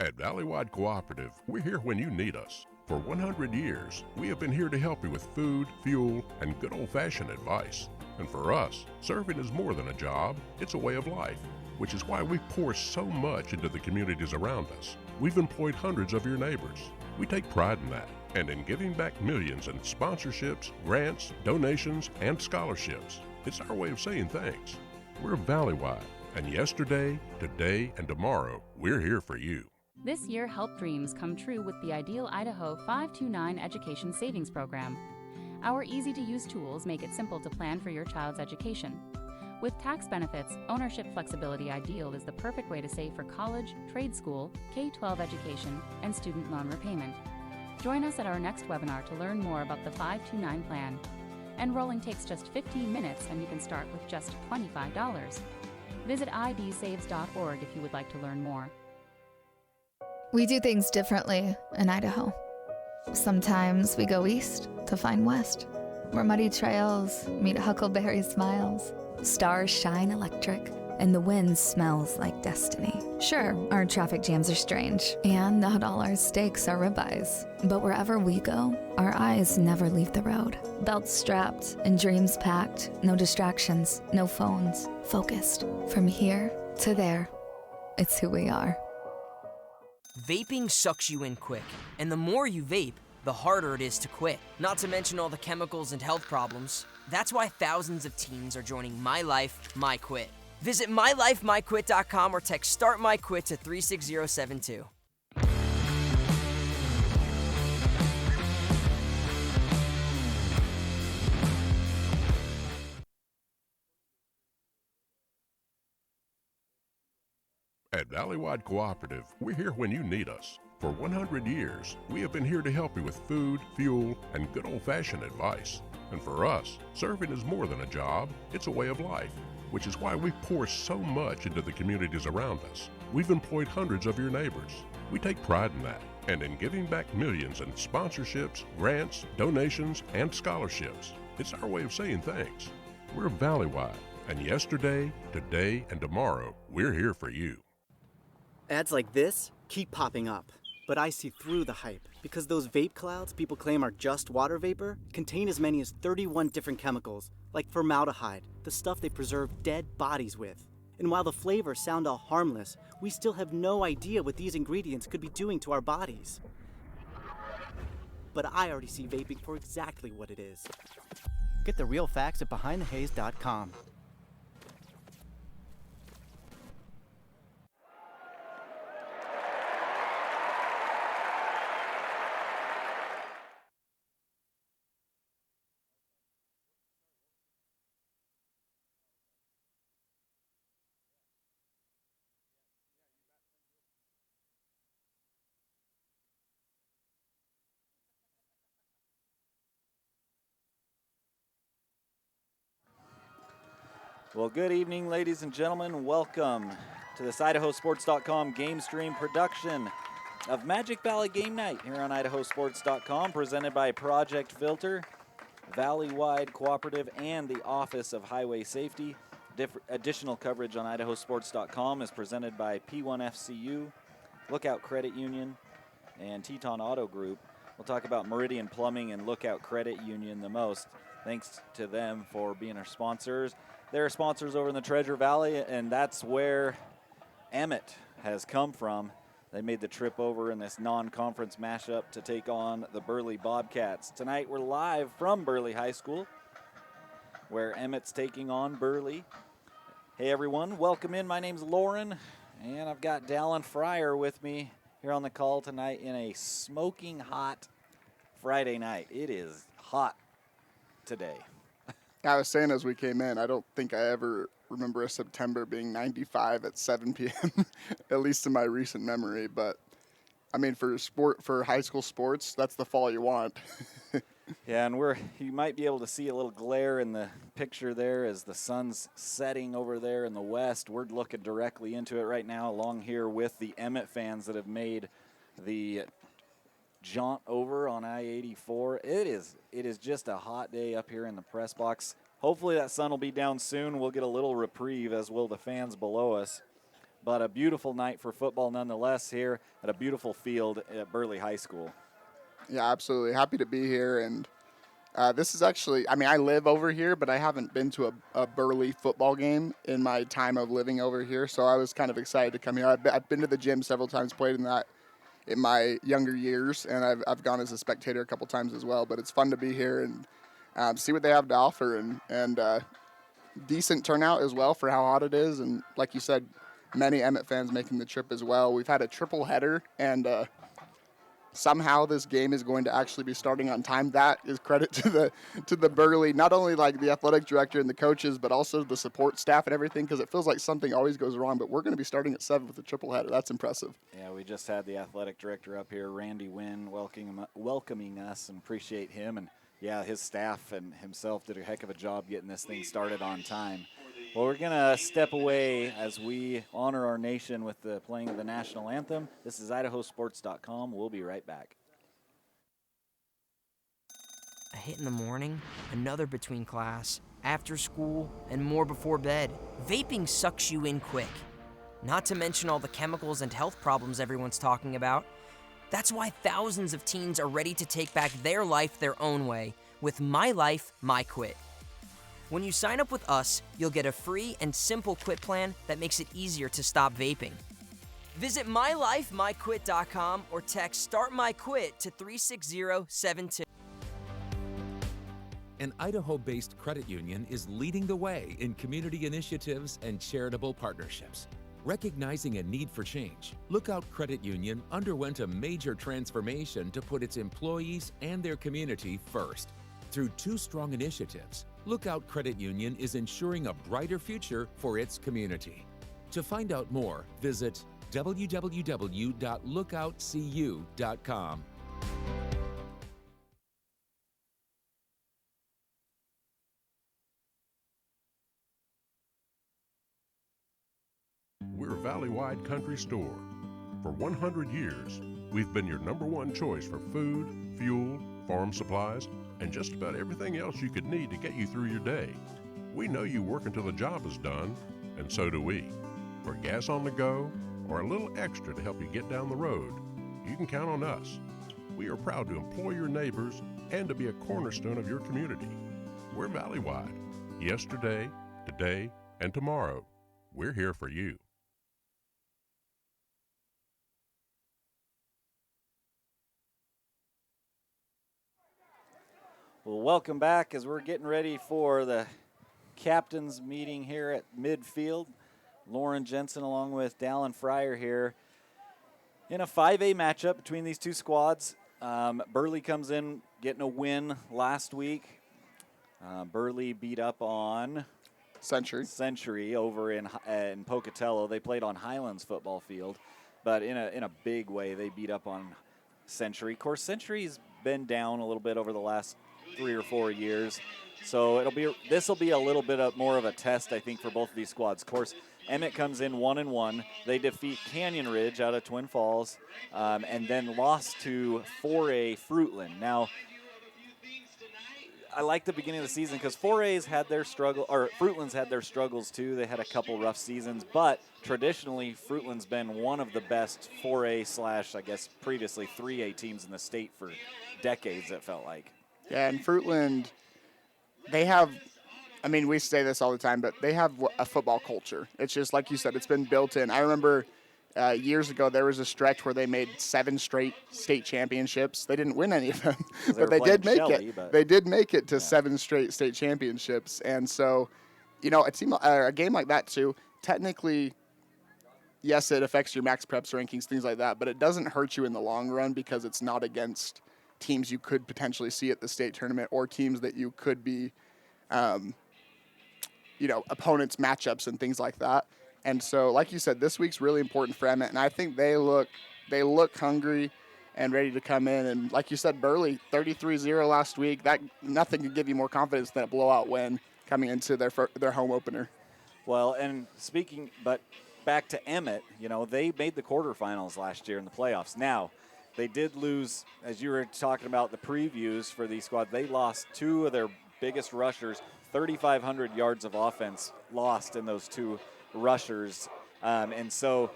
At Valleywide Cooperative, we're here when you need us. For 100 years, we have been here to help you with food, fuel, and good old-fashioned advice. And for us, serving is more than a job, it's a way of life, which is why we pour so much into the communities around us. We've employed hundreds of your neighbors. We take pride in that, and in giving back millions in sponsorships, grants, donations, and scholarships. It's our way of saying thanks. We're Valleywide, and yesterday, today, and tomorrow, we're here for you. This year, help dreams come true with the Ideal Idaho 529 Education Savings Program. Our easy-to-use tools make it simple to plan for your child's education. With tax benefits, ownership flexibility, Ideal is the perfect way to save for college, trade school, K-12 education, and student loan repayment. Join us at our next webinar to learn more about the 529 plan. Enrolling takes just 15 minutes and you can start with just $25. Visit idsaves.org if you would like to learn more. We do things differently in Idaho. Sometimes we go east to find west, where muddy trails meet huckleberry smiles. Stars shine electric, and the wind smells like destiny. Sure, our traffic jams are strange, and not all our steaks are ribeyes. But wherever we go, our eyes never leave the road. Belts strapped and dreams packed, no distractions, no phones, focused. From here to there, it's who we are. Vaping sucks you in quick, and the more you vape, the harder it is to quit. Not to mention all the chemicals and health problems. That's why thousands of teens are joining My Life, My Quit. Visit mylifemyquit.com or text Start My Quit to 36072. At Valleywide Cooperative, we're here when you need us. For 100 years, we have been here to help you with food, fuel, and good old-fashioned advice. And for us, serving is more than a job, it's a way of life, which is why we pour so much into the communities around us. We've employed hundreds of your neighbors. We take pride in that, and in giving back millions in sponsorships, grants, donations, and scholarships. It's our way of saying thanks. We're Valleywide, and yesterday, today, and tomorrow, we're here for you. Ads like this keep popping up, but I see through the hype because those vape clouds people claim are just water vapor contain as many as 31 different chemicals, like formaldehyde, the stuff they preserve dead bodies with. And while the flavors sound all harmless, we still have no idea what these ingredients could be doing to our bodies. But I already see vaping for exactly what it is. Get the real facts at BehindTheHaze.com. Well, good evening, ladies and gentlemen. Welcome to this IdahoSports.com game stream production of Magic Valley Game Night here on IdahoSports.com, presented by Project Filter, Valleywide Cooperative, and the Office of Highway Safety. Additional coverage on IdahoSports.com is presented by P1FCU, Lookout Credit Union, and Teton Auto Group. We'll talk about Meridian Plumbing and Lookout Credit Union the most. Thanks to them for being our sponsors. They're sponsors over in the Treasure Valley, and that's where Emmett has come from. They made the trip over in this non-conference mashup to take on the Burley Bobcats. Tonight we're live from Burley High School, where Emmett's taking on Burley. Hey everyone, welcome in. My name's Lauren, and I've got Dallin Fryer with me here on the call tonight in a smoking hot Friday night. It is hot today. I was saying as we came in, I don't think I ever remember a September being 95 at 7 p.m., at least in my recent memory. But, I mean, for high school sports, that's the fall you want. Yeah, and you might be able to see a little glare in the picture there as the sun's setting over there in the west. We're looking directly into it right now along here with the Emmett fans that have made the jaunt over on I-84. It is just a hot day up here in the press box. Hopefully that sun will be down soon. We'll get a little reprieve, as will the fans below us. but a beautiful night for football nonetheless here at a beautiful field at Burley High School. Yeah, absolutely. Happy to be here. And this is actually, I mean, I live over here, but I haven't been to a Burley football game in my time of living over here. So I was kind of excited to come here. I've been to the gym several times, played in that in my younger years, and I've gone as a spectator a couple times as well. But it's fun to be here and see what they have to offer, and decent turnout as well for how hot it is. And like you said, many Emmett fans making the trip as well. We've had a triple header, and somehow this game is going to actually be starting on time. That is credit to the Burley, not only like the athletic director and the coaches, but also the support staff and everything, because it feels like something always goes wrong. But we're going to be starting at 7 with a triple header. That's impressive. Yeah, we just had the athletic director up here, Randy Wynn, welcoming us, and appreciate him. And yeah, his staff and himself did a heck of a job getting this thing started on time. Well, we're going to step away as we honor our nation with the playing of the national anthem. This is IdahoSports.com. We'll be right back. A hit in the morning, another between class, after school, and more before bed. Vaping sucks you in quick. Not to mention all the chemicals and health problems everyone's talking about. That's why thousands of teens are ready to take back their life their own way with My Life, My Quit. When you sign up with us, you'll get a free and simple quit plan that makes it easier to stop vaping. Visit mylifemyquit.com or text Start My Quit to 36072. An Idaho-based credit union is leading the way in community initiatives and charitable partnerships. Recognizing a need for change, Lookout Credit Union underwent a major transformation to put its employees and their community first. Through 2 strong initiatives, Lookout Credit Union is ensuring a brighter future for its community. To find out more, visit www.lookoutcu.com. We're Valley-wide Country Store. For 100 years, we've been your #1 choice for food, fuel, farm supplies, and just about everything else you could need to get you through your day. We know you work until the job is done, and so do we. For gas on the go, or a little extra to help you get down the road, you can count on us. We are proud to employ your neighbors and to be a cornerstone of your community. We're Valley-wide. Yesterday, today, and tomorrow, we're here for you. Well, welcome back as we're getting ready for the captain's meeting here at midfield. Lauren Jensen along with Dallin Fryer here in a 5A matchup between these two squads. Burley comes in getting a win last week. Burley beat up on Century over in Pocatello. They played on Highlands football field, but in a big way they beat up on Century. Of course, Century's been down a little bit over the last 3 or 4 years, so this will be a little bit more of a test, I think, for both of these squads. Of course, Emmett comes in 1-1. They defeat Canyon Ridge out of Twin Falls, and then lost to 4A Fruitland. Now, I like the beginning of the season because 4A's had their struggle, or Fruitland's had their struggles too. They had a couple rough seasons, but traditionally Fruitland's been one of the best 4A / I guess previously 3A teams in the state for decades, it felt like. Yeah, and Fruitland, they have, I mean, we say this all the time, but they have a football culture. It's just, like you said, it's been built in. I remember years ago there was a stretch where they made 7 straight state championships. They didn't win any of them, but they did make it. They did make it to 7 straight state championships. And so, you know, it seemed a game like that too, technically, yes, it affects your max preps rankings, things like that, but it doesn't hurt you in the long run because it's not against teams you could potentially see at the state tournament or teams that you could be, you know, opponents, matchups, and things like that. And so, like you said, this week's really important for Emmett, and I think they look hungry and ready to come in. And like you said, Burley, 33-0 last week. That nothing could give you more confidence than a blowout win coming into their home opener. Well, and but back to Emmett, you know, they made the quarterfinals last year in the playoffs. Now, they did lose, as you were talking about the previews for these squads, they lost 2 of their biggest rushers, 3,500 yards of offense lost in those 2 rushers. And so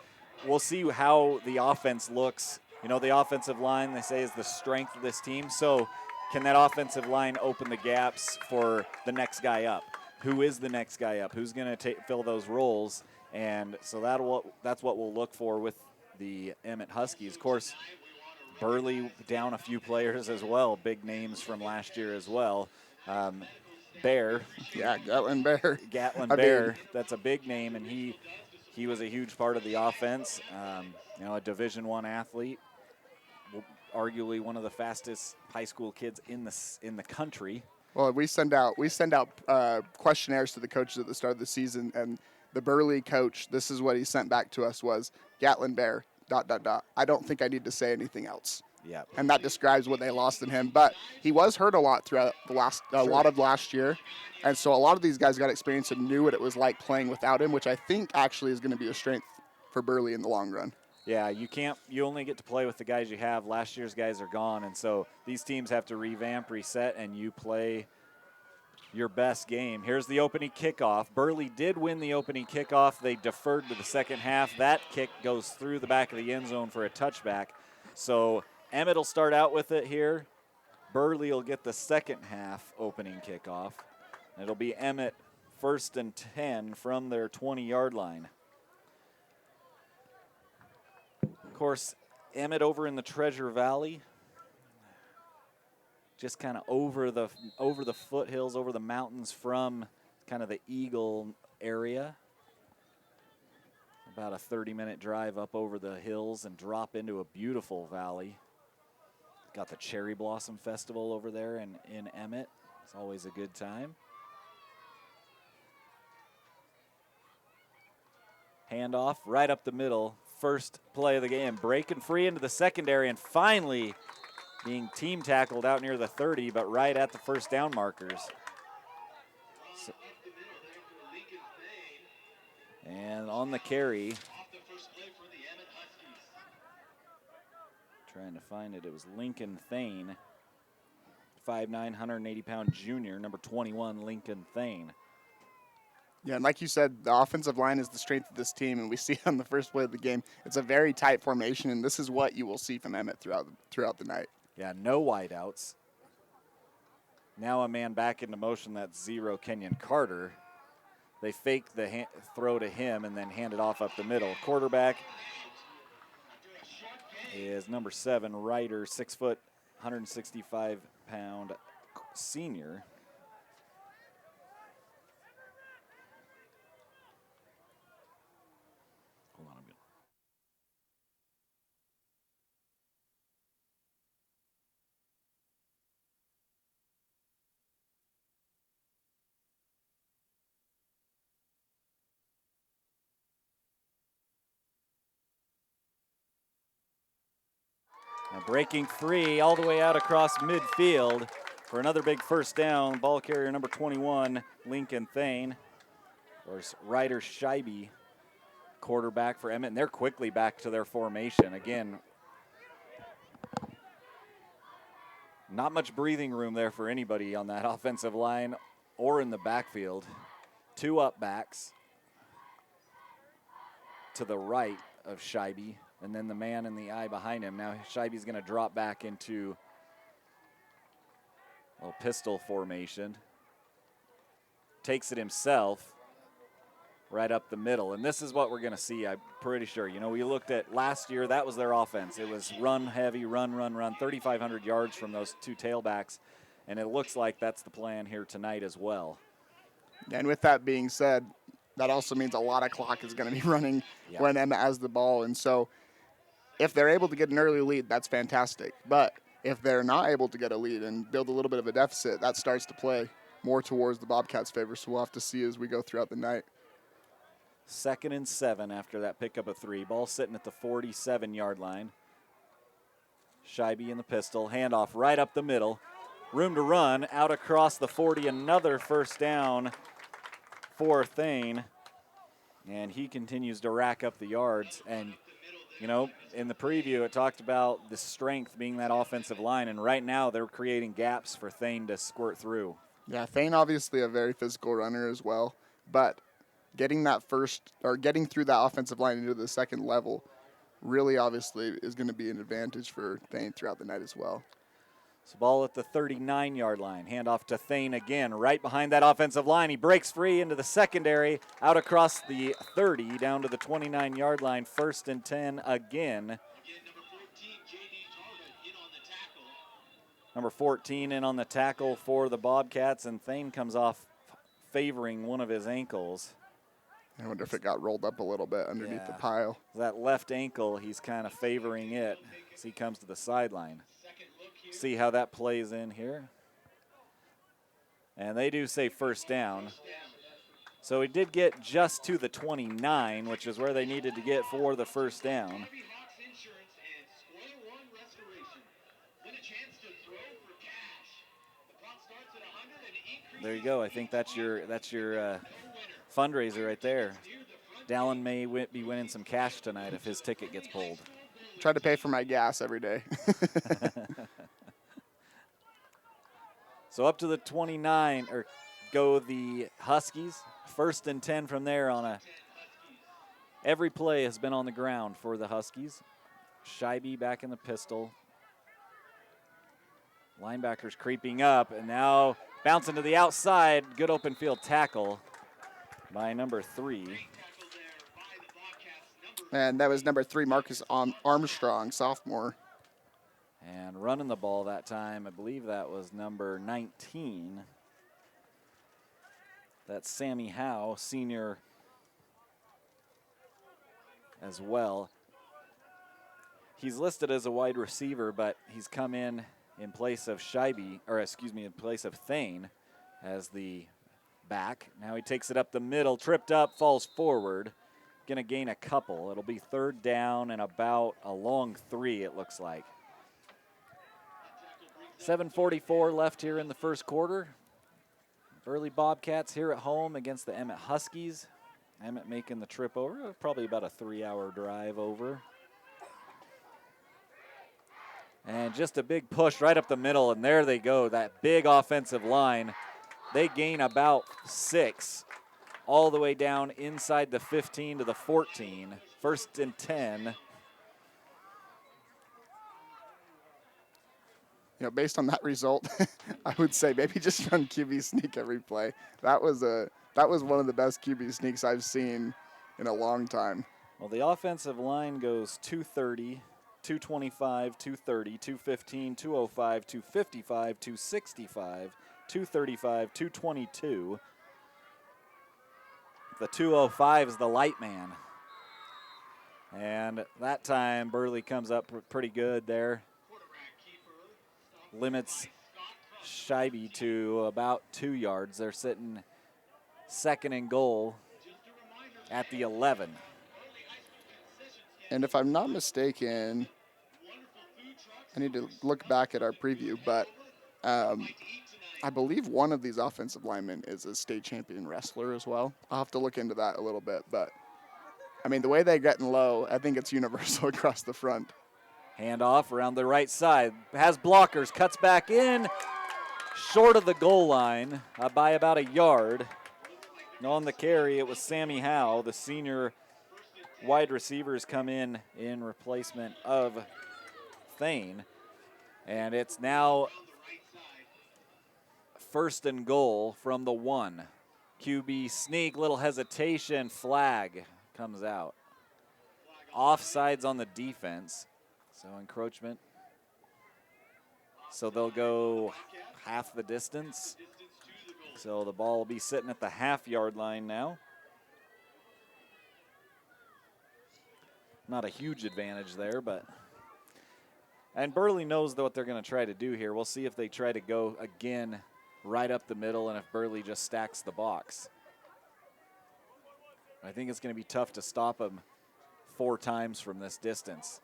we'll see how the offense looks. You know, the offensive line, they say, is the strength of this team. So can that offensive line open the gaps for the next guy up? Who is the next guy up? Who's going to fill those roles? And so that's what we'll look for with the Emmett Huskies. Of course, Burley down a few players as well, big names from last year as well. Bear. Yeah, Gatlin Bear. Bear, that's a big name, and he was a huge part of the offense. You know, a Division I athlete, arguably one of the fastest high school kids in the country. Well, we send out questionnaires to the coaches at the start of the season, and the Burley coach, this is what he sent back to us was, Gatlin Bear, ... I don't think I need to say anything else. Yeah. And that describes what they lost in him. But he was hurt a lot throughout the lot of last year. And so a lot of these guys got experience and knew what it was like playing without him, which I think actually is going to be a strength for Burley in the long run. Yeah, you only get to play with the guys you have. Last year's guys are gone, and so these teams have to revamp, reset, and you play your best game. Here's the opening kickoff. Burley did win the opening kickoff. They deferred to the second half. That kick goes through the back of the end zone for a touchback. So Emmett will start out with it here. Burley will get the second half opening kickoff. It'll be Emmett 1st and 10 from their 20-yard line. Of course, Emmett over in the Treasure Valley, just kind of over the foothills, over the mountains from kind of the Eagle area. About a 30-minute drive up over the hills and drop into a beautiful valley. Got the Cherry Blossom Festival over there in Emmett. It's always a good time. Handoff right up the middle. First play of the game. Breaking free into the secondary and finally being team tackled out near the 30, but right at the first down markers. And on the carry, trying to find it, it was Lincoln Thane, 5'9", 180-pound junior, number 21, Lincoln Thane. Yeah, and like you said, the offensive line is the strength of this team, and we see on the first play of the game, it's a very tight formation, and this is what you will see from Emmett throughout the night. Yeah, no wideouts. Now a man back into motion, that's 0 Kenyon Carter. They fake the throw to him and then hand it off up the middle. Quarterback is number 7, Ryder, 6 foot, 165-pound senior. Hold on a minute. Now breaking free all the way out across midfield for another big first down. Ball carrier number 21, Lincoln Thane. Of course, Ryder Scheibe, quarterback for Emmett, and they're quickly back to their formation. Again, not much breathing room there for anybody on that offensive line or in the backfield. 2 up backs to the right of Scheibe, and then the man in the eye behind him. Now Scheibe's going to drop back into a little pistol formation. Takes it himself right up the middle. And this is what we're going to see, I'm pretty sure. You know, we looked at last year, that was their offense. It was run heavy, run, 3,500 yards from those 2 tailbacks. And it looks like that's the plan here tonight as well. And with that being said, that also means a lot of clock is going to be running when Emmett has the ball. And so if they're able to get an early lead, that's fantastic. But if they're not able to get a lead and build a little bit of a deficit, that starts to play more towards the Bobcats' favor. So we'll have to see as we go throughout the night. 2nd and 7 after that pickup of 3. Ball sitting at the 47-yard line. Scheibe in the pistol. Handoff right up the middle. Room to run out across the 40. Another first down for Thane. And he continues to rack up the yards. And, you know, in the preview it talked about the strength being that offensive line. And right now they're creating gaps for Thane to squirt through. Yeah, Thane obviously a very physical runner as well. But getting through that offensive line into the second level really obviously is going to be an advantage for Thane throughout the night as well. So ball at the 39-yard line. Handoff to Thane again, right behind that offensive line. He breaks free into the secondary, out across the 30, down to the 29-yard line. 1st and 10 again. Number 14 in on the tackle for the Bobcats, and Thane comes off favoring one of his ankles. I wonder if it got rolled up a little bit underneath the pile. That left ankle, he's kind of favoring it as he comes to the sideline. See how that plays in here. And they do say 1st down. So he did get just to the 29, which is where they needed to get for the 1st down. There you go. I think that's your fundraiser right there. Dallin may be winning some cash tonight if his ticket gets pulled. Try to pay for my gas every day. So up to the 29, or go the Huskies. 1st and 10 from there on every play has been on the ground for the Huskies. Scheibe back in the pistol. Linebackers creeping up, and now bouncing to the outside. Good open field tackle by number 3. And that was number 3, Marcus Armstrong, sophomore. And running the ball that time, I believe that was number 19. That's Sammy Howe, senior as well. He's listed as a wide receiver, but he's come in place of Scheibe, or excuse me, in place of Thane as the back. Now he takes it up the middle, tripped up, falls forward. Gonna gain a couple. It'll be 3rd down and about a long 3, it looks like. 7:44 left here in the 1st quarter. Burley Bobcats here at home against the Emmett Huskies. Emmett making the trip over, probably about a 3-hour drive over. And just a big push right up the middle, and there they go, that big offensive line. They gain about 6, all the way down inside the 15 to the 14. 1st and 10. You know, based on that result, I would say maybe just run QB sneak every play. That was one of the best QB sneaks I've seen in a long time. Well, the offensive line goes 230, 225, 230, 215, 205, 255, 265, 235, 222. The 205 is the light man. And that time, Burley comes up pretty good there. Limits Scheibe to about 2 yards. They're sitting 2nd and goal at the 11. And if I'm not mistaken, I need to look back at our preview, but I believe one of these offensive linemen is a state champion wrestler as well. I'll have to look into that a little bit, but I mean, the way they're getting low, I think it's universal across the front. Handoff around the right side. Has blockers, cuts back in. Short of the goal line by about a yard. And on the carry, it was Sammy Howe, the senior wide receivers, come in replacement of Thane. And it's now 1st and goal from the 1. QB sneak, little hesitation, flag comes out. Offsides on the defense. So encroachment. So they'll go half the distance. So the ball will be sitting at the half-yard line now. Not a huge advantage there, but. And Burley knows what they're going to try to do here. We'll see if they try to go again right up the middle and if Burley just stacks the box. I think it's going to be tough to stop them 4 times from this distance.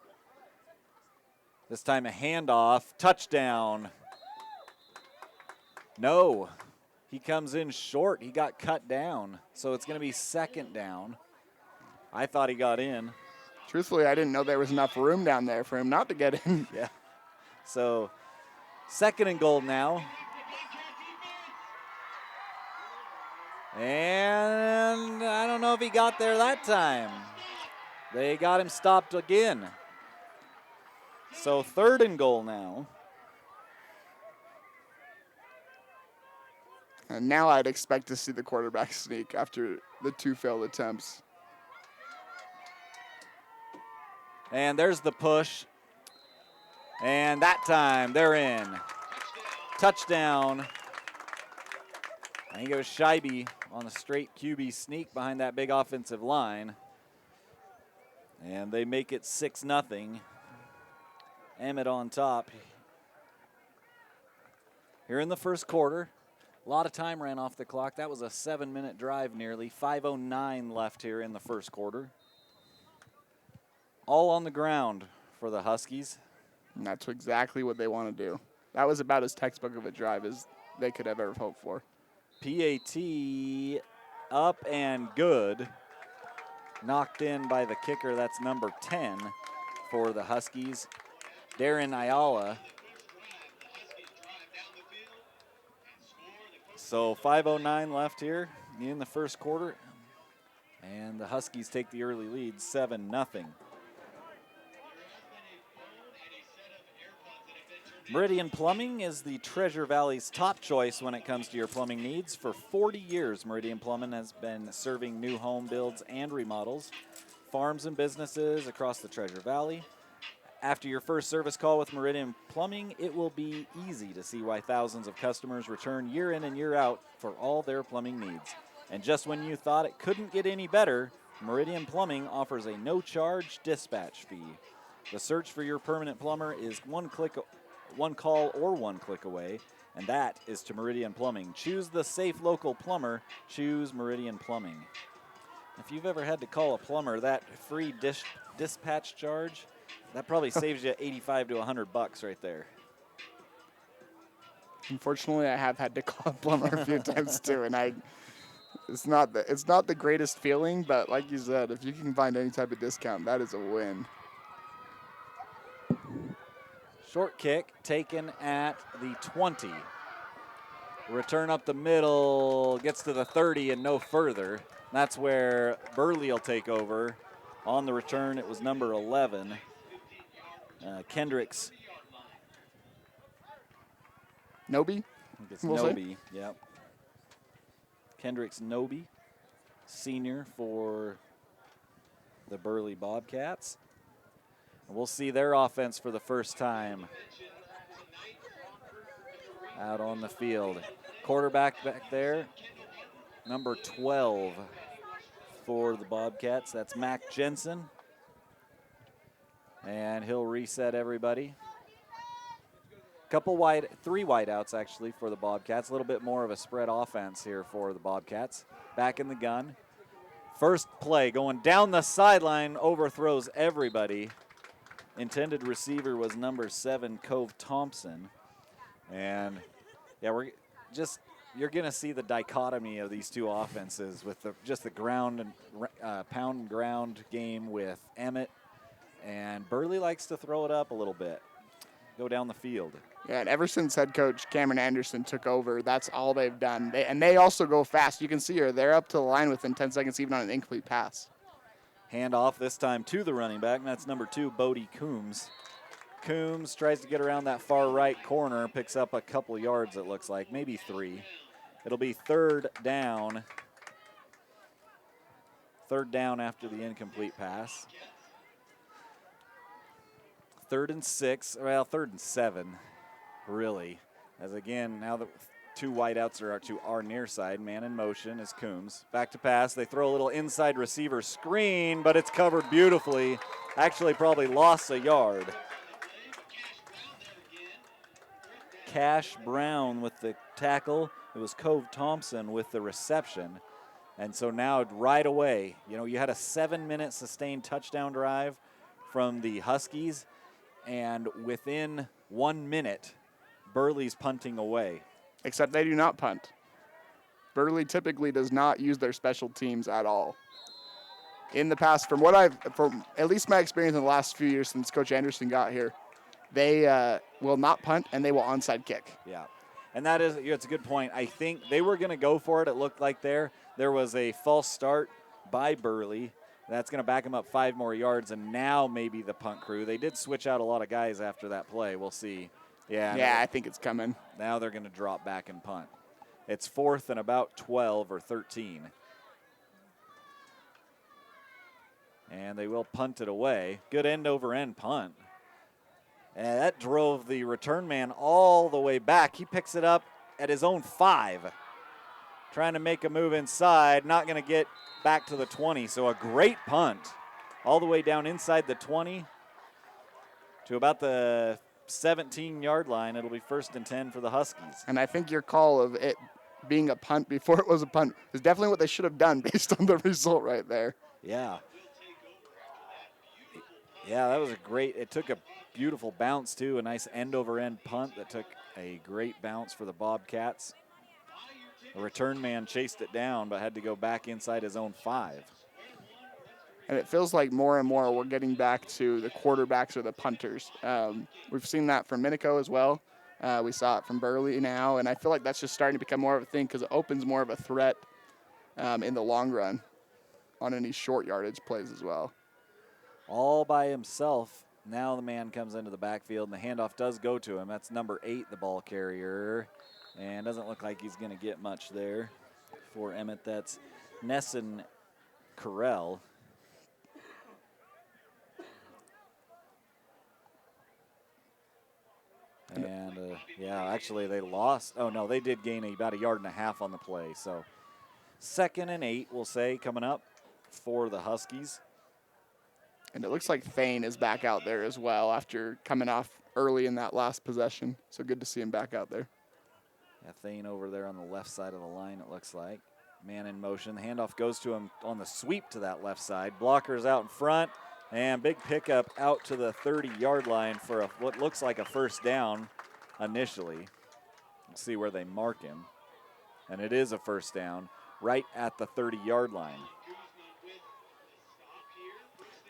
This time a handoff, touchdown. No, he comes in short. He got cut down, so it's going to be 2nd down. I thought he got in. Truthfully, I didn't know there was enough room down there for him not to get in. Yeah, so 2nd and goal now. And I don't know if he got there that time. They got him stopped again. So 3rd and goal now. And now I'd expect to see the quarterback sneak after the 2 failed attempts. And there's the push. And that time they're in. Touchdown. I think it was Scheibe on the straight QB sneak behind that big offensive line. And they make it 6-0. Emmett on top. Here in the first quarter. A lot of time ran off the clock. That was a 7-minute drive nearly. 5:09 left here in the first quarter. All on the ground for the Huskies. And that's exactly what they want to do. That was about as textbook of a drive as they could have ever hoped for. PAT up and good. Knocked in by the kicker. That's number 10 for the Huskies. Darren Ayala. So 5:09 left here in the first quarter. And the Huskies take the early lead, 7-0. Meridian Plumbing is the Treasure Valley's top choice when it comes to your plumbing needs. For 40 years, Meridian Plumbing has been serving new home builds and remodels, farms and businesses across the Treasure Valley. After your first service call with Meridian Plumbing, it will be easy to see why thousands of customers return year in and year out for all their plumbing needs. And just when you thought it couldn't get any better, Meridian Plumbing offers a no-charge dispatch fee. The search for your permanent plumber is one call or one click away, and that is to Meridian Plumbing. Choose the safe local plumber. Choose Meridian Plumbing. If you've ever had to call a plumber, that free dispatch charge, that probably saves you $85 to $100 right there. Unfortunately, I have had to call a plumber a few times too, and it's not the greatest feeling, but like you said, if you can find any type of discount, that is a win. Short kick taken at the 20. Return up the middle, gets to the 30 and no further. That's where Burley will take over. On the return, it was number 11. Kendricks. Noby? I think it's Noby, yep. Kendricks Noby, senior for the Burley Bobcats. And we'll see their offense for the first time out on the field. Quarterback back there, number 12 for the Bobcats. That's Mac Jensen. And he'll reset everybody. Three wideouts actually for the Bobcats. A little bit more of a spread offense here for the Bobcats. Back in the gun. First play going down the sideline, overthrows everybody. Intended receiver was number 7, Cove Thompson. And yeah, you're going to see the dichotomy of these two offenses with just the ground and pound and ground game with Emmett. And Burley likes to throw it up a little bit, go down the field. Yeah, and ever since head coach Cameron Anderson took over, that's all they've done. They also go fast. You can see her. They're up to the line within 10 seconds, even on an incomplete pass. Handoff this time to the running back, and that's number 2, Bodie Coombs. Coombs tries to get around that far right corner, picks up a couple yards, it looks like, maybe 3. It'll be third down. Third down after the incomplete pass. 3rd and 6, well, 3rd and 7, really. As again, now the 2 wideouts are to our near side. Man in motion is Coombs. Back to pass. They throw a little inside receiver screen, but it's covered beautifully. Actually probably lost a yard. Cash Brown with the tackle. It was Cove Thompson with the reception. And so now right away, you had a 7-minute sustained touchdown drive from the Huskies. And within 1 minute, Burley's punting away. Except they do not punt. Burley typically does not use their special teams at all. In the past, from at least my experience in the last few years since Coach Anderson got here, they will not punt and they will onside kick. Yeah. And that is, it's a good point. I think they were going to go for it. It looked like there was a false start by Burley. That's going to back him up 5 more yards, and now maybe the punt crew. They did switch out a lot of guys after that play. We'll see. Yeah, I think it's coming. Now they're going to drop back and punt. It's 4th and about 12 or 13. And they will punt it away. Good end-over-end punt. And that drove the return man all the way back. He picks it up at his own 5. Trying to make a move inside. Not going to get back to the 20. So a great punt. All the way down inside the 20 to about the 17-yard line. It'll be 1st and 10 for the Huskies. And I think your call of it being a punt before it was a punt is definitely what they should have done based on the result right there. Yeah. Yeah, that was a great, it took a beautiful bounce too, a nice end-over-end punt that took a great bounce for the Bobcats. The return man chased it down but had to go back inside his own 5. And it feels like more and more we're getting back to the quarterbacks or the punters. We've seen that from Minico as well. We saw it from Burley now, and I feel like that's just starting to become more of a thing because it opens more of a threat in the long run on any short yardage plays as well. All by himself. Now the man comes into the backfield, and the handoff does go to him. That's number 8, the ball carrier, and doesn't look like he's going to get much there for Emmett. That's Nesson Carell. And, yeah, actually they lost. Oh, no, they did gain about 1.5 yards on the play. So 2nd and 8, we'll say, coming up for the Huskies. And it looks like Thane is back out there as well after coming off early in that last possession. So good to see him back out there. Yeah, Thane over there on the left side of the line, it looks like. Man in motion. The handoff goes to him on the sweep to that left side. Blockers out in front. And big pickup out to the 30-yard line for what looks like a 1st down initially. Let's see where they mark him. And it is a 1st down right at the 30-yard line.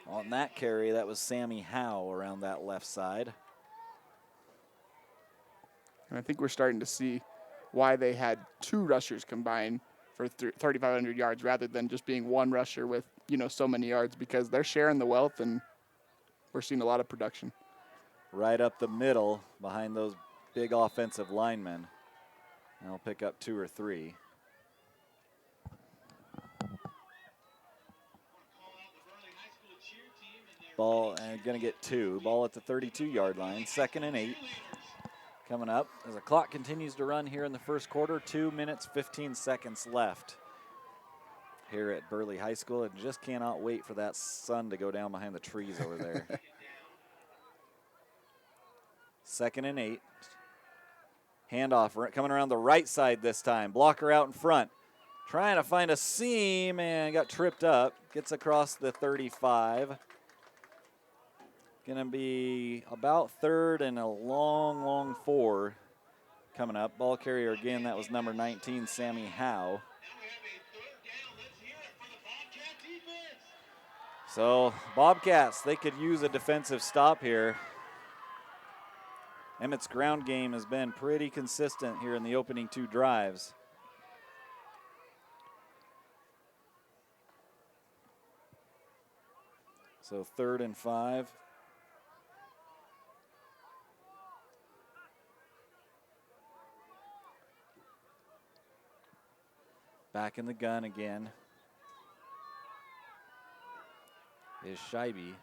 On that carry, that was Sammy Howe around that left side. And I think we're starting to see why they had 2 rushers combined for 3,500 yards rather than just being 1 rusher with, so many yards, because they're sharing the wealth and we're seeing a lot of production. Right up the middle behind those big offensive linemen. They'll pick up 2 or 3. Ball, and going to get 2. Ball at the 32-yard line. 2nd and 8 coming up as the clock continues to run here in the first quarter. 2 minutes, 15 seconds left here at Burley High School. And just cannot wait for that sun to go down behind the trees over there. 2nd and 8. Handoff coming around the right side this time. Blocker out in front. Trying to find a seam and got tripped up. Gets across the 35. Going to be about 3rd and a long, long 4 coming up. Ball carrier again, that was number 19, Sammy Howe. So Bobcats, they could use a defensive stop here. Emmett's ground game has been pretty consistent here in the opening 2 drives. So 3rd and 5. Back in the gun again is Scheibe.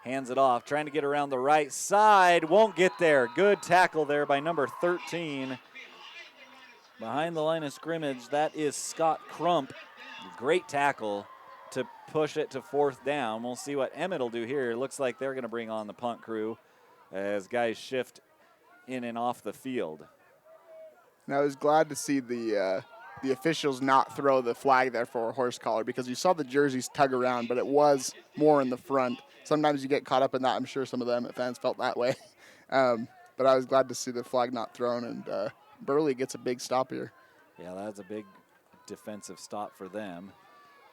Hands it off, trying to get around the right side. Won't get there. Good tackle there by number 13. Behind the line of scrimmage, that is Scott Crump. Great tackle to push it to 4th down. We'll see what Emmett will do here. It looks like they're going to bring on the punt crew as guys shift in and off the field. And I was glad to see the officials not throw the flag there for a horse collar because you saw the jerseys tug around, but it was more in the front. Sometimes you get caught up in that. I'm sure some of the Emmett fans felt that way. But I was glad to see the flag not thrown, and Burley gets a big stop here. Yeah, that's a big defensive stop for them.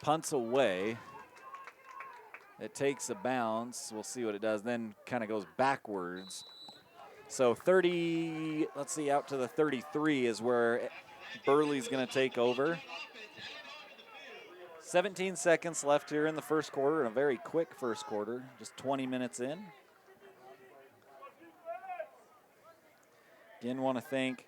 Punts away. It takes a bounce. We'll see what it does. Then kind of goes backwards. So 30, let's see, out to the 33 is where Burley's going to take over. 17 seconds left here in the first quarter, and a very quick first quarter, just 20 minutes in. Again, want to thank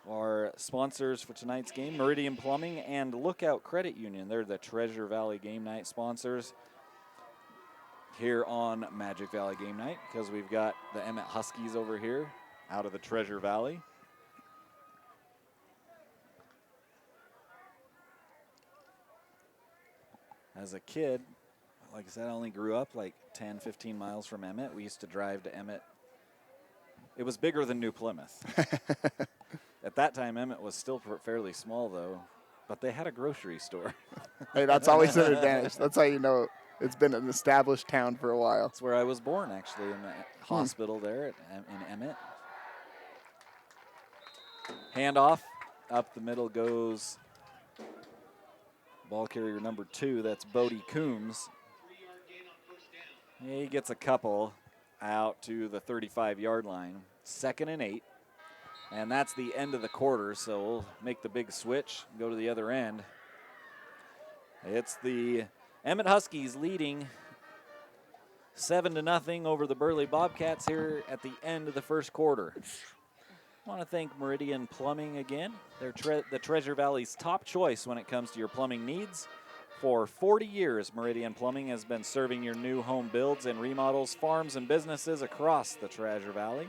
our sponsors for tonight's game, Meridian Plumbing and Lookout Credit Union. They're the Treasure Valley Game Night sponsors here on Magic Valley Game Night, because we've got the Emmett Huskies over here out of the Treasure Valley. As a kid, like I said, I only grew up like 10, 15 miles from Emmett. We used to drive to Emmett. It was bigger than New Plymouth. At that time, Emmett was still fairly small, though, but they had a grocery store. Hey, that's always an advantage. That's how you know it's been an established town for a while. That's where I was born, actually, in the hospital there in Emmett. Handoff. Up the middle goes ball carrier number 2. That's Bodie Coombs. He gets a couple out to the 35-yard line. 2nd and 8. And that's the end of the quarter, so we'll make the big switch, go to the other end. It's the Emmett Huskies leading 7-0 over the Burley Bobcats here at the end of the first quarter. I want to thank Meridian Plumbing again. They're the Treasure Valley's top choice when it comes to your plumbing needs. For 40 years, Meridian Plumbing has been serving your new home builds and remodels, farms, and businesses across the Treasure Valley.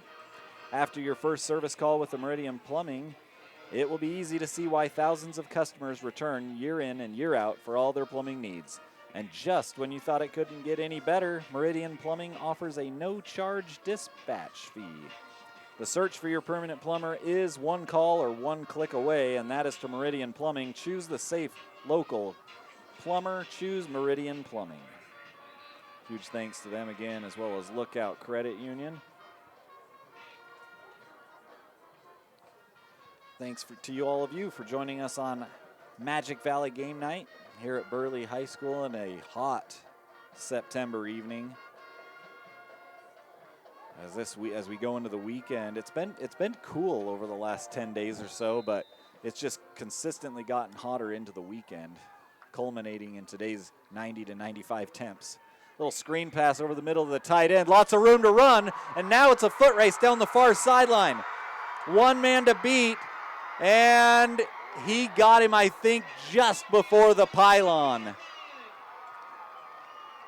After your first service call with the Meridian Plumbing, it will be easy to see why thousands of customers return year in and year out for all their plumbing needs. And just when you thought it couldn't get any better, Meridian Plumbing offers a no-charge dispatch fee. The search for your permanent plumber is one call or one click away, and that is to Meridian Plumbing. Choose the safe, local plumber. Choose Meridian Plumbing. Huge thanks to them again, as well as Lookout Credit Union. Thanks to you, all of you, for joining us on Magic Valley Game Night here at Burley High School in a hot September evening. As we go into the weekend, it's been cool over the last 10 days or so, but it's just consistently gotten hotter into the weekend, culminating in today's 90 to 95 temps. Little screen pass over the middle of the tight end, lots of room to run, and now it's a foot race down the far sideline. One man to beat. And he got him, I think, just before the pylon.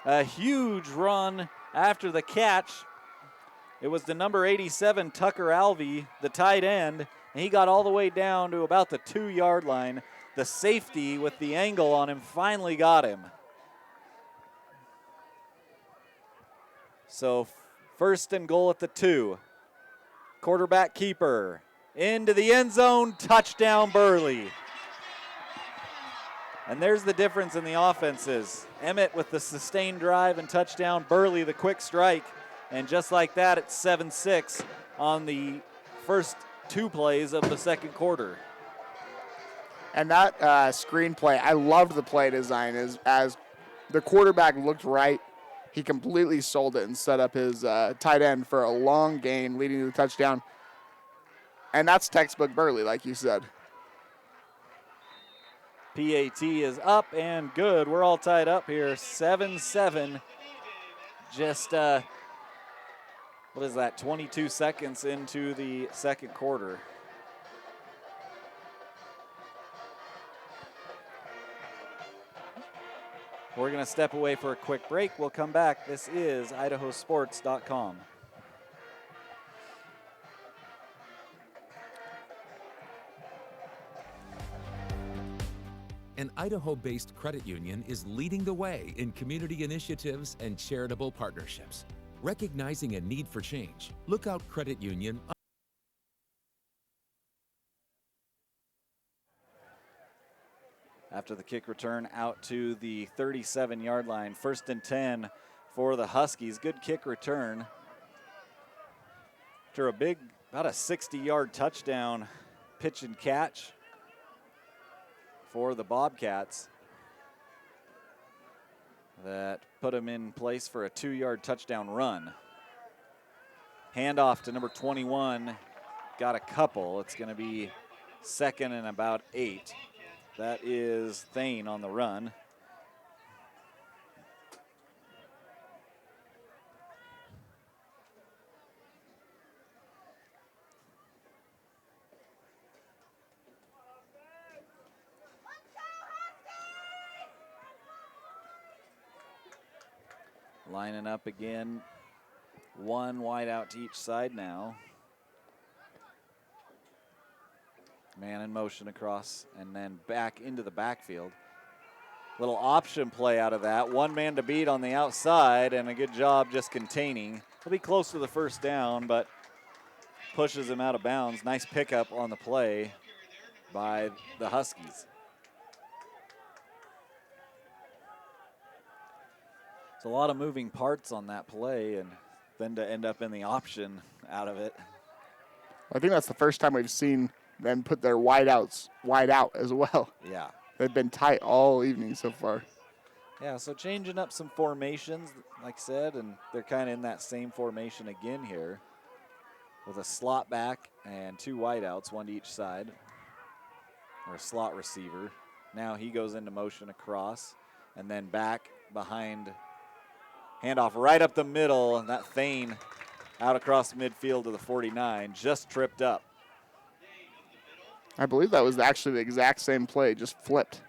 A huge run after the catch. It was the number 87, Tucker Alvey, the tight end, and he got all the way down to about the 2-yard line. The safety with the angle on him finally got him. So 1st and goal at the 2. Quarterback keeper. Into the end zone, touchdown Burley. And there's the difference in the offenses. Emmett with the sustained drive and touchdown, Burley the quick strike. And just like that, it's 7-6 on the first 2 plays of the second quarter. And that screenplay, I loved the play design. As the quarterback looked right, he completely sold it and set up his tight end for a long gain leading to the touchdown. And that's textbook Burley, like you said. PAT is up and good. We're all tied up here, 7-7. Just, what is that, 22 seconds into the second quarter. We're going to step away for a quick break. We'll come back. This is IdahoSports.com. An Idaho-based credit union is leading the way in community initiatives and charitable partnerships. Recognizing a need for change, Lookout Credit Union. After the kick return out to the 37-yard line, 1st and 10 for the Huskies. Good kick return. After a big, about a 60-yard touchdown pitch and catch for the Bobcats that put them in place for a 2-yard touchdown run. Handoff to number 21. Got a couple. It's going to be second and about 8. That is Thane on the run. Lining up again. One wide out to each side now. Man in motion across and then back into the backfield. Little option play out of that. One man to beat on the outside and a good job just containing. He'll be close to the first down, but pushes him out of bounds. Nice pickup on the play by the Huskies. It's a lot of moving parts on that play, and then to end up in the option out of it. I think that's the first time we've seen them put their wideouts wide out as well. Yeah. They've been tight all evening so far. Yeah, so changing up some formations, like I said, and they're kind of in that same formation again here with a slot back and 2 wideouts, one to each side, or a slot receiver. Now he goes into motion across and then back behind. Handoff right up the middle, and that Thane out across midfield to the 49, just tripped up. I believe that was actually the exact same play, just flipped.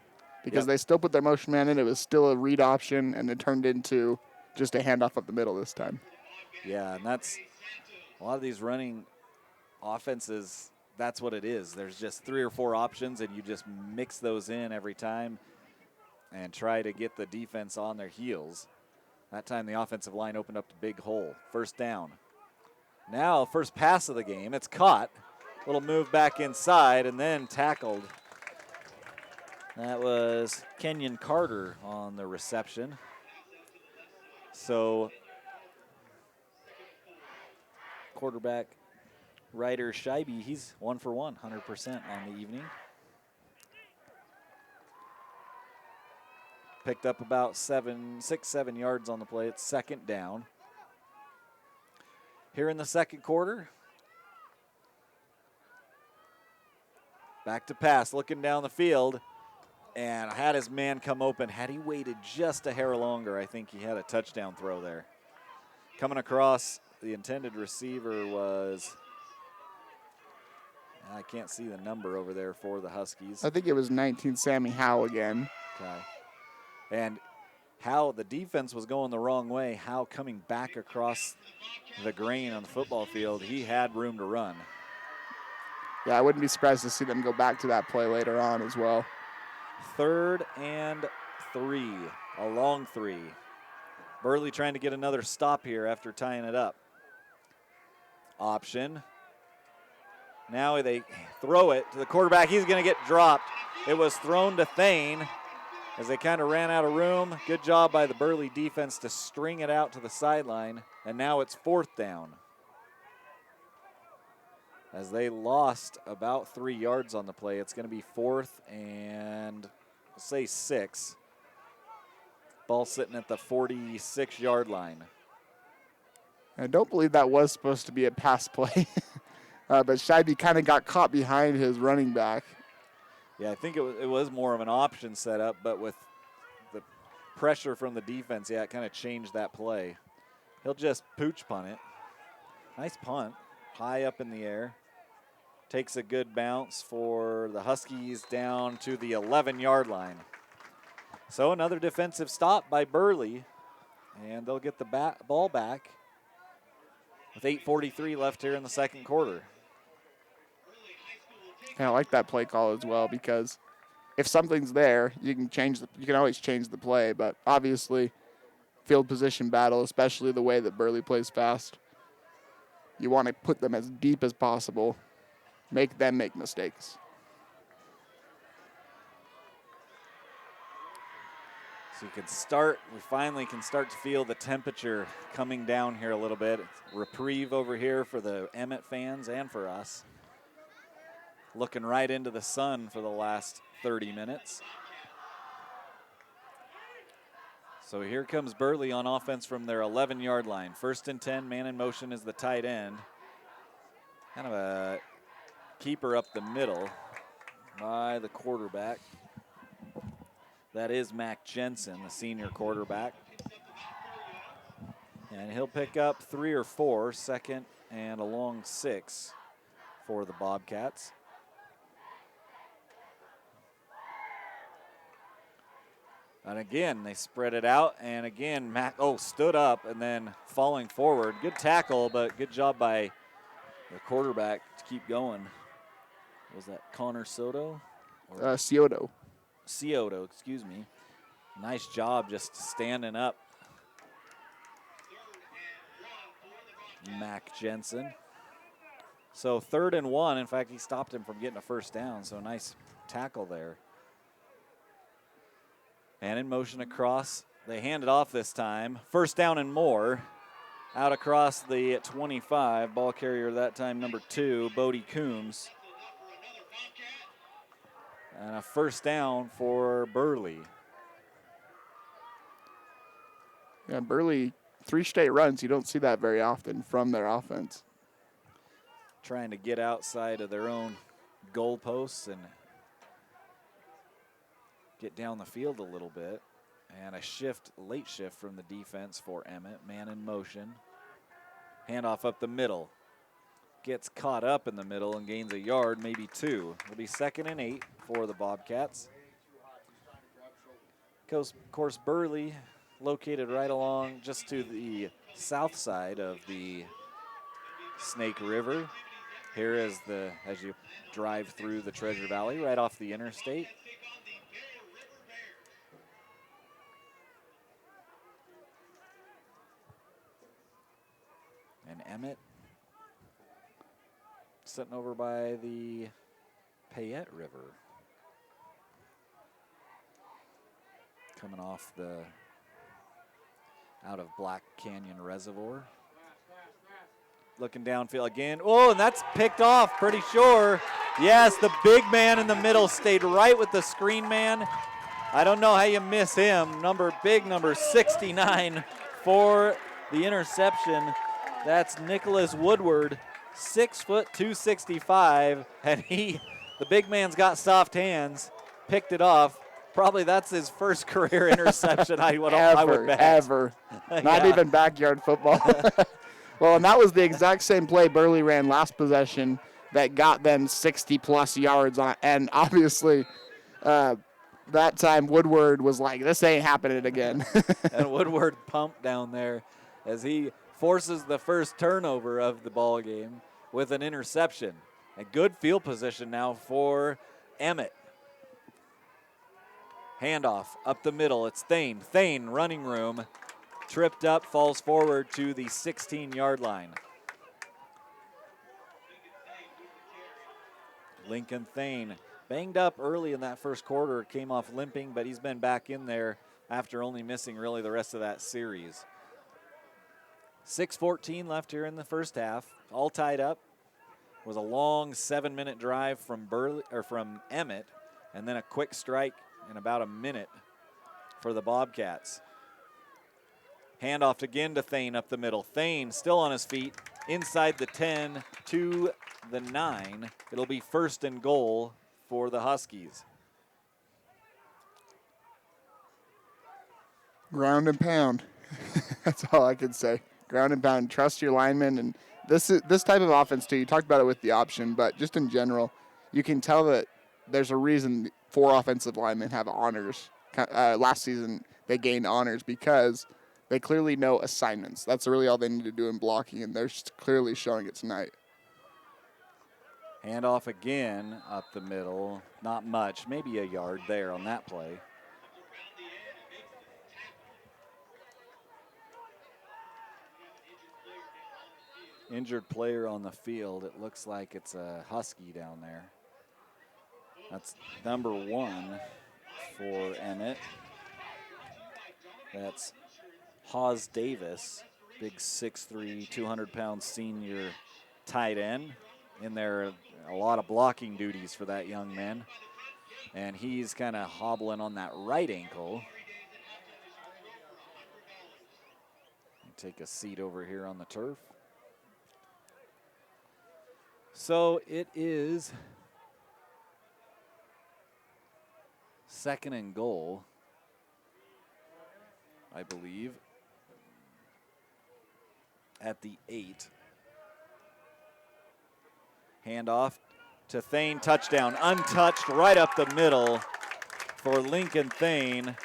Because they still put their motion man in. It was still a read option, and it turned into just a handoff up the middle this time. Yeah, and that's a lot of these running offenses, that's what it is. There's just 3 or 4 options, and you just mix those in every time and try to get the defense on their heels. That time the offensive line opened up the big hole. First down. Now, first pass of the game. It's caught. Little move back inside and then tackled. That was Kenyon Carter on the reception. So, quarterback Ryder Scheibe, he's 1 for 1, 100% on the evening. Picked up about 6-7 yards on the play. It's second down. Here in the second quarter. Back to pass, looking down the field. And had his man come open. Had he waited just a hair longer, I think he had a touchdown throw there. Coming across, the intended receiver was, I can't see the number over there for the Huskies. I think it was 19 Sammy Howe again. Okay. And Howe, the defense was going the wrong way. Howe coming back across the grain on the football field, he had room to run. Yeah, I wouldn't be surprised to see them go back to that play later on as well. 3rd and 3, a long 3. Burley trying to get another stop here after tying it up. Option. Now they throw it to the quarterback. He's going to get dropped. It was thrown to Thane as they kind of ran out of room. Good job by the Burley defense to string it out to the sideline. And now it's 4th down. As they lost about 3 yards on the play, it's going to be 4th and, we'll say 6. Ball sitting at the 46-yard line. I don't believe that was supposed to be a pass play. But Scheibe kind of got caught behind his running back. Yeah, I think it was more of an option setup, but with the pressure from the defense, yeah, it kind of changed that play. He'll just pooch punt it. Nice punt, high up in the air. Takes a good bounce for the Huskies down to the 11-yard line. So another defensive stop by Burley, and they'll get the ball back with 8:43 left here in the second quarter. And I like that play call as well, because if something's there, you can always change the play. But obviously, field position battle, especially the way that Burley plays fast, you want to put them as deep as possible, make them make mistakes. So we finally can start to feel the temperature coming down here a little bit. It's reprieve over here for the Emmett fans and for us. Looking right into the sun for the last 30 minutes. So here comes Burley on offense from their 11-yard line. 1st and 10, man in motion is the tight end. Kind of a keeper up the middle by the quarterback. That is Mac Jensen, the senior quarterback. And he'll pick up 3 or 4, 2nd and a long 6 for the Bobcats. And again, they spread it out, and again, Mac, stood up and then falling forward. Good tackle, but good job by the quarterback to keep going. Was that Connor Soto? Cioto. Cioto, excuse me. Nice job just standing up. Mac Jensen. So 3rd and 1. In fact, he stopped him from getting a first down, so nice tackle there. And in motion across. They hand it off this time. 1st down and more. Out across the 25. Ball carrier that time, number 2, Bodie Coombs. And a 1st down for Burley. Yeah, Burley, 3 straight runs. You don't see that very often from their offense. Trying to get outside of their own goalposts and get down the field a little bit. And a late shift from the defense for Emmett. Man in motion. Handoff up the middle. Gets caught up in the middle and gains a yard, maybe 2. It'll be 2nd and 8 for the Bobcats. Of course, Burley located right along just to the south side of the Snake River. Here is as you drive through the Treasure Valley, right off the interstate. And Emmett sitting over by the Payette River. Coming off out of Black Canyon Reservoir. Looking downfield again. Oh, and that's picked off, pretty sure. Yes, the big man in the middle stayed right with the screen man. I don't know how you miss him. Number 69 for the interception. That's Nicholas Woodward, 6 foot 265, and the big man's got soft hands, picked it off. Probably that's his first career interception, I would bet. Ever. Not even backyard football. Well, and that was the exact same play Burley ran last possession that got them 60-plus yards on, and obviously that time Woodward was like, this ain't happening again. And Woodward pumped down there as he forces the first turnover of the ball game with an interception. A good field position now for Emmett. Handoff up the middle. It's Thane. Thane, running room. Tripped up, falls forward to the 16-yard line. Lincoln Thane banged up early in that first quarter, came off limping, but he's been back in there after only missing really the rest of that series. 6:14 left here in the first half. All tied up. It was a long 7-minute drive from Emmett, and then a quick strike in about a minute for the Bobcats. Handoff again to Thane up the middle. Thane still on his feet, inside the 10 to the 9. It'll be 1st and goal for the Huskies. Ground and pound. That's all I can say. Ground and pound. Trust your linemen. And this type of offense, too, you talked about it with the option, but just in general, you can tell that there's a reason 4 offensive linemen have honors. Last season, they gained honors because they clearly know assignments. That's really all they need to do in blocking, and they're just clearly showing it tonight. Handoff again up the middle. Not much, maybe a yard there on that play. Injured player on the field. It looks like it's a Husky down there. That's number 1 for Emmett. That's Hawes Davis, big 6'3", 200-pound senior tight end. In there, a lot of blocking duties for that young man. And he's kind of hobbling on that right ankle. take a seat over here on the turf. So it is 2nd and goal, I believe, at the 8. Handoff to Thane, touchdown, untouched right up the middle for Lincoln Thane.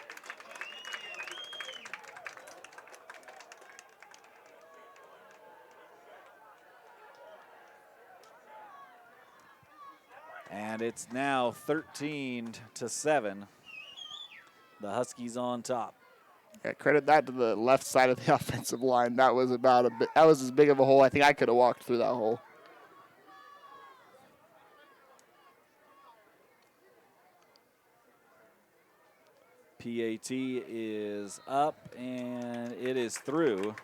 And it's now 13-7. The Huskies on top. Yeah, credit that to the left side of the offensive line. That was that was as big of a hole. I think I could have walked through that hole. PAT is up, and it is through.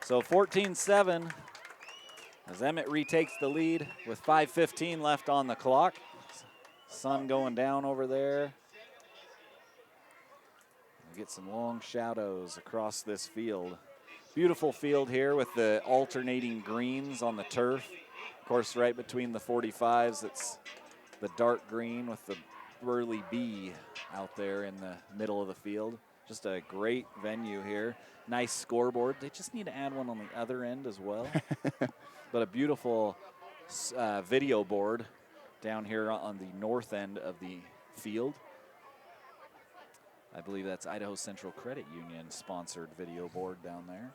So 14-7 as Emmett retakes the lead with 5:15 left on the clock. Sun going down over there. We get some long shadows across this field. Beautiful field here with the alternating greens on the turf. Of course, right between the 45s, it's the dark green with the Burley B out there in the middle of the field. Just a great venue here. Nice scoreboard. They just need to add one on the other end as well. But a beautiful video board down here on the north end of the field. I believe that's Idaho Central Credit Union sponsored video board down there.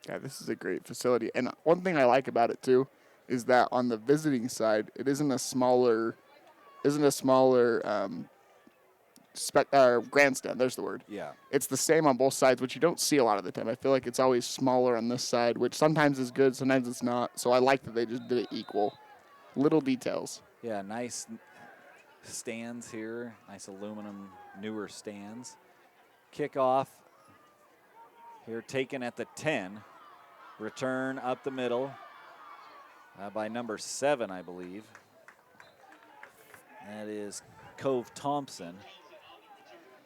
Yeah, this is a great facility. And one thing I like about it too is that on the visiting side, it isn't a smaller grandstand. There's the word. Yeah. It's the same on both sides, which you don't see a lot of the time. I feel like it's always smaller on this side, which sometimes is good, sometimes it's not. So I like that they just did it equal. Little details. Yeah, nice stands here. Nice aluminum, newer stands. Kickoff here taken at the 10. Return up the middle by number 7, I believe. That is Cove Thompson.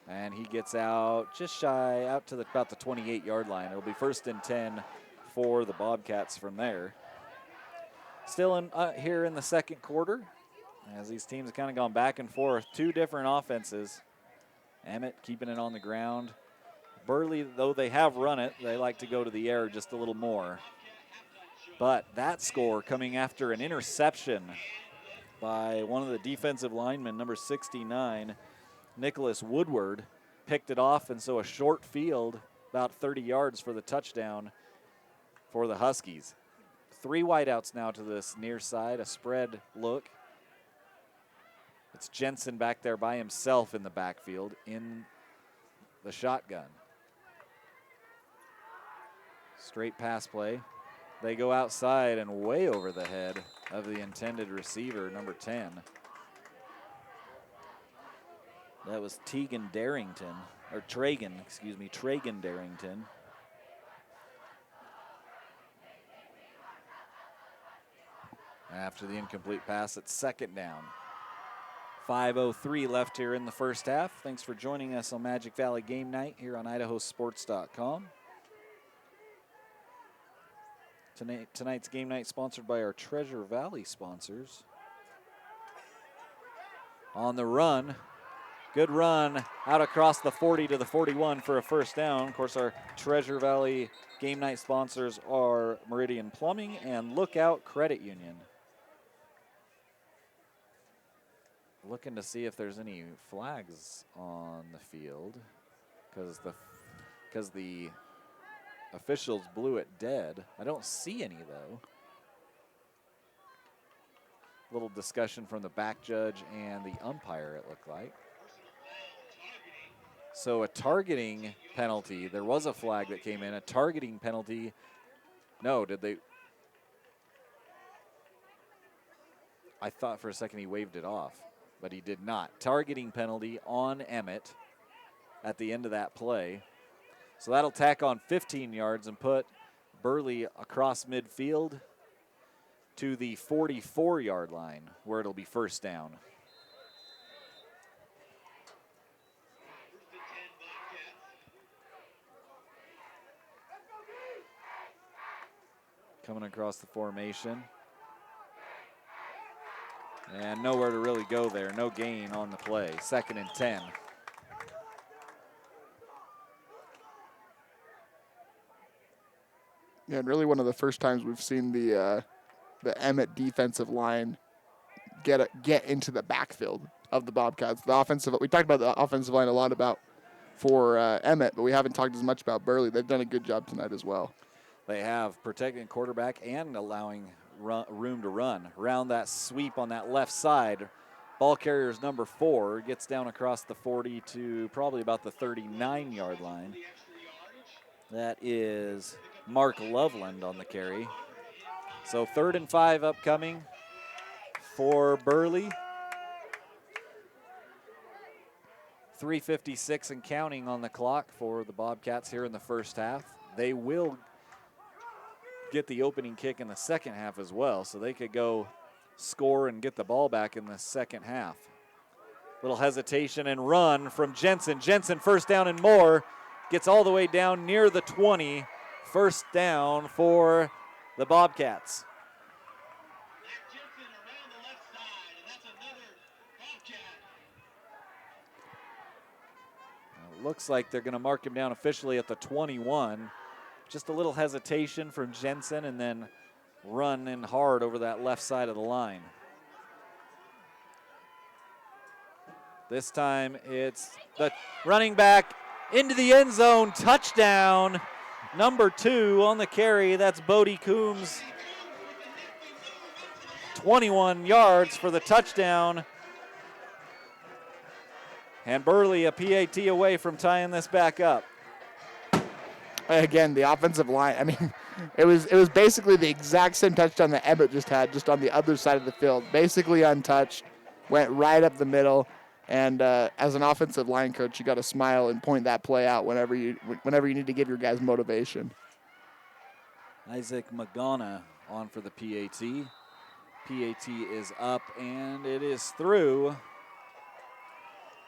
And he gets out just shy, out to about the 28-yard line. It'll be 1st and 10 for the Bobcats from there. Still in here in the second quarter, as these teams have kind of gone back and forth. 2 different offenses. Emmett keeping it on the ground. Burley, though they have run it, they like to go to the air just a little more. But that score coming after an interception by one of the defensive linemen, number 69, Nicholas Woodward, picked it off, and so a short field, about 30 yards for the touchdown for the Huskies. 3 wideouts now to this near side, a spread look. It's Jensen back there by himself in the backfield in the shotgun. Straight pass play. They go outside and way over the head of the intended receiver, number 10. That was Tragan Darrington. After the incomplete pass, it's 2nd down. 5:03 left here in the first half. Thanks for joining us on Magic Valley Game Night here on IdahoSports.com. Tonight's game night sponsored by our Treasure Valley sponsors. On the run, good run out across the 40 to the 41 for a 1st down. Of course, our Treasure Valley game night sponsors are Meridian Plumbing and Lookout Credit Union. Looking to see if there's any flags on the field because the officials blew it dead. I don't see any, though. Little discussion from the back judge and the umpire, it looked like. So a targeting penalty. There was a flag that came in. A targeting penalty. No, did they? I thought for a second he waved it off, but he did not. Targeting penalty on Emmett at the end of that play. So that'll tack on 15 yards and put Burley across midfield to the 44-yard line, where it'll be 1st down. coming across the formation. And nowhere to really go there. No gain on the play. 2nd and 10. Yeah, and really one of the first times we've seen the Emmett defensive line get into the backfield of the Bobcats. We talked about the offensive line a lot for Emmett, but we haven't talked as much about Burley. They've done a good job tonight as well. They have, protecting quarterback and allowing room to run. Around that sweep on that left side, ball carrier's number 4 gets down across the 40 to probably about the 39-yard line. That is Mark Loveland on the carry. So 3rd and 5 upcoming for Burley. 3:56 and counting on the clock for the Bobcats here in the first half. They will get the opening kick in the second half as well, so they could go score and get the ball back in the second half. Little hesitation and run from Jensen. Jensen, first down and more, gets all the way down near the 20. First down for the Bobcats. It looks like they're going to mark him down officially at the 21. Just a little hesitation from Jensen and then run in hard over that left side of the line. This time it's the running back into the end zone, touchdown. Number 2 on the carry, that's Bodie Coombs. 21 yards for the touchdown. And Burley a PAT away from tying this back up. Again, the offensive line, I mean, it was basically the exact same touchdown that Emmett just had, just on the other side of the field. Basically untouched, went right up the middle, and as an offensive line coach, you got to smile and point that play out whenever you need to give your guys motivation. Isaac Magana on for the PAT. PAT is up, and it is through.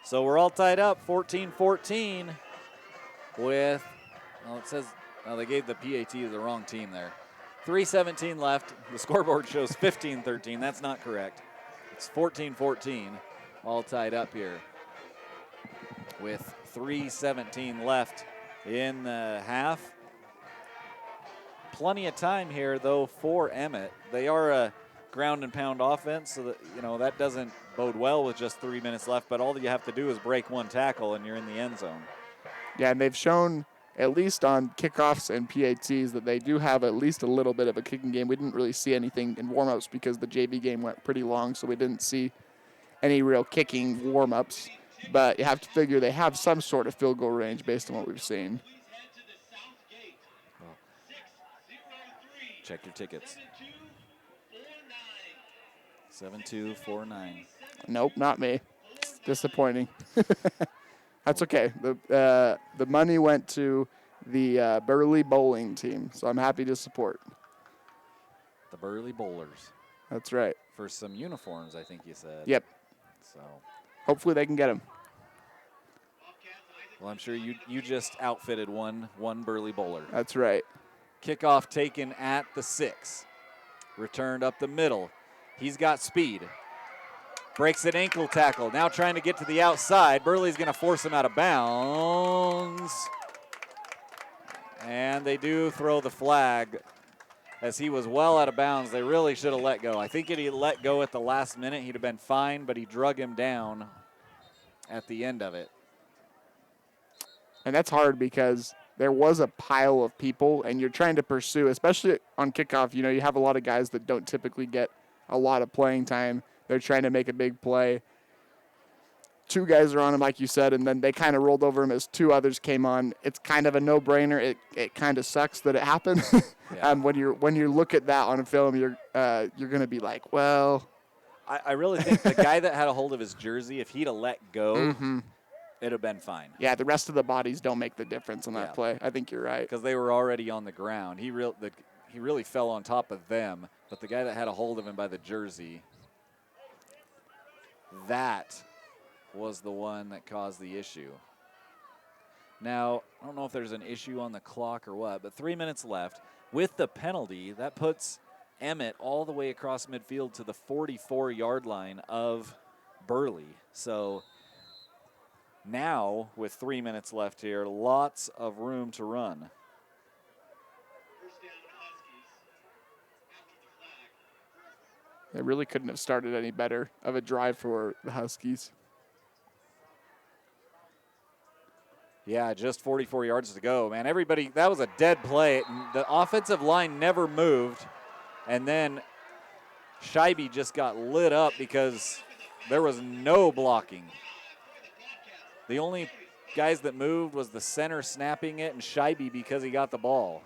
So we're all tied up, 14-14 with, well, it says, well, they gave the PAT to the wrong team there. 3:17 left. The scoreboard shows 15-13. That's not correct. It's 14-14, all tied up here with 3:17 left in the half. Plenty of time here, though, for Emmett. They are a ground and pound offense, so that, that doesn't bode well with just 3 minutes left, but all that you have to do is break one tackle and you're in the end zone. Yeah, and they've shown, at least on kickoffs and PATs, that they do have at least a little bit of a kicking game. We didn't really see anything in warm-ups because the JV game went pretty long, so we didn't see any real kicking warm-ups. But you have to figure they have some sort of field goal range based on what we've seen. Check your tickets. 7249. Nope, not me. It's disappointing. That's okay. The money went to the Burley bowling team, so I'm happy to support. The Burley Bowlers. That's right. For some uniforms, I think you said. Yep. So hopefully they can get them. Well, I'm sure you just outfitted one Burley Bowler. That's right. Kickoff taken at the 6. Returned up the middle. He's got speed. Breaks an ankle tackle. Now trying to get to the outside. Burley's going to force him out of bounds. And they do throw the flag as he was well out of bounds. They really should have let go. I think if he let go at the last minute, he'd have been fine, but he drug him down at the end of it. And that's hard because there was a pile of people, and you're trying to pursue, especially on kickoff, you have a lot of guys that don't typically get a lot of playing time. They're trying to make a big play. 2 guys are on him, like you said, and then they kind of rolled over him as 2 others came on. It's kind of a no-brainer. It kind of sucks that it happened. Yeah. When you look at that on a film, you're going to be like, well. I really think the guy that had a hold of his jersey, if he'd have let go, it'd have been fine. Yeah, the rest of the bodies don't make the difference on that play. I think you're right. Because they were already on the ground. He really fell on top of them, but the guy that had a hold of him by the jersey, that was the one that caused the issue. Now, I don't know if there's an issue on the clock or what, but 3 minutes left. With the penalty, that puts Emmett all the way across midfield to the 44-yard line of Burley. So now, with 3 minutes left here, lots of room to run. They really couldn't have started any better of a drive for the Huskies. Yeah, just 44 yards to go, man. Everybody, that was a dead play. The offensive line never moved. And then Scheibe just got lit up because there was no blocking. The only guys that moved was the center snapping it and Scheibe because he got the ball.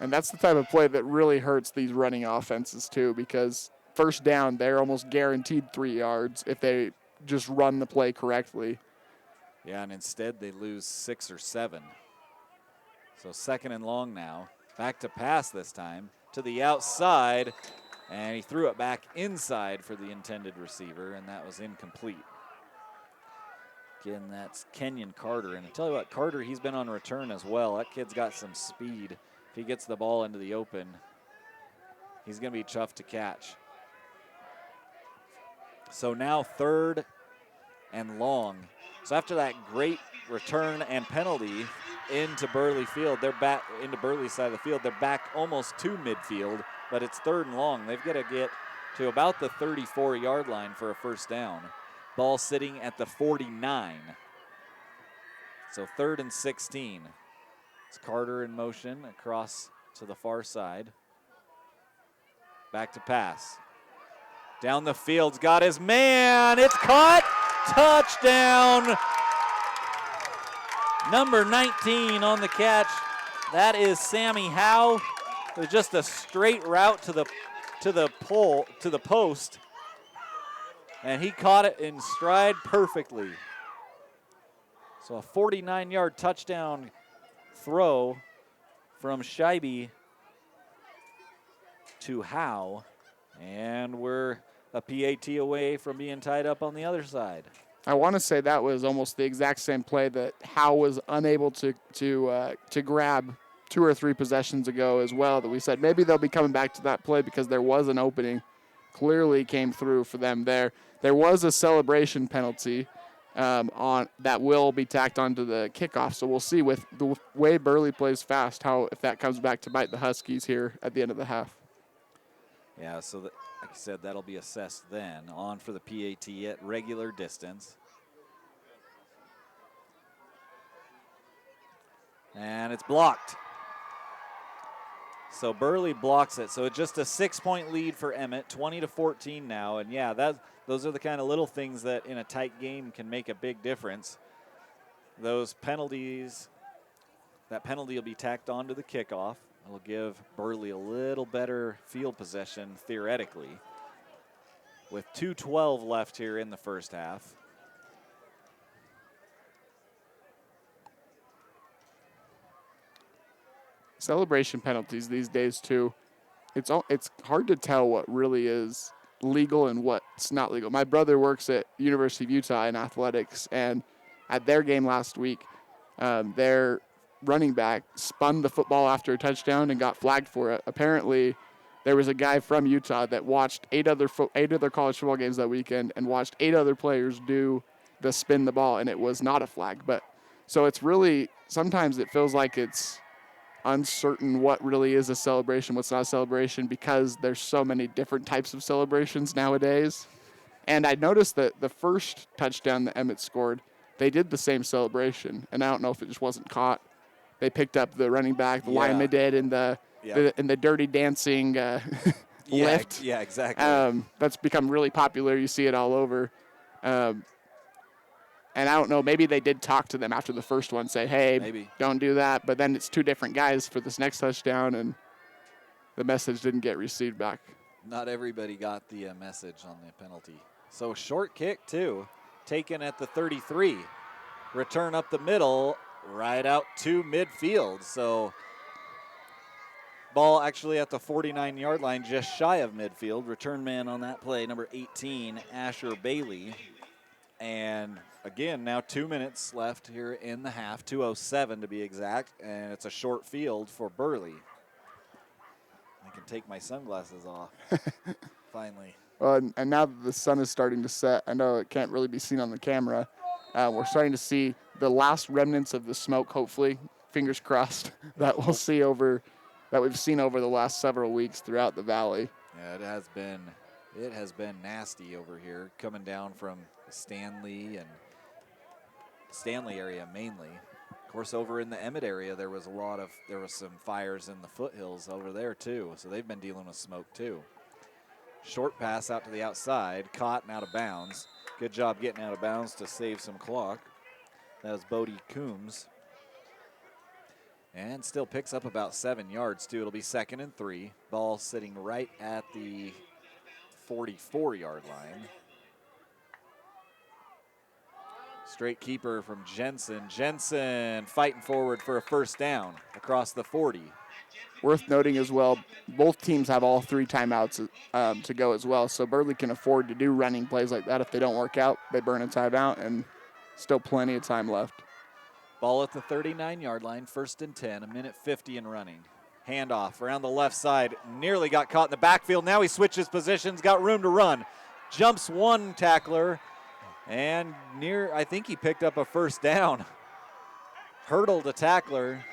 And that's the type of play that really hurts these running offenses too, because first down, they're almost guaranteed 3 yards if they just run the play correctly. Yeah, and instead they lose 6 or 7. So 2nd and long now. Back to pass this time to the outside, and he threw it back inside for the intended receiver, and that was incomplete. Again, that's Kenyon Carter, and I tell you what, Carter, he's been on return as well. That kid's got some speed. If he gets the ball into the open, he's going to be tough to catch. So now 3rd and long. So after that great return and penalty into Burley field, they're back into Burley's side of the field. They're back almost to midfield, but it's 3rd and long. They've got to get to about the 34-yard line for a first down. Ball sitting at the 49. So 3rd and 16. It's Carter in motion across to the far side. Back to pass. Down the field's got his man. It's caught. Touchdown. Number 19 on the catch. That is Sammy Howe. It was just a straight route to the post. And he caught it in stride perfectly. So a 49-yard touchdown throw from Scheibe to Howe. And we're a PAT away from being tied up on the other side. I want to say that was almost the exact same play that Howe was unable to grab 2 or 3 possessions ago as well, that we said maybe they'll be coming back to that play because there was an opening. Clearly came through for them there. There was a celebration penalty on that will be tacked onto the kickoff, so we'll see with the way Burley plays fast if that comes back to bite the Huskies here at the end of the half. Yeah, so like I said, that'll be assessed then. On for the PAT at regular distance. And it's blocked. So Burley blocks it. So it's just a 6-point lead for Emmett, 20-14 now. And yeah, those are the kind of little things that in a tight game can make a big difference. Those penalties, that penalty will be tacked onto the kickoff. It'll give Burley a little better field possession theoretically. With 2:12 left here in the first half. Celebration penalties these days too. It's hard to tell what really is legal and what's not legal. My brother works at University of Utah in athletics, and at their game last week, their running back spun the football after a touchdown and got flagged for it. Apparently, there was a guy from Utah that watched 8 other college football games that weekend and watched 8 other players do the spin the ball, and it was not a flag. But so it's really, sometimes it feels like it's uncertain what really is a celebration, what's not a celebration, because there's so many different types of celebrations nowadays. And I noticed that the first touchdown that Emmett scored, they did the same celebration, and I don't know if it just wasn't caught. They picked up the running back, the lineman did, in the dirty dancing lift. Yeah, exactly. That's become really popular. You see it all over. And I don't know, maybe they did talk to them after the first one, say, hey, don't do that. But then it's 2 different guys for this next touchdown, and the message didn't get received back. Not everybody got the message on the penalty. So short kick, too, taken at the 33. Return up the middle, right out to midfield. So ball actually at the 49-yard line, just shy of midfield. Return man on that play, number 18, Asher Bailey. And again, now 2 minutes left here in the half, 2:07 to be exact, and it's a short field for Burley. I can take my sunglasses off, finally. And now that the sun is starting to set, I know it can't really be seen on the camera. We're starting to see the last remnants of the smoke, hopefully, fingers crossed, that we've seen over the last several weeks throughout the valley. Yeah, it has been nasty over here, coming down from the Stanley area mainly. Of course, over in the Emmett area, there was some fires in the foothills over there too, so they've been dealing with smoke too. Short pass out to the outside, caught and out of bounds. Good job getting out of bounds to save some clock. That was Bodie Coombs. And still picks up about 7 yards too. It'll be 2nd and 3. Ball sitting right at the 44-yard line. Straight keeper from Jensen. Jensen fighting forward for a first down across the 40. Worth noting as well, both teams have all 3 timeouts to go as well, so Burley can afford to do running plays like that. If they don't work out, they burn a timeout, and still plenty of time left. Ball at the 39-yard line, 1st and 10, 1:50 in running. Handoff around the left side, nearly got caught in the backfield. Now he switches positions, got room to run. Jumps one tackler, and I think he picked up a first down. Hurdled a tackler.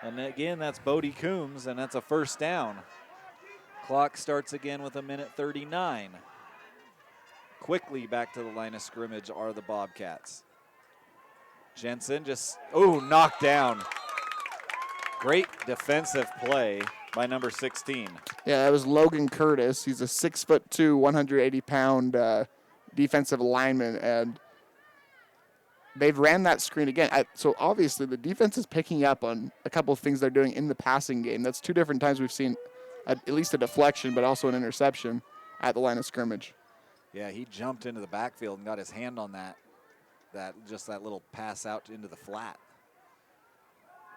And again, that's Bodie Coombs, and that's a first down. Clock starts again with 1:39. Quickly back to the line of scrimmage are the Bobcats. Jensen knocked down. Great defensive play by number 16. Yeah, that was Logan Curtis. He's a 6'2", 180-pound defensive lineman, and they've ran that screen again. So obviously the defense is picking up on a couple of things they're doing in the passing game. That's 2 different times we've seen at least a deflection, but also an interception at the line of scrimmage. Yeah, he jumped into the backfield and got his hand on that little pass out into the flat.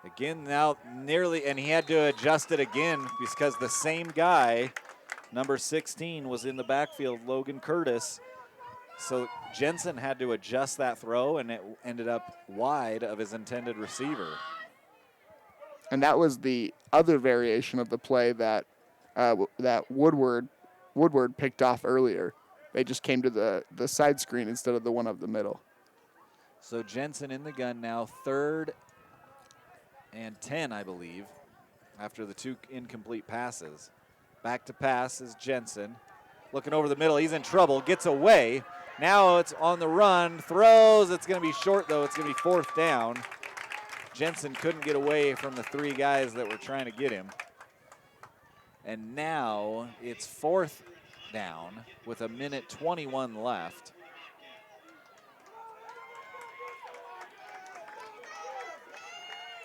Again, now nearly, and he had to adjust it again because the same guy, number 16, was in the backfield, Logan Curtis. So Jensen had to adjust that throw, and it ended up wide of his intended receiver. And that was the other variation of the play that Woodward picked off earlier. They just came to the side screen instead of the one up the middle. So Jensen in the gun now, 3rd and 10, I believe, after the 2 incomplete passes. Back to pass is Jensen. Looking over the middle, he's in trouble, gets away. Now it's on the run, throws, it's gonna be short though, it's gonna be 4th down. Jensen couldn't get away from the 3 guys that were trying to get him. And now it's 4th down with 1:21 left.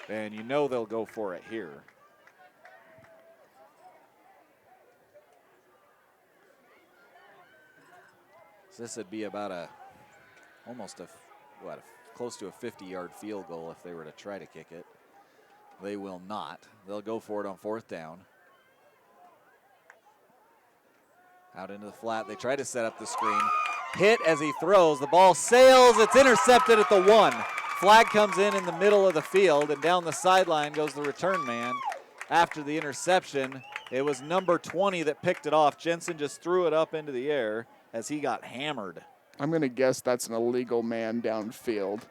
And you know they'll go for it here. So this would be about close to a 50-yard field goal if they were to try to kick it. They will not. They'll go for it on 4th down. Out into the flat. They try to set up the screen. Hit as he throws. The ball sails. It's intercepted at the 1. Flag comes in the middle of the field, and down the sideline goes the return man. After the interception, it was number 20 that picked it off. Jensen just threw it up into the air as he got hammered. I'm going to guess that's an illegal man downfield.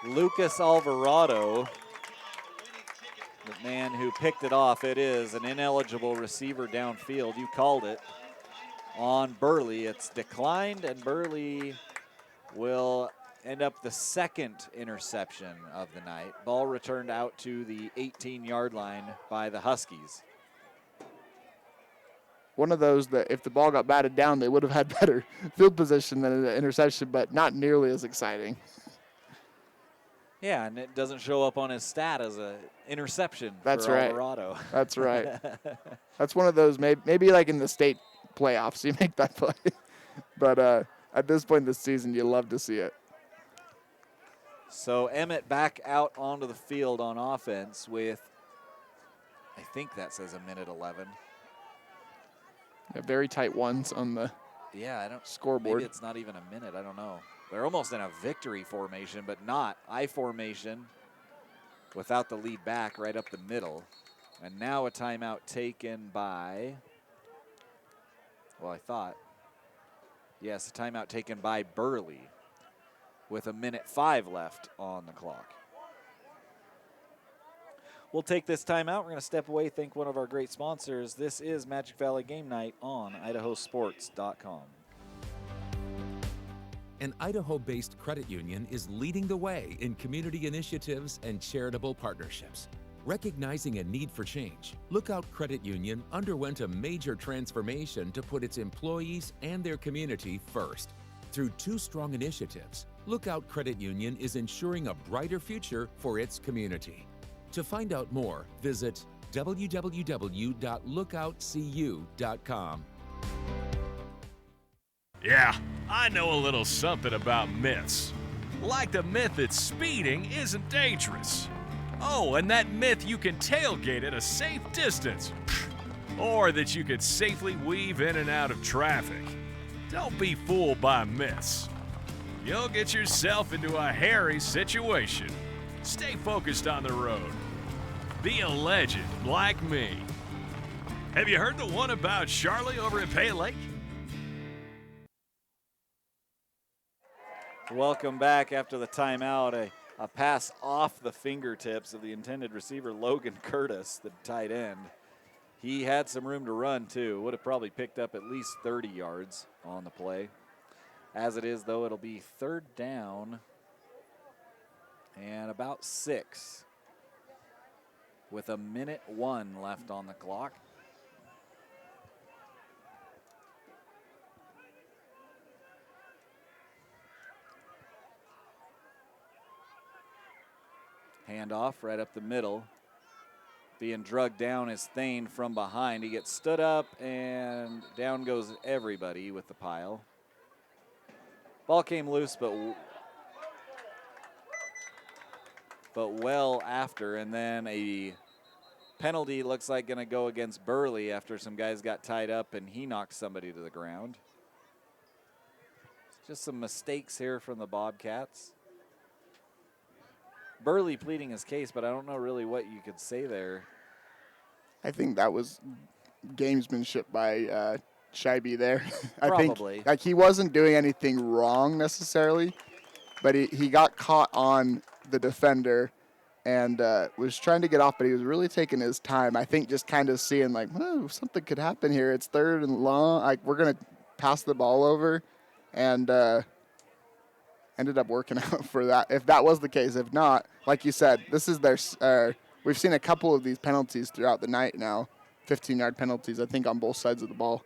Lucas Alvarado, the man who picked it off, it is an ineligible receiver downfield. You called it on Burley. It's declined, and Burley will end up the 2nd interception of the night. Ball returned out to the 18-yard line by the Huskies. One of those that if the ball got batted down, they would have had better field position than an interception, but not nearly as exciting. Yeah, and it doesn't show up on his stat as an interception for Alvarado. That's right. That's one of those, maybe like in the state playoffs, you make that play. But at this point in the season, you love to see it. So Emmett back out onto the field on offense with, I think that says 1:11. very tight ones on the scoreboard. Maybe it's not even a minute. I don't know. They're almost in a victory formation, but not I formation without the lead back right up the middle. And now a timeout taken by, well, I thought, yes, a timeout taken by Burley with 1:05 left on the clock. We'll take this timeout. We're going to step away, thank one of our great sponsors. This is Magic Valley Game Night on IdahoSports.com. An Idaho-based credit union is leading the way in community initiatives and charitable partnerships. Recognizing a need for change, Lookout Credit Union underwent a major transformation to put its employees and their community first. Through 2 strong initiatives, Lookout Credit Union is ensuring a brighter future for its community. To find out more, visit www.lookoutcu.com. Yeah, I know a little something about myths. Like the myth that speeding isn't dangerous. Oh, and that myth you can tailgate at a safe distance. Or that you could safely weave in and out of traffic. Don't be fooled by myths. You'll get yourself into a hairy situation. Stay focused on the road. Be a legend like me. Have you heard the one about Charlie over at Pay Lake? Welcome back after the timeout. A pass off the fingertips of the intended receiver, Logan Curtis, the tight end. He had some room to run, too. Would have probably picked up at least 30 yards on the play. As it is, though, it'll be 3rd down and about 6 with 1:01 left on the clock. Handoff right up the middle. Being drugged down is Thane from behind. He gets stood up, and down goes everybody with the pile. Ball came loose, but well after, and then a penalty looks like going to go against Burley after some guys got tied up, and he knocked somebody to the ground. Just some mistakes here from the Bobcats. Burley pleading his case, but I don't know really what you could say there. I think that was gamesmanship by Scheibe there. Probably. I think like he wasn't doing anything wrong necessarily, but he got caught on the defender and was trying to get off, but he was really taking his time. I think just kind of seeing like, whoa, something could happen here. It's 3rd and long. Like we're going to pass the ball over, and ended up working out for that, if that was the case. If not, like you said, this is their we've seen a couple of these penalties throughout the night now, 15-yard penalties, I think, on both sides of the ball.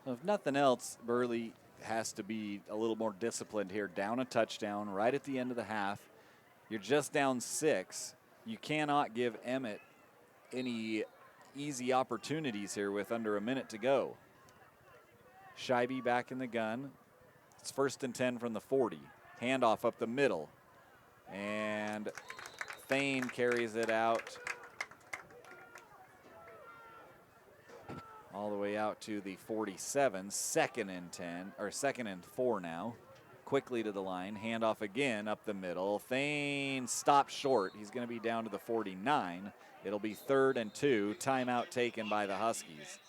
Well, if nothing else, Burley has to be a little more disciplined here. Down a touchdown right at the end of the half. You're just down 6. You cannot give Emmett any easy opportunities here with under a minute to go. Scheibe back in the gun. It's 1st and 10 from the 40. Handoff up the middle. And Thane carries it out all the way out to the 47. 2nd and 10, or 2nd and 4 now. Quickly to the line. Handoff again up the middle. Thane stopped short. He's going to be down to the 49. It'll be 3rd and 2. Timeout taken by the Huskies.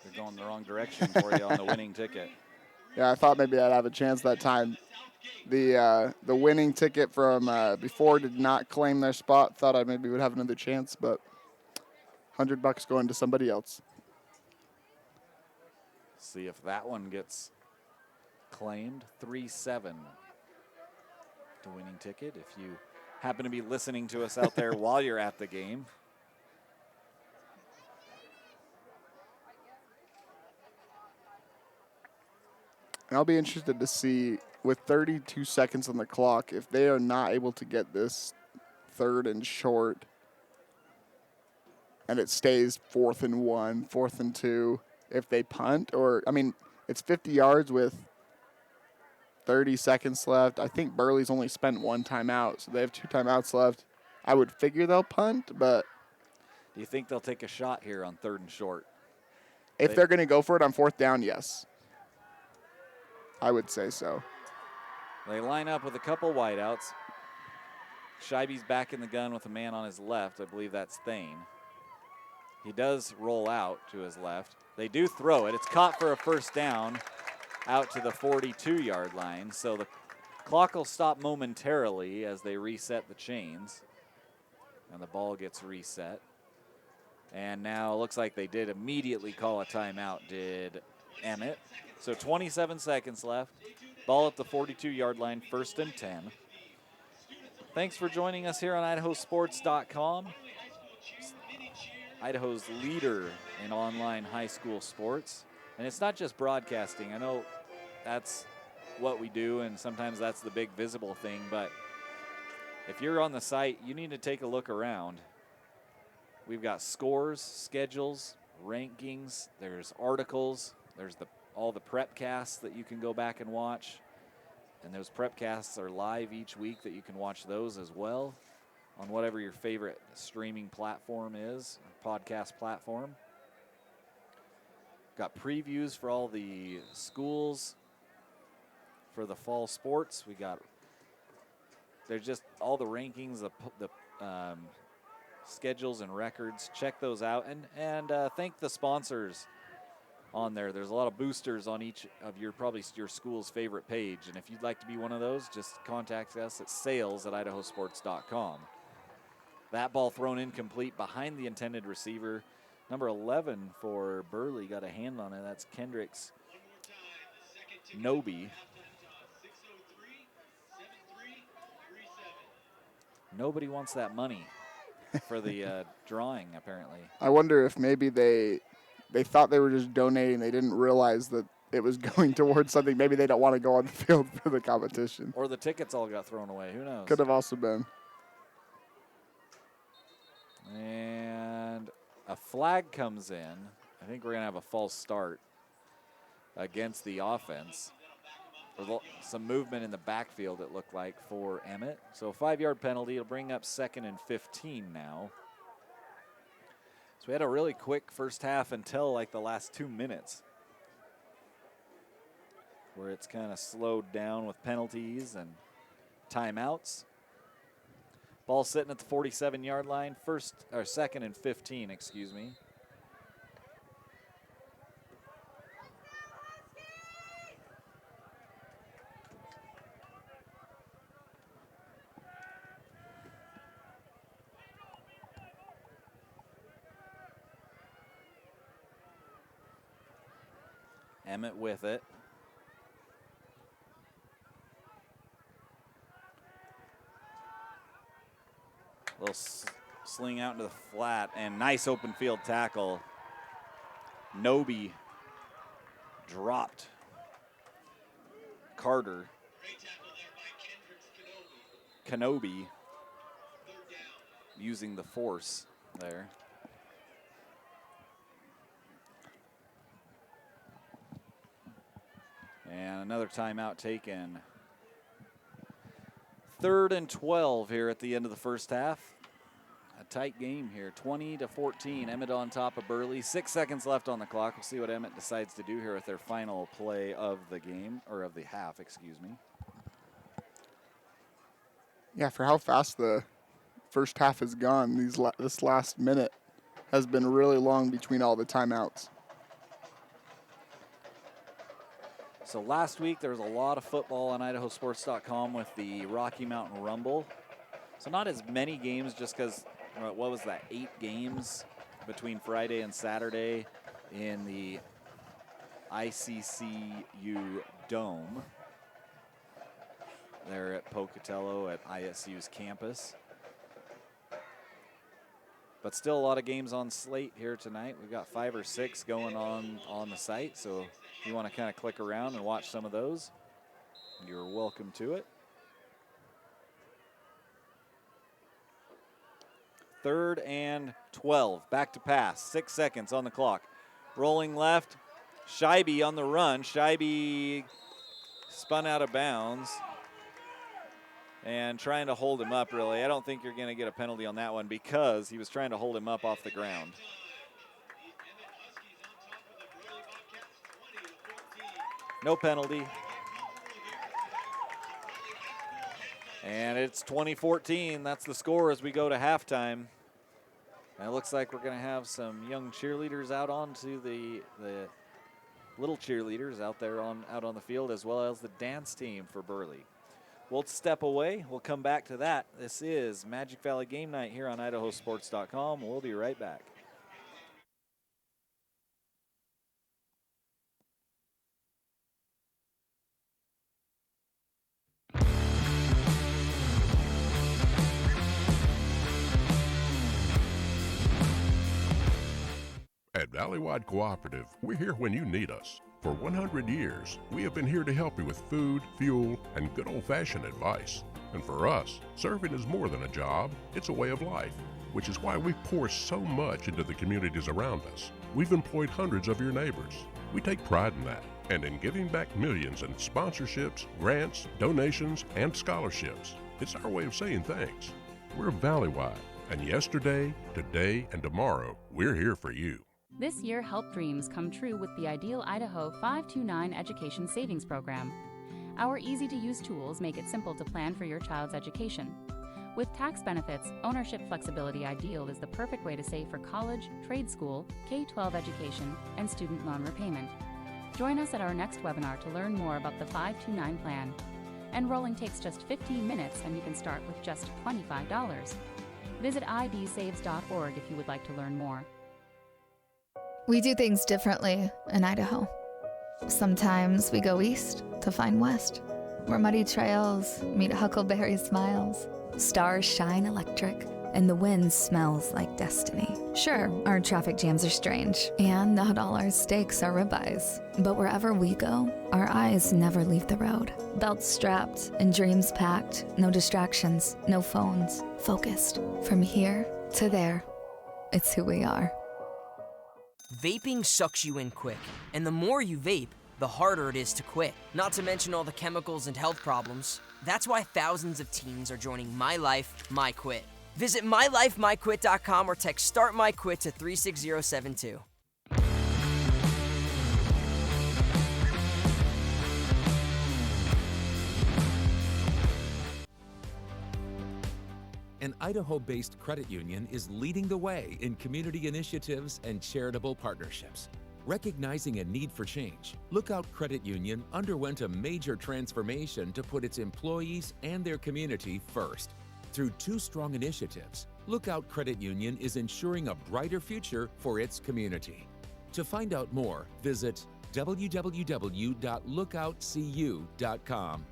They're going the wrong direction for you on the winning ticket. Yeah, I thought maybe I'd have a chance that time. The winning ticket from before did not claim their spot. Thought I maybe would have another chance, but $100 going to somebody else. See if that one gets claimed. 3-7. The winning ticket. If you happen to be listening to us out there while you're at the game. And I'll be interested to see, with 32 seconds on the clock, if they are not able to get this 3rd and short, and it stays 4th and 1, 4th and 2 if they punt. Or, I mean, it's 50 yards with 30 seconds left. I think Burley's only spent 1 timeout, so they have 2 timeouts left. I would figure they'll punt, but Do you think they'll take a shot here on 3rd and short? if they're going to go for it on 4th down, yes. I would say so. They line up with a couple wideouts. Scheibe's back in the gun with a man on his left. I believe that's Thane. He does roll out to his left. They do throw it. It's caught for a 1st down out to the 42-yard line. So the clock will stop momentarily as they reset the chains. And the ball gets reset. And now it looks like they did immediately call a timeout, did Emmett. So 27 seconds left. Ball at the 42-yard line, 1st and 10. Thanks for joining us here on IdahoSports.com. Idaho's leader in online high school sports. And it's not just broadcasting. I know that's what we do, and sometimes that's the big visible thing. But if you're on the site, you need to take a look around. We've got scores, schedules, rankings. There's articles. There's all the prep casts that you can go back and watch. And those prep casts are live each week that you can watch those as well on whatever your favorite streaming platform is, podcast platform. Got previews for all the schools for the fall sports. There's just all the rankings, the schedules and records. Check those out and thank the sponsors on there. There's a lot of boosters on each of probably your school's favorite page. And if you'd like to be one of those, just contact us at sales@IdahoSports.com. That ball thrown incomplete behind the intended receiver. Number 11 for Burley got a hand on it. That's Kendrick's Noby. Nobody wants that money for the drawing, apparently. I wonder if maybe they thought they were just donating. They didn't realize that it was going towards something. Maybe they don't want to go on the field for the competition. Or the tickets all got thrown away. Who knows? Could have also been. And a flag comes in. I think we're going to have a false start against the offense. There's some movement in the backfield, it looked like, for Emmett. So a 5-yard penalty. It'll bring up 2nd and 15 now. So we had a really quick first half until like the last 2 minutes, where it's kind of slowed down with penalties and timeouts. Ball sitting at the 47-yard line, 2nd and 15, excuse me. Emmett with it. Little sling out into the flat, and nice open field tackle. Noby dropped Carter. Kenobi using the force there. And another timeout taken. 3rd and 12 here at the end of the first half. A tight game here, 20-14. Emmett on top of Burley. 6 seconds left on the clock. We'll see what Emmett decides to do here with their final play of the game, or of the half, excuse me. Yeah, for how fast the first half has gone, this last minute has been really long between all the timeouts. So last week there was a lot of football on IdahoSports.com with the Rocky Mountain Rumble. So not as many games, just because, what was that, 8 games between Friday and Saturday in the ICCU Dome there at Pocatello at ISU's campus. But still a lot of games on slate here tonight. We've got 5 or 6 going on the site, so if you want to kind of click around and watch some of those, you're welcome to it. 3rd and 12. Back to pass. 6 seconds on the clock. Rolling left. Scheibe on the run. Scheibe spun out of bounds and trying to hold him up, really. I don't think you're going to get a penalty on that one because he was trying to hold him up off the ground. No penalty. And it's 20-14. That's the score as we go to halftime. And it looks like we're going to have some young cheerleaders out onto the little cheerleaders out on the field, as well as the dance team for Burley. We'll step away. We'll come back to that. This is Magic Valley Game Night here on IdahoSports.com. We'll be right back. At Valleywide Cooperative, we're here when you need us. For 100 years, we have been here to help you with food, fuel, and good old-fashioned advice. And for us, serving is more than a job, it's a way of life, which is why we pour so much into the communities around us. We've employed hundreds of your neighbors. We take pride in that, and in giving back millions in sponsorships, grants, donations, and scholarships. It's our way of saying thanks. We're Valleywide, and yesterday, today, and tomorrow, we're here for you. This year, help dreams come true with the Ideal Idaho 529 Education Savings Program. Our easy-to-use tools make it simple to plan for your child's education. With tax benefits, ownership flexibility, Ideal is the perfect way to save for college, trade school, K-12 education, and student loan repayment. Join us at our next webinar to learn more about the 529 plan. Enrolling takes just 15 minutes and you can start with just $25. Visit idsaves.org if you would like to learn more. We do things differently in Idaho. Sometimes we go east to find west, where muddy trails meet huckleberry smiles. Stars shine electric, and the wind smells like destiny. Sure, our traffic jams are strange, and not all our steaks are ribeyes. But wherever we go, our eyes never leave the road. Belts strapped and dreams packed, no distractions, no phones, focused. From here to there, it's who we are. Vaping sucks you in quick, and the more you vape, the harder it is to quit. Not to mention all the chemicals and health problems. That's why thousands of teens are joining My Life, My Quit. Visit mylifemyquit.com or text Start My Quit to 36072. An Idaho-based credit union is leading the way in community initiatives and charitable partnerships. Recognizing a need for change, Lookout Credit Union underwent a major transformation to put its employees and their community first. Through 2 strong initiatives, Lookout Credit Union is ensuring a brighter future for its community. To find out more, visit www.lookoutcu.com.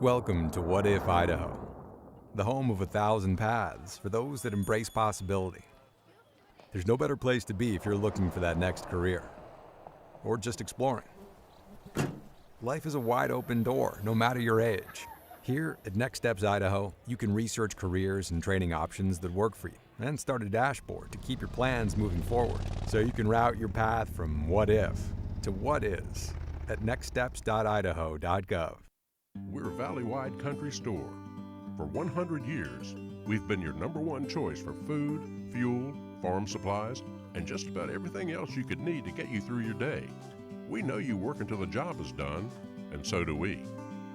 Welcome to What If Idaho, the home of 1,000 paths for those that embrace possibility. There's no better place to be if you're looking for that next career, or just exploring. Life is a wide open door, no matter your age. Here at Next Steps Idaho, you can research careers and training options that work for you, and start a dashboard to keep your plans moving forward, so you can route your path from what if to what is at nextsteps.idaho.gov. We're Valley-wide country store. For 100 years, we've been your #1 choice for food, fuel, farm supplies, and just about everything else you could need to get you through your day. We know you work until the job is done, and so do we.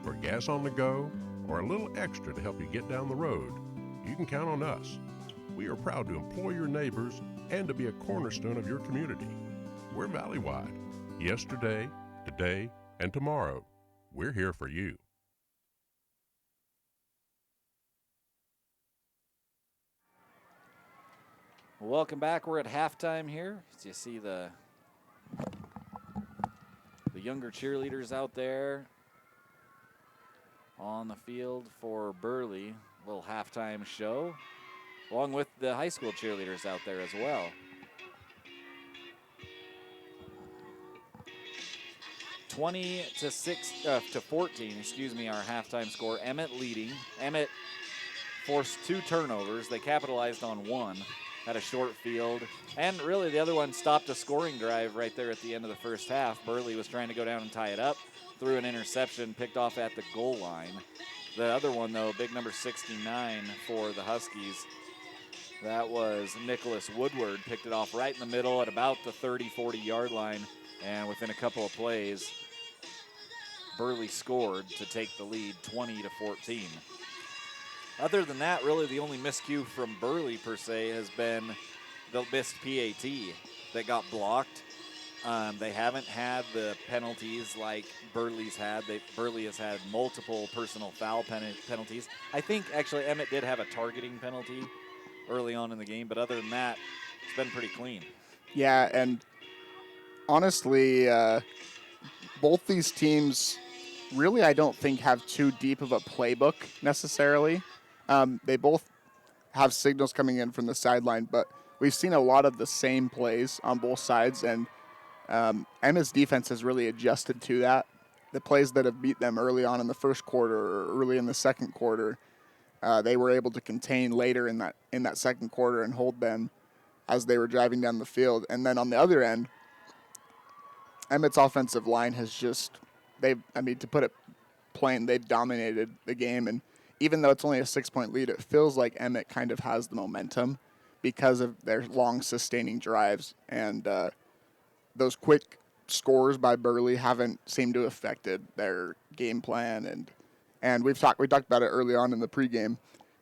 For gas on the go, or a little extra to help you get down the road, you can count on us. We are proud to employ your neighbors and to be a cornerstone of your community. We're Valley-wide. Yesterday, today, and tomorrow, we're here for you. Welcome back. We're at halftime here. As you see the younger cheerleaders out there on the field for Burley. Little halftime show, along with the high school cheerleaders out there as well. 20 to 14, excuse me, our halftime score. Emmett leading. Emmett forced 2 turnovers. They capitalized on 1. Had a short field, and really the other one stopped a scoring drive right there at the end of the first half. Burley was trying to go down and tie it up, threw an interception, picked off at the goal line. The other one, though, big number 69 for the Huskies, that was Nicholas Woodward, picked it off right in the middle at about the 30-40-yard line, and within a couple of plays, Burley scored to take the lead 20 to 14. Other than that, really the only miscue from Burley per se has been the missed PAT that got blocked. They haven't had the penalties like Burley's had. Burley has had multiple personal foul penalties. I think actually Emmett did have a targeting penalty early on in the game, but other than that, it's been pretty clean. Yeah, and honestly, both these teams really I don't think have too deep of a playbook necessarily. They both have signals coming in from the sideline, but we've seen a lot of the same plays on both sides, and Emma's defense has really adjusted to that. The plays that have beat them early on in the first quarter or early in the second quarter, they were able to contain later in that second quarter and hold them as they were driving down the field. And then on the other end, Emmett's offensive line has just, to put it plain, they've dominated the game. And even though it's only a 6-point lead, it feels like Emmett kind of has the momentum because of their long sustaining drives. And those quick scores by Burley haven't seemed to have affected their game plan. And we talked about it early on in the pregame.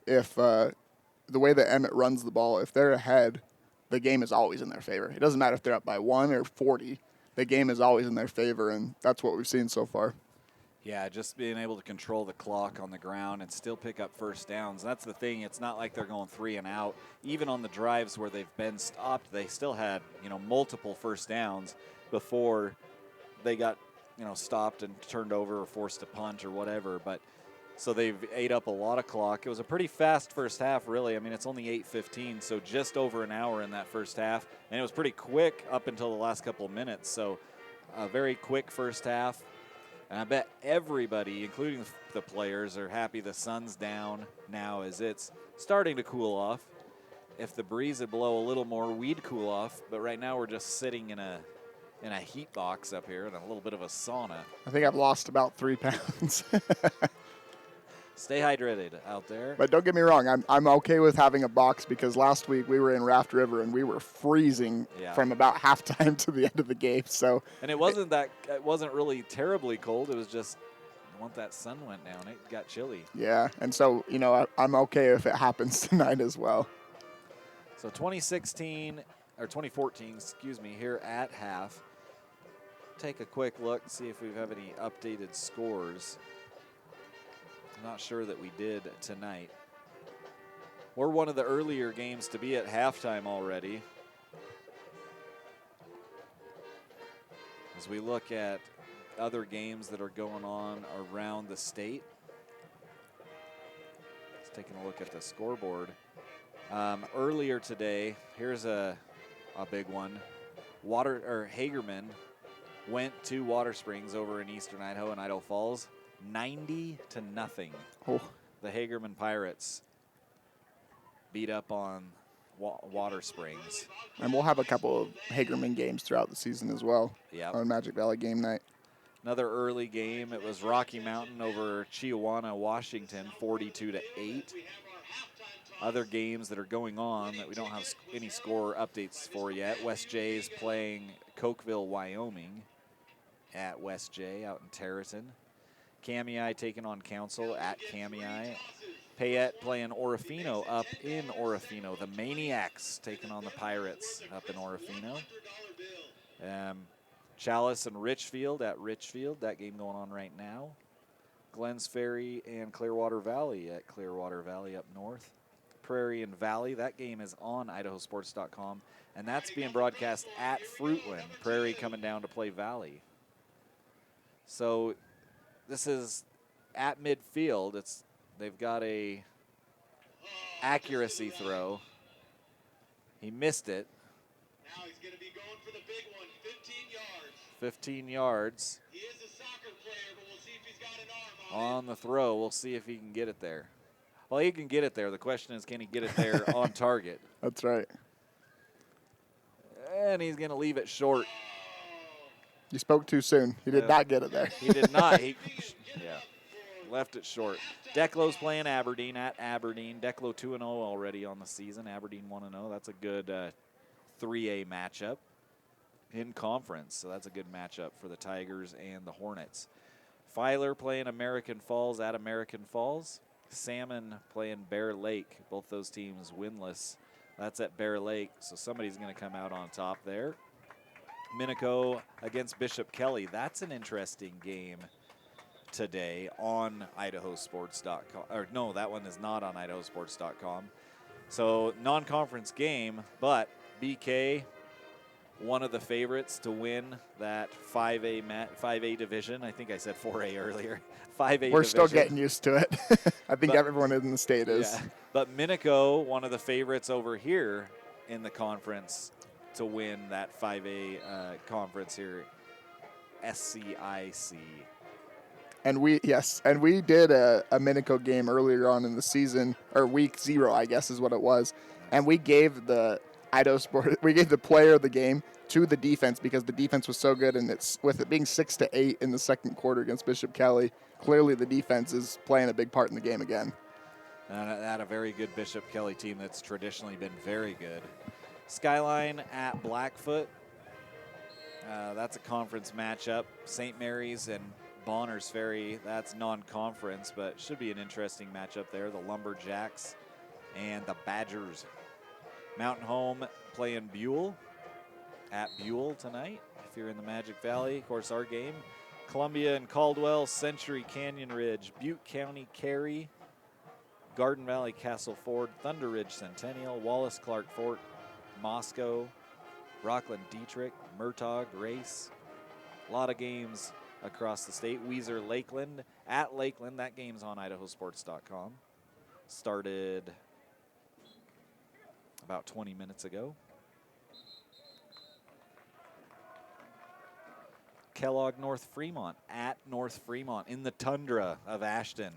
If the way that Emmett runs the ball, if they're ahead, the game is always in their favor. It doesn't matter if they're up by 1 or 40. The game is always in their favor, and that's what we've seen so far. Yeah, just being able to control the clock on the ground and still pick up first downs. That's the thing. It's not like they're going 3 and out. Even on the drives where they've been stopped, they still had, multiple first downs before they got, stopped and turned over or forced to punt or whatever. But so they've ate up a lot of clock. It was a pretty fast first half, really. It's only 8:15, so just over an hour in that first half. And it was pretty quick up until the last couple of minutes. So a very quick first half. And I bet everybody, including the players, are happy the sun's down now as it's starting to cool off. If the breeze would blow a little more, we'd cool off. But right now we're just sitting in a heat box up here in a little bit of a sauna. I think I've lost about 3 pounds. Stay hydrated out there. But don't get me wrong, I'm okay with having a box because last week we were in Raft River and we were freezing from about halftime to the end of the game. So and it wasn't really terribly cold. It was just once that sun went down, it got chilly. Yeah, and so I'm okay if it happens tonight as well. So 2014, here at half. Take a quick look, see if we have any updated scores. Not sure that we did tonight. We're one of the earlier games to be at halftime already. As we look at other games that are going on around the state. Let's take a look at the scoreboard. Earlier today, here's a big one. Hagerman went to Water Springs over in eastern Idaho and Idaho Falls. 90-0. Oh. The Hagerman Pirates beat up on Water Springs. And we'll have a couple of Hagerman games throughout the season as well on Magic Valley game night. Another early game. It was Rocky Mountain over Chihuahua, Washington, 42-8. Other games that are going on that we don't have any score updates for yet. West J's playing Cokeville, Wyoming at West J out in Terraton. Kamei taking on Council at Kamei. Payette playing Orofino up in Orofino. The Maniacs taking on the Pirates up in Orofino. Chalice and Richfield at Richfield. That game going on right now. Glens Ferry and Clearwater Valley at Clearwater Valley up north. Prairie and Valley. That game is on IdahoSports.com, and that's being broadcast at Fruitland. Prairie coming down to play Valley. So this is at midfield. They've got a accuracy throw. He missed it. Now he's going to be going for the big one, 15 yards. 15 yards. He is a soccer player, but we'll see if he's got an arm on the throw. We'll see if he can get it there. Well, he can get it there. The question is, can he get it there on target? That's right. And he's going to leave it short. You spoke too soon. He did not get it there. He did not. Left it short. Declo's playing Aberdeen at Aberdeen. Declo 2-0 already on the season. Aberdeen 1-0. That's a good 3A matchup in conference. So that's a good matchup for the Tigers and the Hornets. Filer playing American Falls at American Falls. Salmon playing Bear Lake. Both those teams winless. That's at Bear Lake. So somebody's going to come out on top there. Minico against Bishop Kelly. That's an interesting game today on IdahoSports.com. Or no, that one is not on IdahoSports.com. So non-conference game, but BK, one of the favorites to win that 5A division. I think I said 4A earlier. 5A division. We're still getting used to it. I think everyone in the state is. Yeah. But Minico, one of the favorites over here in the conference to win that 5A conference here, SCIC. And we did a Minico game earlier on in the season, or week 0, I guess is what it was. And we gave the player of the game to the defense because the defense was so good, and it's with it being 6-8 in the second quarter against Bishop Kelly, clearly the defense is playing a big part in the game again. That a very good Bishop Kelly team that's traditionally been very good. Skyline at Blackfoot. That's a conference matchup. St. Mary's and Bonners Ferry, that's non-conference, but should be an interesting matchup there. The Lumberjacks and the Badgers. Mountain Home playing Buell at Buell tonight, if you're in the Magic Valley. Of course, our game. Columbia and Caldwell, Century Canyon Ridge, Butte County, Cary, Garden Valley, Castle Ford, Thunder Ridge, Centennial, Wallace Clark Fort, Moscow, Rockland Dietrich, Murtaugh, Grace. A lot of games across the state. Weiser Lakeland at Lakeland. That game's on IdahoSports.com. Started about 20 minutes ago. Kellogg North Fremont at North Fremont in the tundra of Ashton.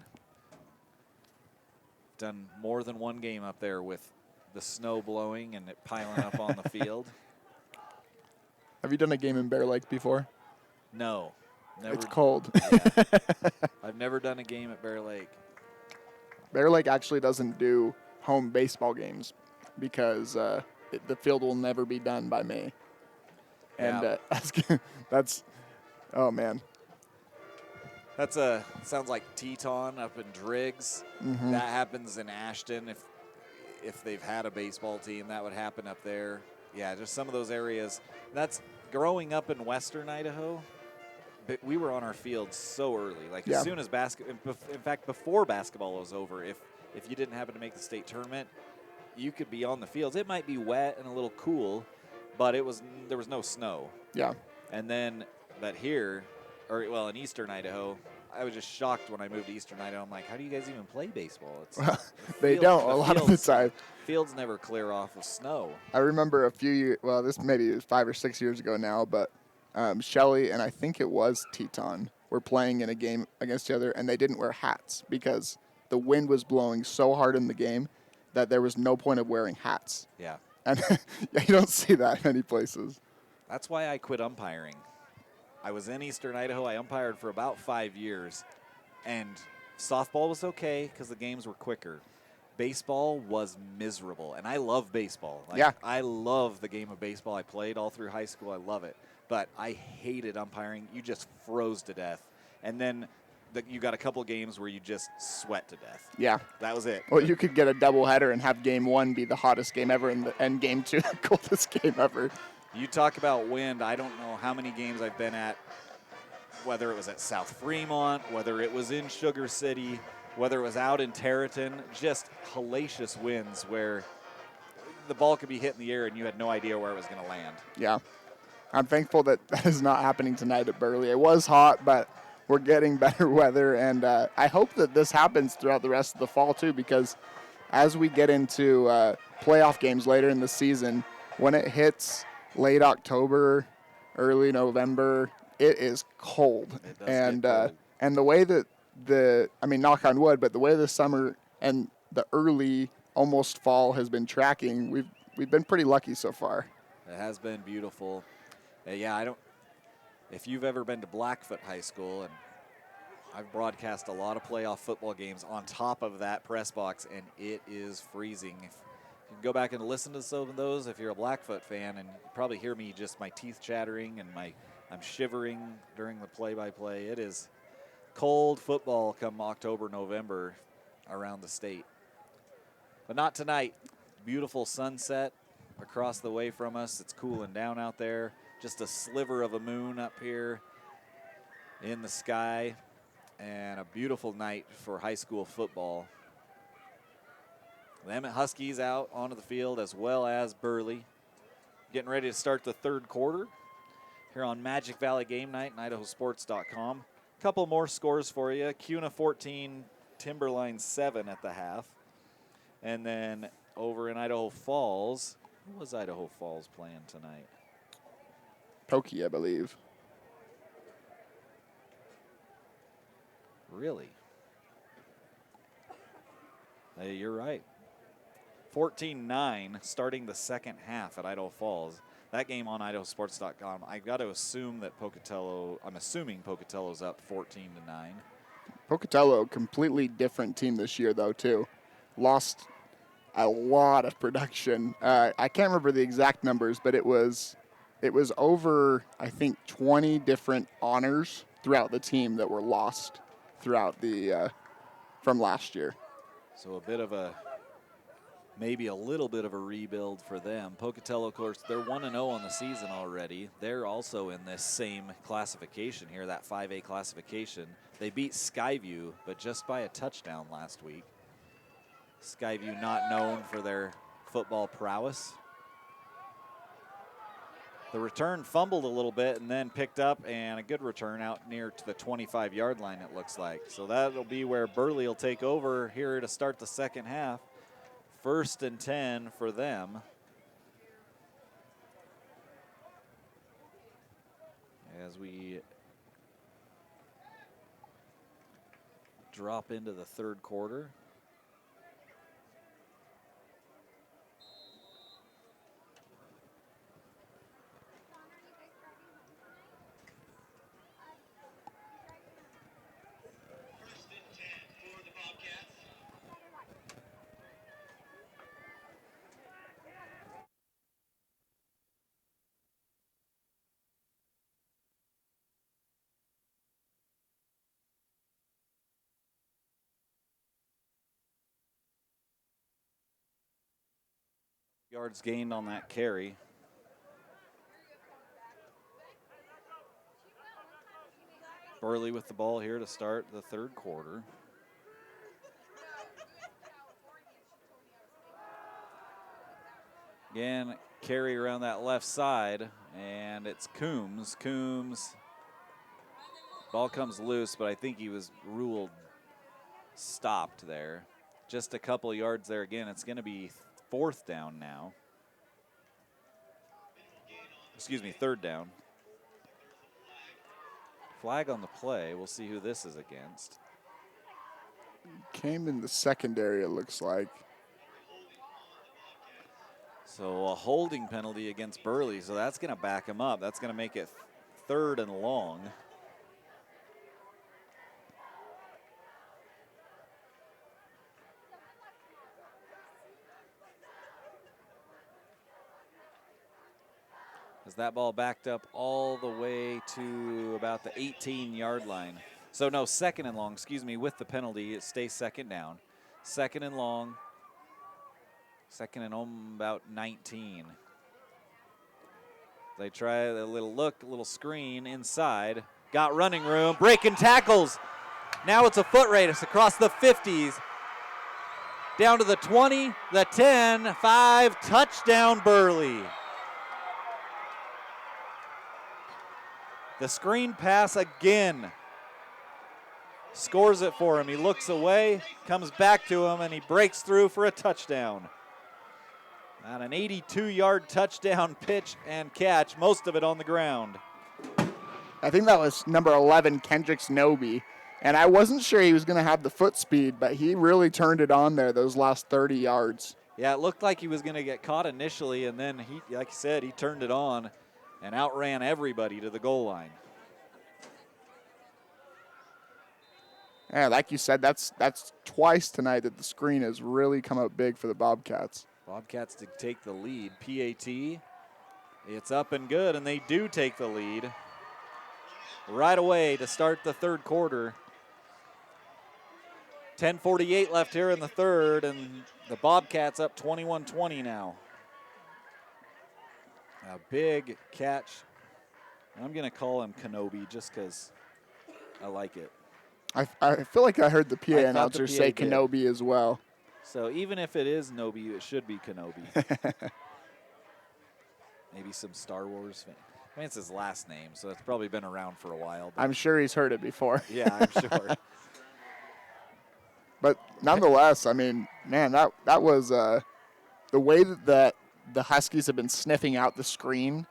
Done more than one game up there with the snow blowing and it piling up on the field. Have you done a game in Bear Lake before? No. Never. It's cold. Yeah. I've never done a game at Bear Lake. Bear Lake actually doesn't do home baseball games because the field will never be done by May. And that's, oh man. That's sounds like Teton up in Driggs. Mm-hmm. That happens in Ashton. If they've had a baseball team, that would happen up there. Yeah, just some of those areas. That's growing up in western Idaho. But we were on our field so early. Like as soon as in fact, before basketball was over, if you didn't happen to make the state tournament, you could be on the fields. It might be wet and a little cool, but there was no snow. Yeah. And then, but here, in eastern Idaho, I was just shocked when I moved to eastern Idaho. I'm like, how do you guys even play baseball? They don't a lot of the time. Fields never clear off of snow. I remember a few years, well, this maybe was 5 or 6 years ago now, but Shelley and I think it was Teton were playing in a game against each other, and they didn't wear hats because the wind was blowing so hard in the game that there was no point of wearing hats. Yeah. And you don't see that many places. That's why I quit umpiring. I was in Eastern Idaho. I umpired for about 5 years. And softball was okay because the games were quicker. Baseball was miserable. And I love baseball. Yeah. I love the game of baseball. I played all through high school. I love it. But I hated umpiring. You just froze to death. And then you got a couple games where you just sweat to death. Yeah. That was it. Well, you could get a doubleheader and have game 1 be the hottest game ever and game 2 the coldest game ever. You talk about wind. I don't know how many games I've been at, whether it was at South Fremont, whether it was in Sugar City, whether it was out in Terraton, just hellacious winds where the ball could be hit in the air and you had no idea where it was going to land. Yeah. I'm thankful that that is not happening tonight at Burley. It was hot, but we're getting better weather, and I hope that this happens throughout the rest of the fall, too, because as we get into playoff games later in the season, when it hits late October, early November, it is cold. It does get cold. And the way that knock on wood, but the way the summer and the early, almost fall has been tracking, we've been pretty lucky so far. It has been beautiful. If you've ever been to Blackfoot High School, and I've broadcast a lot of playoff football games on top of that press box, and it is freezing. If you can go back and listen to some of those if you're a Blackfoot fan, and you probably hear me just my teeth chattering and I'm shivering during the play-by-play. It is cold football come October, November around the state. But not tonight. Beautiful sunset across the way from us. It's cooling down out there. Just a sliver of a moon up here in the sky, and a beautiful night for high school football. The Emmett Huskies out onto the field, as well as Burley. Getting ready to start the third quarter here on Magic Valley Game Night and IdahoSports.com. A couple more scores for you. Cuna 14, Timberline 7 at the half. And then over in Idaho Falls, who was Idaho Falls playing tonight? Pokey, I believe. Really? Hey, you're right. 14-9 starting the second half at Idaho Falls. That game on IdahoSports.com. I got to assume that I'm assuming Pocatello's up 14-9. Pocatello, completely different team this year, though, too. Lost a lot of production. I can't remember the exact numbers, but it was over, I think, 20 different honors throughout the team that were lost throughout from last year. So maybe a little bit of a rebuild for them. Pocatello, of course, they're 1-0 on the season already. They're also in this same classification here, that 5A classification. They beat Skyview, but just by a touchdown last week. Skyview not known for their football prowess. The return fumbled a little bit and then picked up, and a good return out near to the 25-yard line, it looks like. So that'll be where Burley will take over here to start the second half. 1st and 10 for them. As we drop into the third quarter. First and 10 for the Bobcats. Yards gained on that carry. Burley with the ball here to start the third quarter. Again, carry around that left side, and it's Coombs. Coombs, ball comes loose, but I think he was ruled stopped there. Just a couple yards there again. It's going to be 4th down now. Excuse me, 3rd down. Flag on the play. We'll see who this is against. Came in the secondary, it looks like. So a holding penalty against Burley, so that's going to back him up. That's going to make it 3rd and long. As that ball backed up all the way to about the 18-yard line. So no, 2nd and long, excuse me, with the penalty, it stays 2nd down. 2nd and long, 2nd and about 19. They try a little look, a little screen inside. Got running room, breaking tackles. Now it's a foot race across the 50s. Down to the 20, the 10, 5, touchdown Burley. The screen pass again. Scores it for him. He looks away, comes back to him, and he breaks through for a touchdown. On an 82-yard touchdown pitch and catch, most of it on the ground. I think that was number 11, Kendricks Noby. And I wasn't sure he was going to have the foot speed, but he really turned it on there those last 30 yards. Yeah, it looked like he was going to get caught initially, and then, he, like I said, he turned it on and outran everybody to the goal line. Yeah, like you said, that's twice tonight that the screen has really come up big for the Bobcats. Bobcats to take the lead. PAT, it's up and good, and they do take the lead right away to start the 3rd quarter. 10:48 left here in the 3rd, and the Bobcats up 21-20 now. A big catch. I'm going to call him Kenobi just because I like it. I feel like I heard the PA announcer say Kenobi as well. So even if it is Nobi, it should be Kenobi. Maybe some Star Wars fan. I mean, it's his last name, so it's probably been around for a while. I'm sure he's heard it before. Yeah, I'm sure. But nonetheless, I mean, man, that was the way that the Huskies have been sniffing out the screen.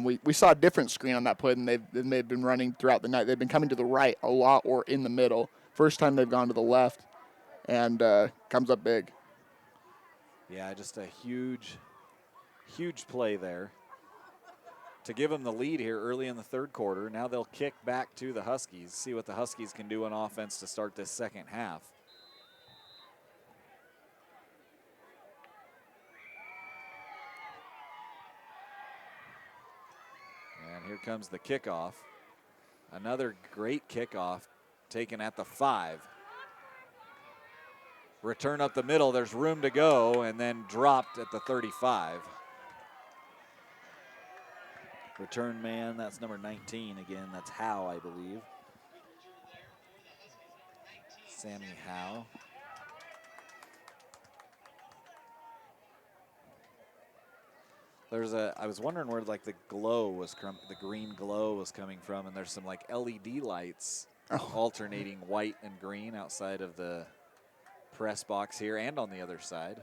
We saw a different screen on that play than they've been running throughout the night. They've been coming to the right a lot or in the middle. First time they've gone to the left, and comes up big. Yeah, just a huge, huge play there to give them the lead here early in the 3rd quarter. Now they'll kick back to the Huskies, see what the Huskies can do on offense to start this 2nd half. And here comes the kickoff. Another great kickoff taken at the 5. Return up the middle, there's room to go, and then dropped at the 35. Return man, that's number 19 again. That's Howe, I believe. Sammy Howe. I was wondering where like the glow was, the green glow was coming from, and there's some like LED lights alternating white and green outside of the press box here and on the other side.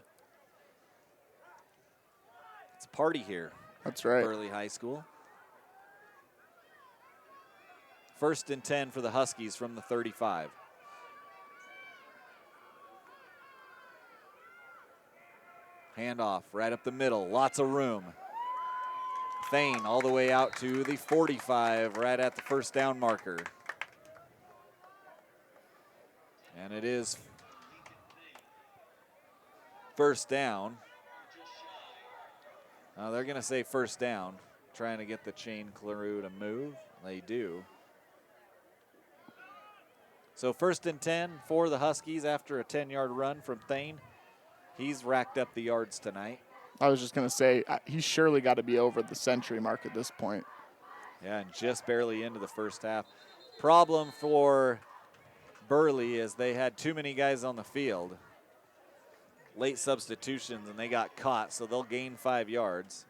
It's a party here. That's right. Burley High School. 1st and 10 for the Huskies from the 35. Handoff right up the middle, lots of room. Thane all the way out to the 45, right at the 1st down marker. And it is 1st down. They're going to say 1st down, trying to get the chain crew to move. They do. So 1st and 10 for the Huskies after a 10-yard run from Thane. He's racked up the yards tonight. I was just going to say, he's surely got to be over the century mark at this point. Yeah, and just barely into the 1st half. Problem for Burley is they had too many guys on the field. Late substitutions, and they got caught, so they'll gain 5 yards.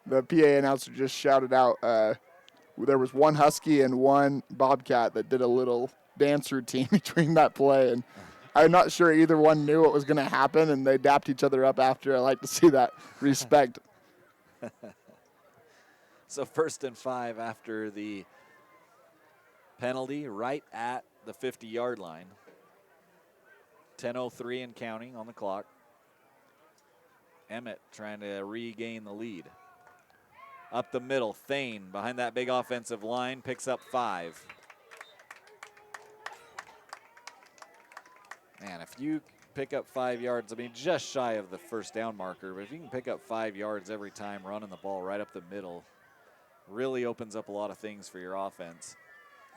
The PA announcer just shouted out there was one Husky and one Bobcat that did a little dance routine between that play, and I'm not sure either one knew what was going to happen, and they dapped each other up after. I like to see that respect. So 1st and 5 after the penalty, right at the 50-yard line. 10:03 and counting on the clock. Emmett trying to regain the lead. Up the middle, Thane behind that big offensive line picks up 5. Man, if you pick up 5 yards, I mean, just shy of the first down marker, but if you can pick up 5 yards every time running the ball right up the middle, really opens up a lot of things for your offense.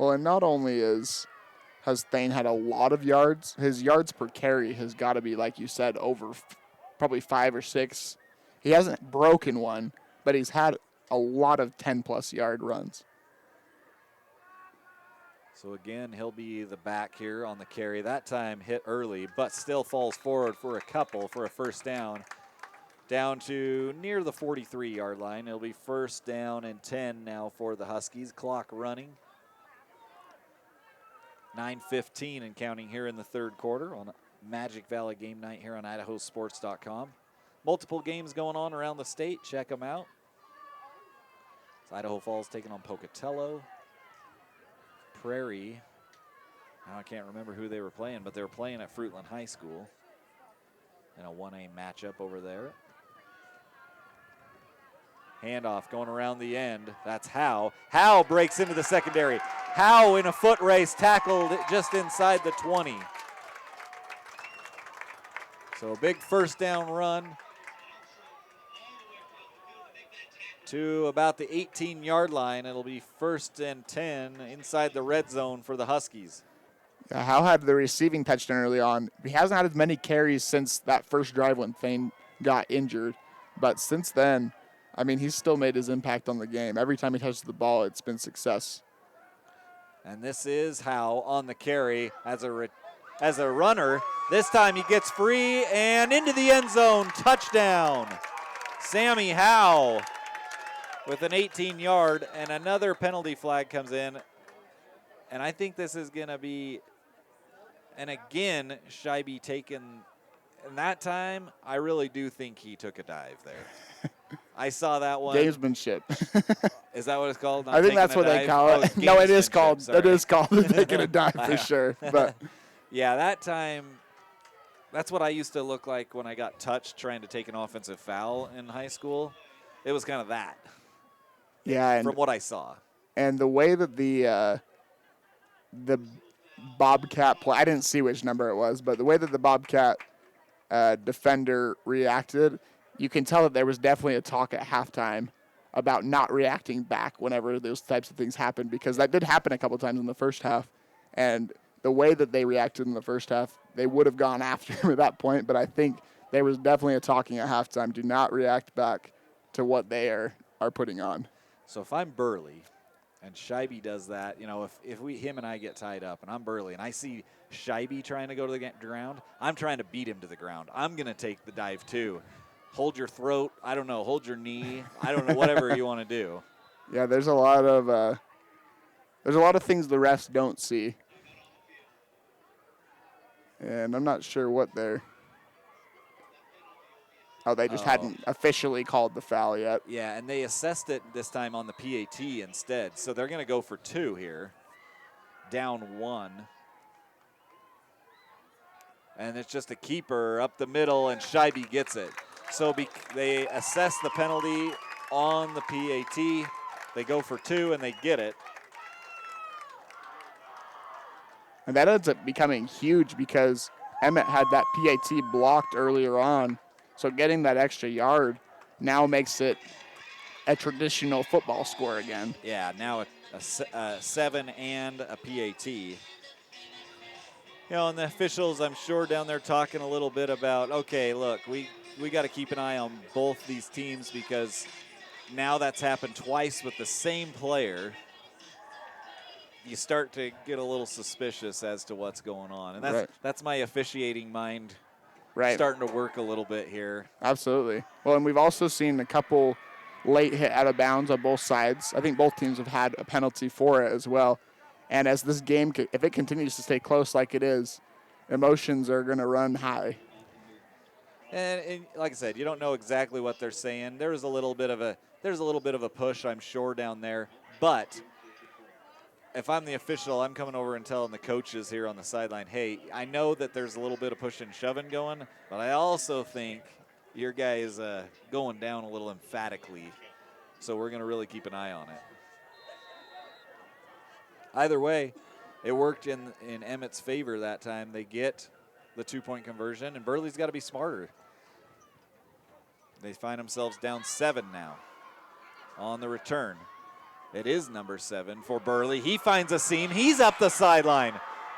Well, and not only has Thane had a lot of yards, his yards per carry has got to be, like you said, over probably 5 or 6. He hasn't broken one, but he's had a lot of 10-plus yard runs. So again, he'll be the back here on the carry. That time hit early, but still falls forward for a couple for a first down. Down to near the 43-yard line. It'll be first down and 10 now for the Huskies. Clock running. 9:15 and counting here in the third quarter on Magic Valley Game Night here on IdahoSports.com. Multiple games going on around the state. Check them out. It's Idaho Falls taking on Pocatello. Prairie. Now I can't remember who they were playing, but they were playing at Fruitland High School in a 1A matchup over there. Handoff going around the end. That's Howe. Howe breaks into the secondary. Howe in a foot race tackled just inside the 20. So a big first down run to about the 18-yard line. It'll be first and 10 inside the red zone for the Huskies. Yeah, Howe had the receiving touchdown early on. He hasn't had as many carries since that first drive when Thane got injured. But since then, I mean, he's still made his impact on the game. Every time he touches the ball, it's been success. And this is Howe on the carry as a runner. This time he gets free and into the end zone. Touchdown. Sammy Howe with an 18-yard, and another penalty flag comes in. And I think this is going to be, and again, Scheibe taken. And that time, I really do think he took a dive there. I saw that one. Gamesmanship. Is that what it's called? I think that's what they call it. No, it is called. It is called taking a dive for sure. But yeah, that time, that's what I used to look like when I got touched trying to take an offensive foul in high school. It was kind of that. Yeah, from what I saw. And the way that the Bobcat play, I didn't see which number it was, but the way that the Bobcat defender reacted, you can tell that there was definitely a talk at halftime about not reacting back whenever those types of things happen, because that did happen a couple times in the first half. And the way that they reacted in the first half, they would have gone after him at that point, but I think there was definitely a talking at halftime. Do not react back to what they are putting on. So if I'm Burley and Scheibe does that, you know, if him and I get tied up and I'm Burley and I see Scheibe trying to go to the ground, I'm trying to beat him to the ground. I'm going to take the dive too. Hold your throat. I don't know. Hold your knee. I don't know. Whatever you want to do. Yeah, there's a lot of things the refs don't see, and I'm not sure what they're. Oh, they just hadn't officially called the foul yet. Yeah, and they assessed it this time on the PAT instead. So they're going to go for 2 here. Down 1. And it's just a keeper up the middle, and Scheibe gets it. So they assess the penalty on the PAT. They go for 2, and they get it. And that ends up becoming huge because Emmett had that PAT blocked earlier on. So getting that extra yard now makes it a traditional football score again. Yeah, now a 7 and a PAT. You know, and the officials, I'm sure, down there talking a little bit about, okay, look, we got to keep an eye on both these teams because now that's happened twice with the same player. You start to get a little suspicious as to what's going on. And that's my officiating mind starting to work a little bit here. Absolutely. Well, and we've also seen a couple late hit out of bounds on both sides. I think both teams have had a penalty for it as well. And as this game, if it continues to stay close like it is, emotions are going to run high. And like I said, you don't know exactly what they're saying. There's a little bit of a push, I'm sure, down there. But if I'm the official, I'm coming over and telling the coaches here on the sideline, hey, I know that there's a little bit of push and shoving going, but I also think your guy is going down a little emphatically. So we're going to really keep an eye on it. Either way, it worked in Emmett's favor that time. They get the 2-point conversion, and Burley's got to be smarter. They find themselves down 7 now. On the return, it is number 7 for Burley. He finds a seam. He's up the sideline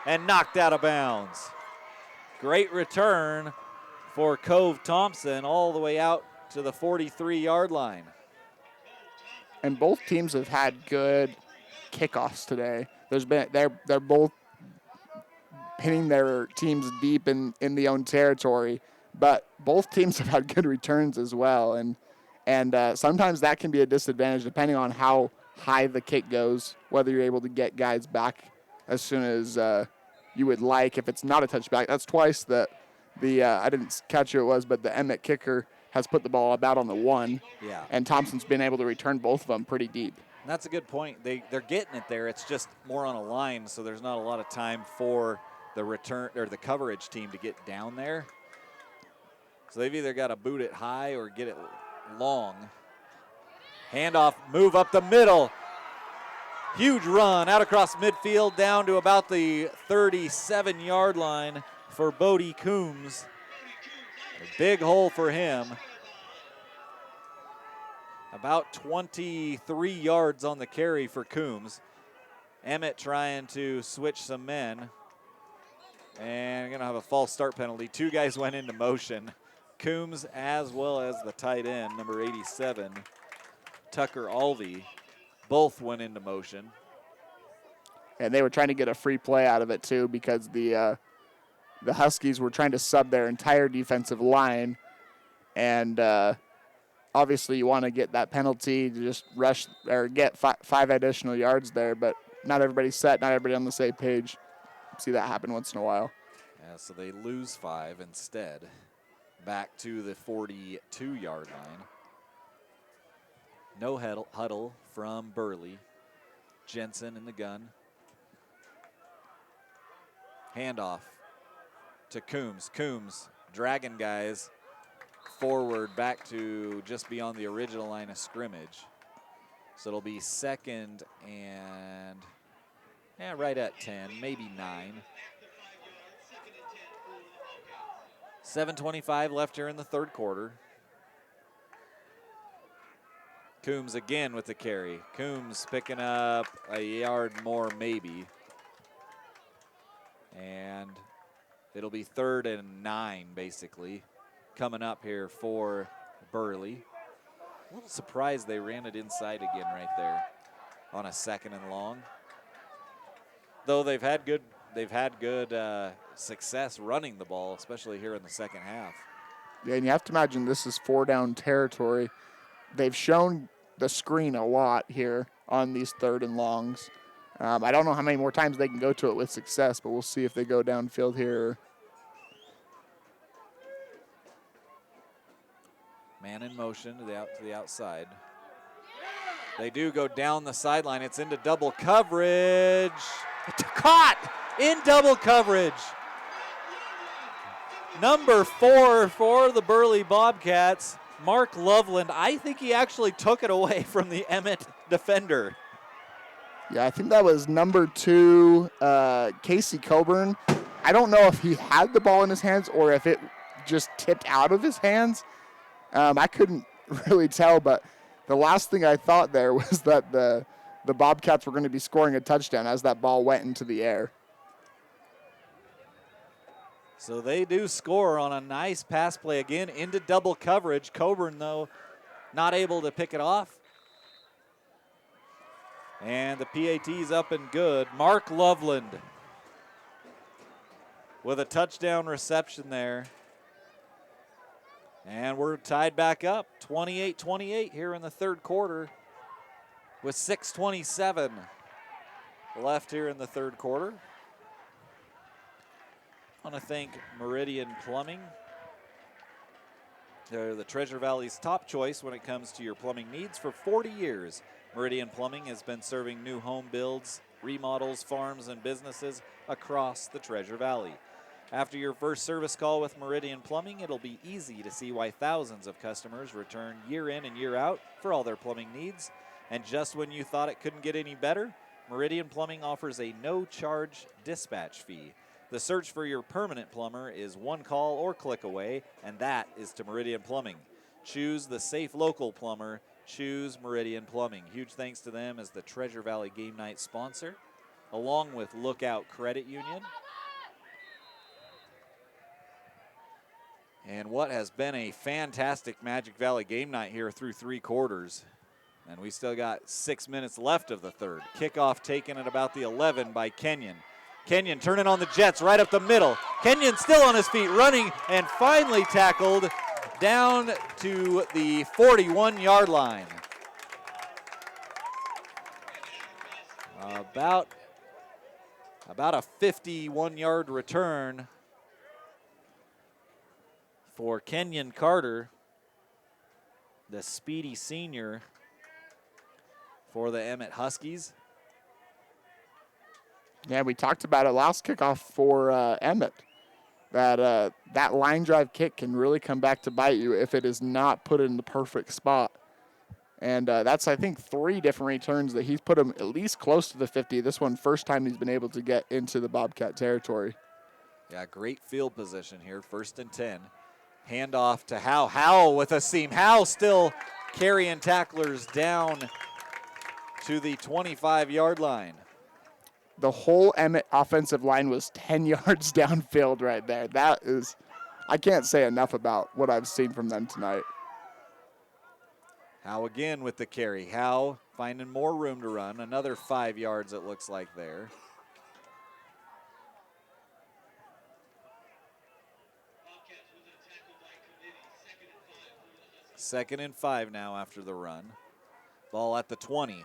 and knocked out of bounds. Great return for Cove Thompson all the way out to the 43-yard line. And both teams have had good kickoffs today. They're both pinning their teams deep in the own territory, but both teams have had good returns as well. And sometimes that can be a disadvantage depending on how high the kick goes, whether you're able to get guys back as soon as you would like. If it's not a touchback, that's twice that I didn't catch who it was, but the Emmett kicker has put the ball about on the 1. Yeah. And Thompson's been able to return both of them pretty deep. And that's a good point. They're getting it there. It's just more on a line, so there's not a lot of time for the return or the coverage team to get down there. So they've either got to boot it high or get it long. Handoff, move up the middle. Huge run out across midfield down to about the 37-yard line for Bodie Coombs. A big hole for him. About 23 yards on the carry for Coombs. Emmett trying to switch some men. And going to have a false start penalty. 2 guys went into motion. Coombs as well as the tight end, number 87, Tucker Alvey, both went into motion. And they were trying to get a free play out of it too, because the Huskies were trying to sub their entire defensive line, and obviously you want to get that penalty to just rush or get 5 additional yards there, but not everybody's set, not everybody on the same page. See that happen once in a while. Yeah, so they lose 5 instead, back to the 42-yard line. No huddle from Burley. Jensen in the gun. Handoff to Coombs. Coombs dragging guys forward back to just beyond the original line of scrimmage. So it'll be 2nd and right at 10, maybe 9. 7:25 left here in the third quarter. Coombs again with the carry. Coombs picking up a yard more maybe. And it'll be 3rd and 9 basically coming up here for Burley. A little surprised they ran it inside again right there on a 2nd and long. Though they've had good success running the ball, especially here in the second half. Yeah, and you have to imagine this is 4-down territory. They've shown the screen a lot here on these 3rd and longs. I don't know how many more times they can go to it with success, but we'll see if they go downfield here. Man in motion to the outside. They do go down the sideline. It's into double coverage. Caught in double coverage. Number 4 for the Burley Bobcats, Mark Loveland. I think he actually took it away from the Emmett defender. Yeah, I think that was number 2, Casey Coburn. I don't know if he had the ball in his hands or if it just tipped out of his hands. I couldn't really tell, but the last thing I thought there was that the Bobcats were going to be scoring a touchdown as that ball went into the air. So they do score on a nice pass play again into double coverage. Coburn, though, not able to pick it off. And the PAT's up and good. Mark Loveland with a touchdown reception there. And we're tied back up, 28-28 here in the third quarter with 6:27 left here in the third quarter. I want to thank Meridian Plumbing. They're the Treasure Valley's top choice when it comes to your plumbing needs for 40 years. Meridian Plumbing has been serving new home builds, remodels, farms, and businesses across the Treasure Valley. After your first service call with Meridian Plumbing, it'll be easy to see why thousands of customers return year in and year out for all their plumbing needs. And just when you thought it couldn't get any better, Meridian Plumbing offers a no-charge dispatch fee. The search for your permanent plumber is one call or click away, and that is to Meridian Plumbing. Choose the safe local plumber. Choose Meridian Plumbing. Huge thanks to them as the Treasure Valley Game Night sponsor, along with Lookout Credit Union. And what has been a fantastic Magic Valley game night here through 3 quarters. And we still got 6 minutes left of the third. Kickoff taken at about the 11 by Kenyon. Kenyon turning on the Jets right up the middle. Kenyon still on his feet, running, and finally tackled down to the 41-yard line. About a 51-yard return for Kenyon Carter, the speedy senior for the Emmett Huskies. Yeah, we talked about it last kickoff for Emmett, that that line drive kick can really come back to bite you if it is not put in the perfect spot. And that's, I think, 3 different returns that he's put him at least close to the 50. This one, first time he's been able to get into the Bobcat territory. Yeah, great field position here, 1st and 10. Handoff to Howe. Howe with a seam. Howe still carrying tacklers down to the 25-yard line. The whole Emmett offensive line was 10 yards downfield right there. That is, I can't say enough about what I've seen from them tonight. Howe again with the carry. Howe finding more room to run. Another 5 yards, it looks like there. Second and 5 now after the run. Ball at the 20.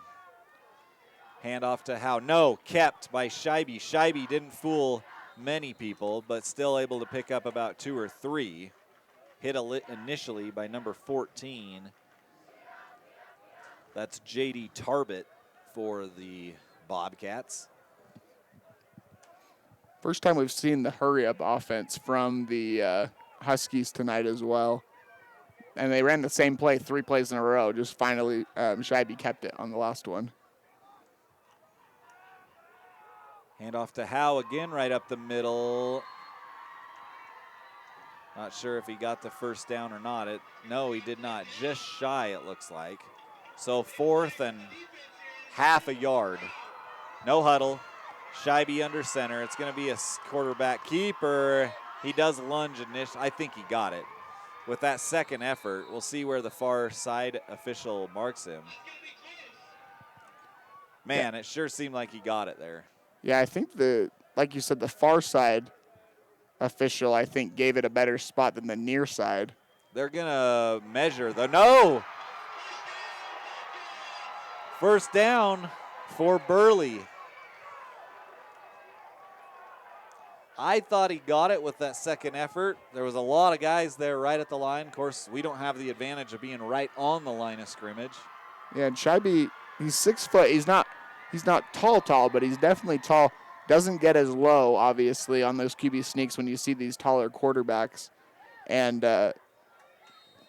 Handoff to Howe. No, kept by Scheibe. Scheibe didn't fool many people, but still able to pick up about 2 or 3. Hit initially by number 14. That's J.D. Tarbett for the Bobcats. First time we've seen the hurry-up offense from the Huskies tonight as well. And they ran the same play 3 plays in a row. Just finally, Scheibe kept it on the last one. Handoff to Howe again, right up the middle. Not sure if he got the first down or not. No, he did not. Just shy, it looks like. So 4th and half a yard. No huddle. Scheibe under center. It's going to be a quarterback keeper. He does lunge initially. I think he got it. With that second effort, we'll see where the far side official marks him. Man, It sure seemed like he got it there. Yeah, I think like you said, the far side official, I think, gave it a better spot than the near side. They're going to measure no! First down for Burley. I thought he got it with that second effort. There was a lot of guys there right at the line. Of course, we don't have the advantage of being right on the line of scrimmage. Yeah, and Scheibe, he's 6 foot. He's not tall, but he's definitely tall. Doesn't get as low, obviously, on those QB sneaks when you see these taller quarterbacks. And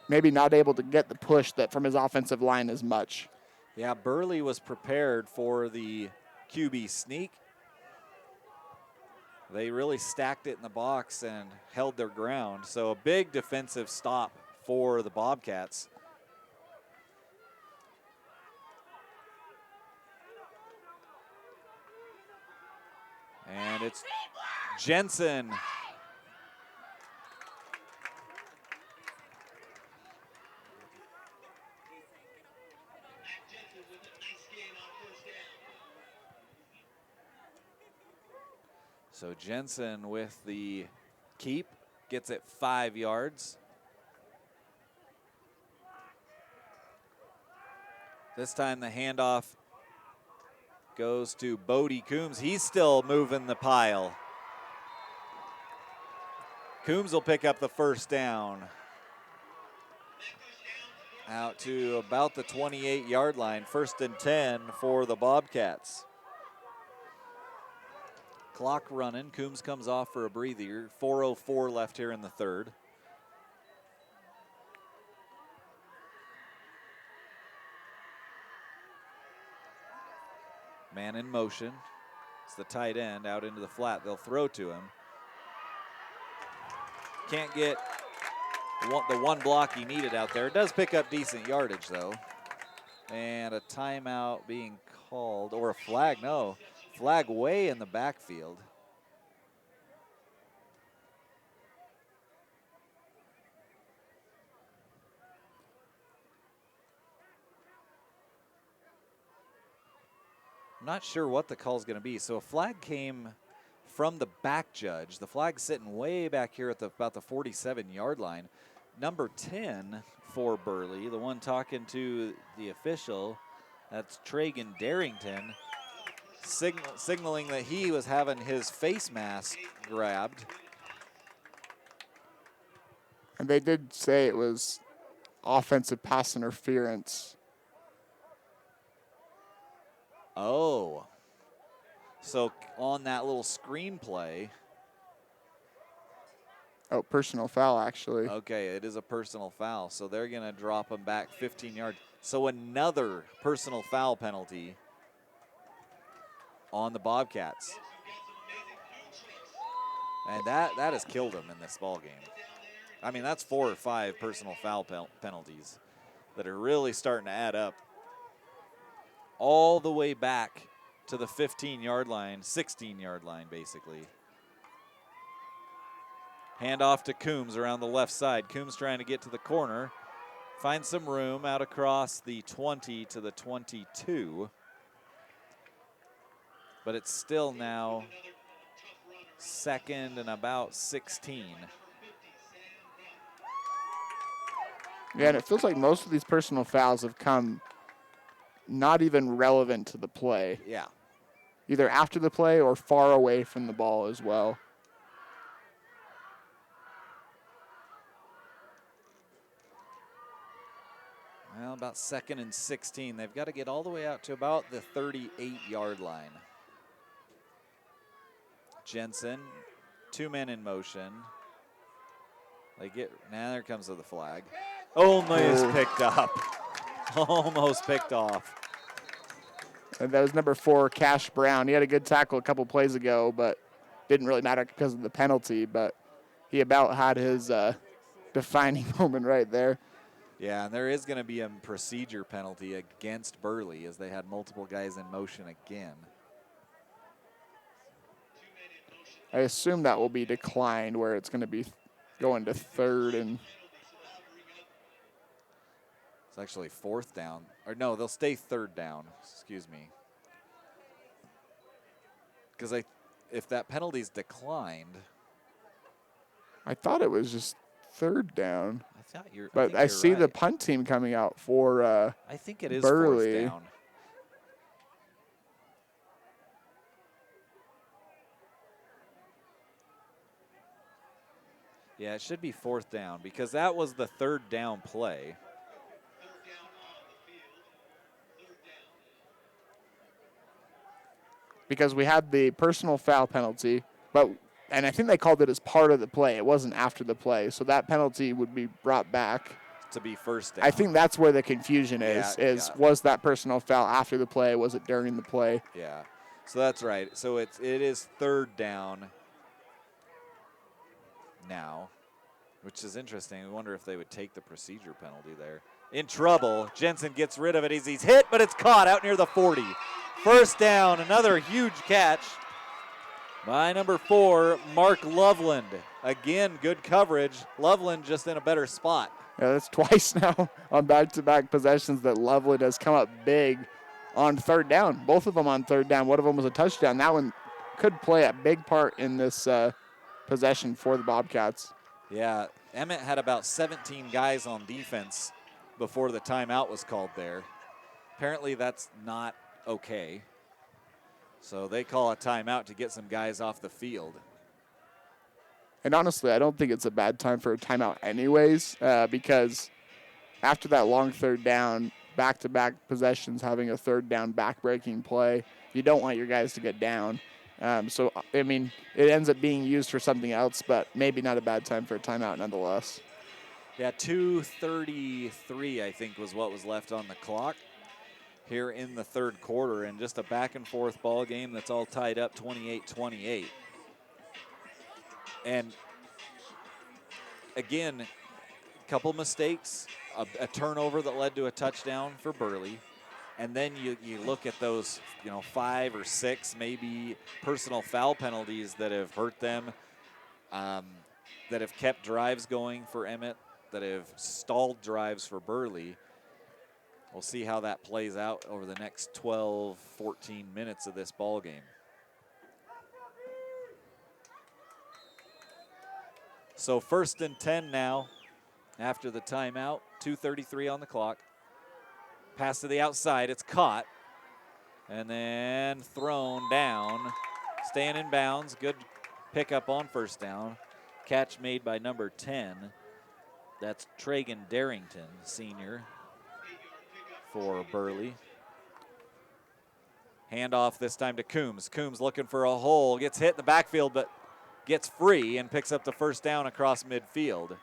maybe not able to get the push that from his offensive line as much. Yeah, Burley was prepared for the QB sneak. They really stacked it in the box and held their ground. So a big defensive stop for the Bobcats. And it's Jensen. So Jensen with the keep, gets it 5 yards. This time the handoff goes to Bodie Coombs. He's still moving the pile. Coombs will pick up the first down. Out to about the 28-yard line. 1st and 10 for the Bobcats. Clock running. Coombs comes off for a breather. 4:04 left here in the third. Man in motion. It's the tight end out into the flat. They'll throw to him. Can't get the one block he needed out there. It does pick up decent yardage, though. And a timeout being called, or a flag, no. Flag way in the backfield. I'm not sure what the call is going to be. So a flag came from the back judge. The flag's sitting way back here at about the 47-yard line. Number 10 for Burley, the one talking to the official, that's Tragan Darrington, signaling that he was having his face mask grabbed. And they did say it was offensive pass interference. Oh. So on that little screenplay. Oh, personal foul, actually. Okay, it is a personal foul. So they're going to drop him back 15 yards. So another personal foul penalty on the Bobcats. And that has killed him in this ball game. I mean, that's 4 or 5 personal foul penalties that are really starting to add up. All the way back to the 15-yard line, 16-yard line, basically. Handoff to Coombs around the left side. Coombs trying to get to the corner. Find some room out across the 20 to the 22. But it's still now second and about 16. Yeah, and it feels like most of these personal fouls have come not even relevant to the play. Yeah. Either after the play or far away from the ball as well. Well, about second and 16. They've got to get all the way out to about the 38-yard line. Jensen, 2 men in motion. Now there comes the flag. Almost picked up. Almost picked off. And that was number 4, Cash Brown. He had a good tackle a couple plays ago, but didn't really matter because of the penalty. But he about had his defining moment right there. Yeah, and there is going to be a procedure penalty against Burley as they had multiple guys in motion again. I assume that will be declined where it's going to be going to third and... It's actually 4th down. Or no, they'll stay 3rd down. Excuse me. Because if that penalty's declined. I thought it was just 3rd down. But I see right. the punt team coming out for I think it is Burley. 4th down. Yeah, it should be 4th down because that was the 3rd down play. Because we had the personal foul penalty, and I think they called it as part of the play. It wasn't after the play, so that penalty would be brought back to be 1st down. I think that's where the confusion is. Was that personal foul after the play? Was it during the play? Yeah, so that's right. So it is 3rd down now, which is interesting. We wonder if they would take the procedure penalty there. In trouble. Jensen gets rid of it as he's hit, but it's caught out near the 40. 1st down, another huge catch by number 4, Mark Loveland. Again, good coverage. Loveland just in a better spot. Yeah, that's twice now on back-to-back possessions that Loveland has come up big on 3rd down. Both of them on 3rd down. One of them was a touchdown. That one could play a big part in this possession for the Bobcats. Yeah, Emmett had about 17 guys on defense before the timeout was called there. Apparently that's not okay. So they call a timeout to get some guys off the field. And honestly, I don't think it's a bad time for a timeout anyways, because after that long 3rd down, back-to-back possessions, having a 3rd down back-breaking play, you don't want your guys to get down. So, I mean, it ends up being used for something else, but maybe not a bad time for a timeout nonetheless. Yeah, 2:33, I think, was what was left on the clock here in the third quarter, and just a back-and-forth ball game that's all tied up 28-28. And again, a couple mistakes, a turnover that led to a touchdown for Burley. And then you look at those, 5 or 6 maybe personal foul penalties that have hurt them, that have kept drives going for Emmett, that have stalled drives for Burley. We'll see how that plays out over the next 12, 14 minutes of this ball game. So 1st and 10 now after the timeout, 2:33 on the clock. Pass to the outside, it's caught, and then thrown down, staying in bounds. Good pickup on first down. Catch made by number 10. That's Tragan Darrington, senior, for Burley. Handoff this time to Coombs. Coombs looking for a hole, gets hit in the backfield, but gets free and picks up the first down across midfield.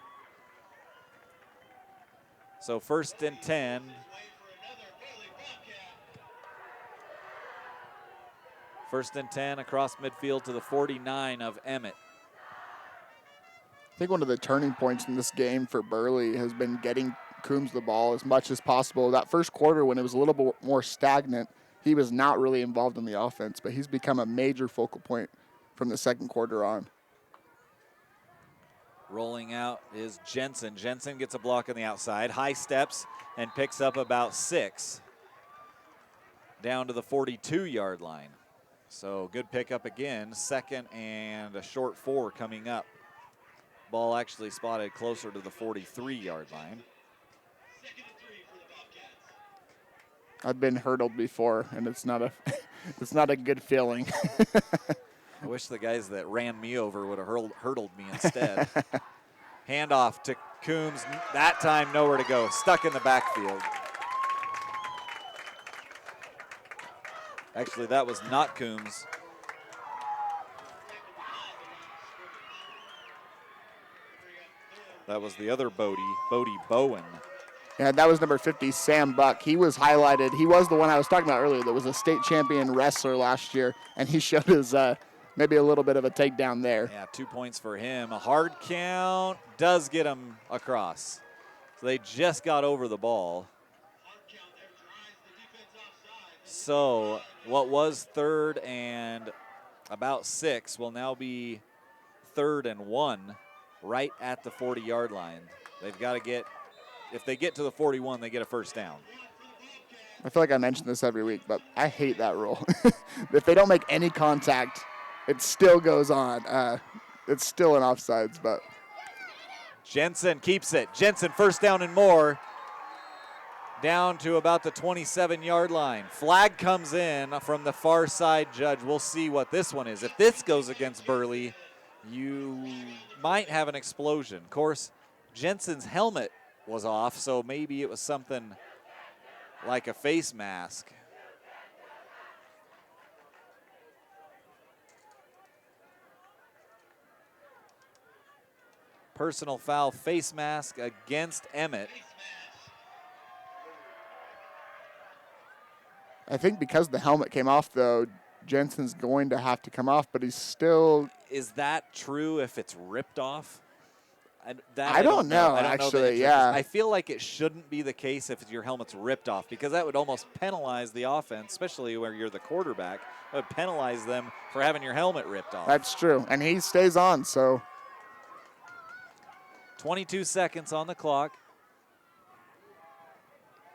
So 1st and 10. First and 10 across midfield to the 49 of Emmett. I think one of the turning points in this game for Burley has been getting Coombs the ball as much as possible. That first quarter, when it was a little bit more stagnant, he was not really involved in the offense, but he's become a major focal point from the second quarter on. Rolling out is Jensen. Jensen gets a block on the outside, high steps, and picks up about 6 down to the 42-yard line. So good pickup again, 2nd and a short 4 coming up. Ball actually spotted closer to the 43-yard line. I've been hurdled before, and it's not a good feeling. I wish the guys that ran me over would have hurdled me instead. Handoff to Coombs, that time nowhere to go, stuck in the backfield. Actually, that was not Coombs. That was the other Bodie Bowen. Yeah, that was number 50, Sam Buck. He was highlighted. He was the one I was talking about earlier that was a state champion wrestler last year, and he showed his maybe a little bit of a takedown there. Yeah, 2 points for him. A hard count does get him across. So they just got over the ball. So what was 3rd and about 6 will now be 3rd and 1 right at the 40-yard line. They've got to get, if they get to the 41, they get a first down. I feel like I mention this every week, but I hate that rule. If they don't make any contact, it still goes on. It's still an offsides, but. Jensen keeps it. Jensen first down and more. Down to about the 27-yard line. Flag comes in from the far side judge. We'll see what this one is. If this goes against Burley, you might have an explosion. Of course, Jensen's helmet was off, so maybe it was something like a face mask. Personal foul, face mask against Emmett. I think because the helmet came off, though, Jensen's going to have to come off, but he's still. Is that true if it's ripped off? I don't know, actually, yeah. I feel like it shouldn't be the case if your helmet's ripped off, because that would almost penalize the offense, especially where you're the quarterback. It would penalize them for having your helmet ripped off. That's true, and he stays on, so. 22 seconds on the clock.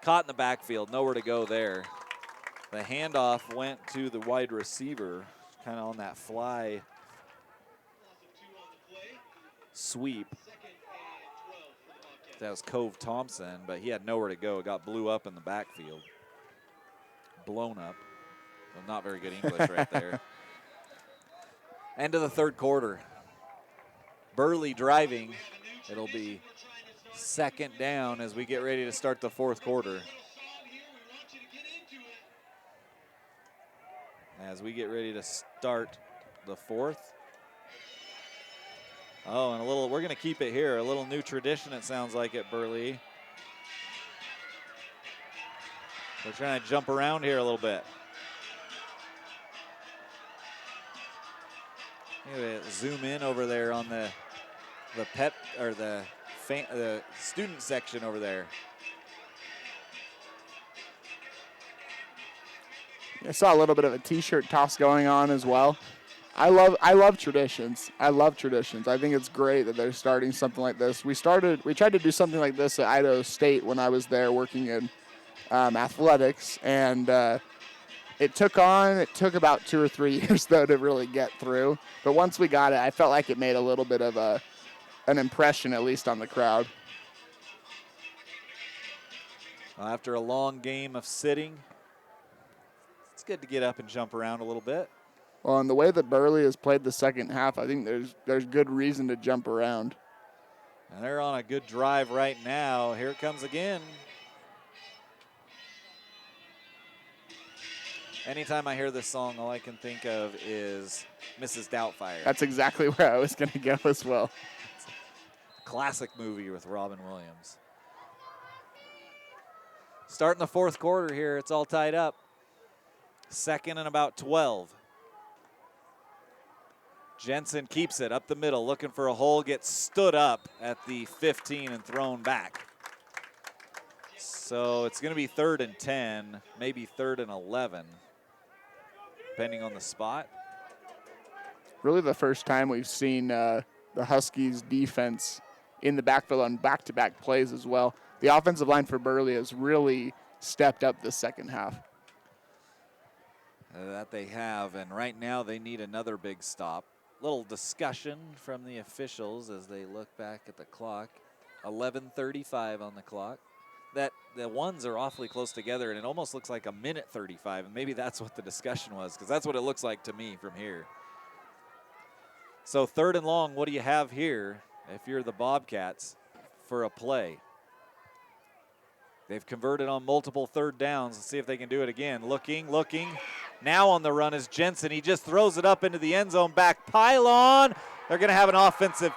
Caught in the backfield, nowhere to go there. The handoff went to the wide receiver, kind of on that fly sweep. That was Cove Thompson, but he had nowhere to go. It got blew up in the backfield. Blown up. Well, not very good English right there. End of the third quarter. Burley driving. It'll be 2nd down as we get ready to start the fourth quarter. As we get ready to start the fourth. Oh, and we're going to keep it here. A little new tradition, it sounds like, at Burley. We're trying to jump around here a little bit. Maybe zoom in over there on the student section over there. I saw a little bit of a t-shirt toss going on as well. I love traditions. I love traditions. I think it's great that they're starting something like this. We tried to do something like this at Idaho State when I was there working in athletics, and it took about 2 or 3 years though to really get through. But once we got it, I felt like it made a little bit of an impression, at least on the crowd. After a long game of sitting, it's good to get up and jump around a little bit. Well, and the way that Burley has played the second half, I think there's good reason to jump around. And they're on a good drive right now. Here it comes again. Anytime I hear this song, all I can think of is Mrs. Doubtfire. That's exactly where I was going to go as well. Classic movie with Robin Williams. Starting the fourth quarter here, it's all tied up. Second and about 12. Jensen keeps it up the middle, looking for a hole, gets stood up at the 15 and thrown back. So it's going to be 3rd and 10, maybe 3rd and 11, depending on the spot. Really the first time we've seen the Huskies defense in the backfield on back-to-back plays as well. The offensive line for Burley has really stepped up this second half. That they have, and right now they need another big stop. Little discussion from the officials as they look back at the clock. 11:35 on the clock. That the ones are awfully close together, and it almost looks like 1:35, and maybe that's what the discussion was, because that's what it looks like to me from here. So 3rd and long, what do you have here if you're the Bobcats for a play? They've converted on multiple 3rd downs. Let's see if they can do it again. Looking. Now on the run is Jensen. He just throws it up into the end zone, back pylon. They're going to have an offensive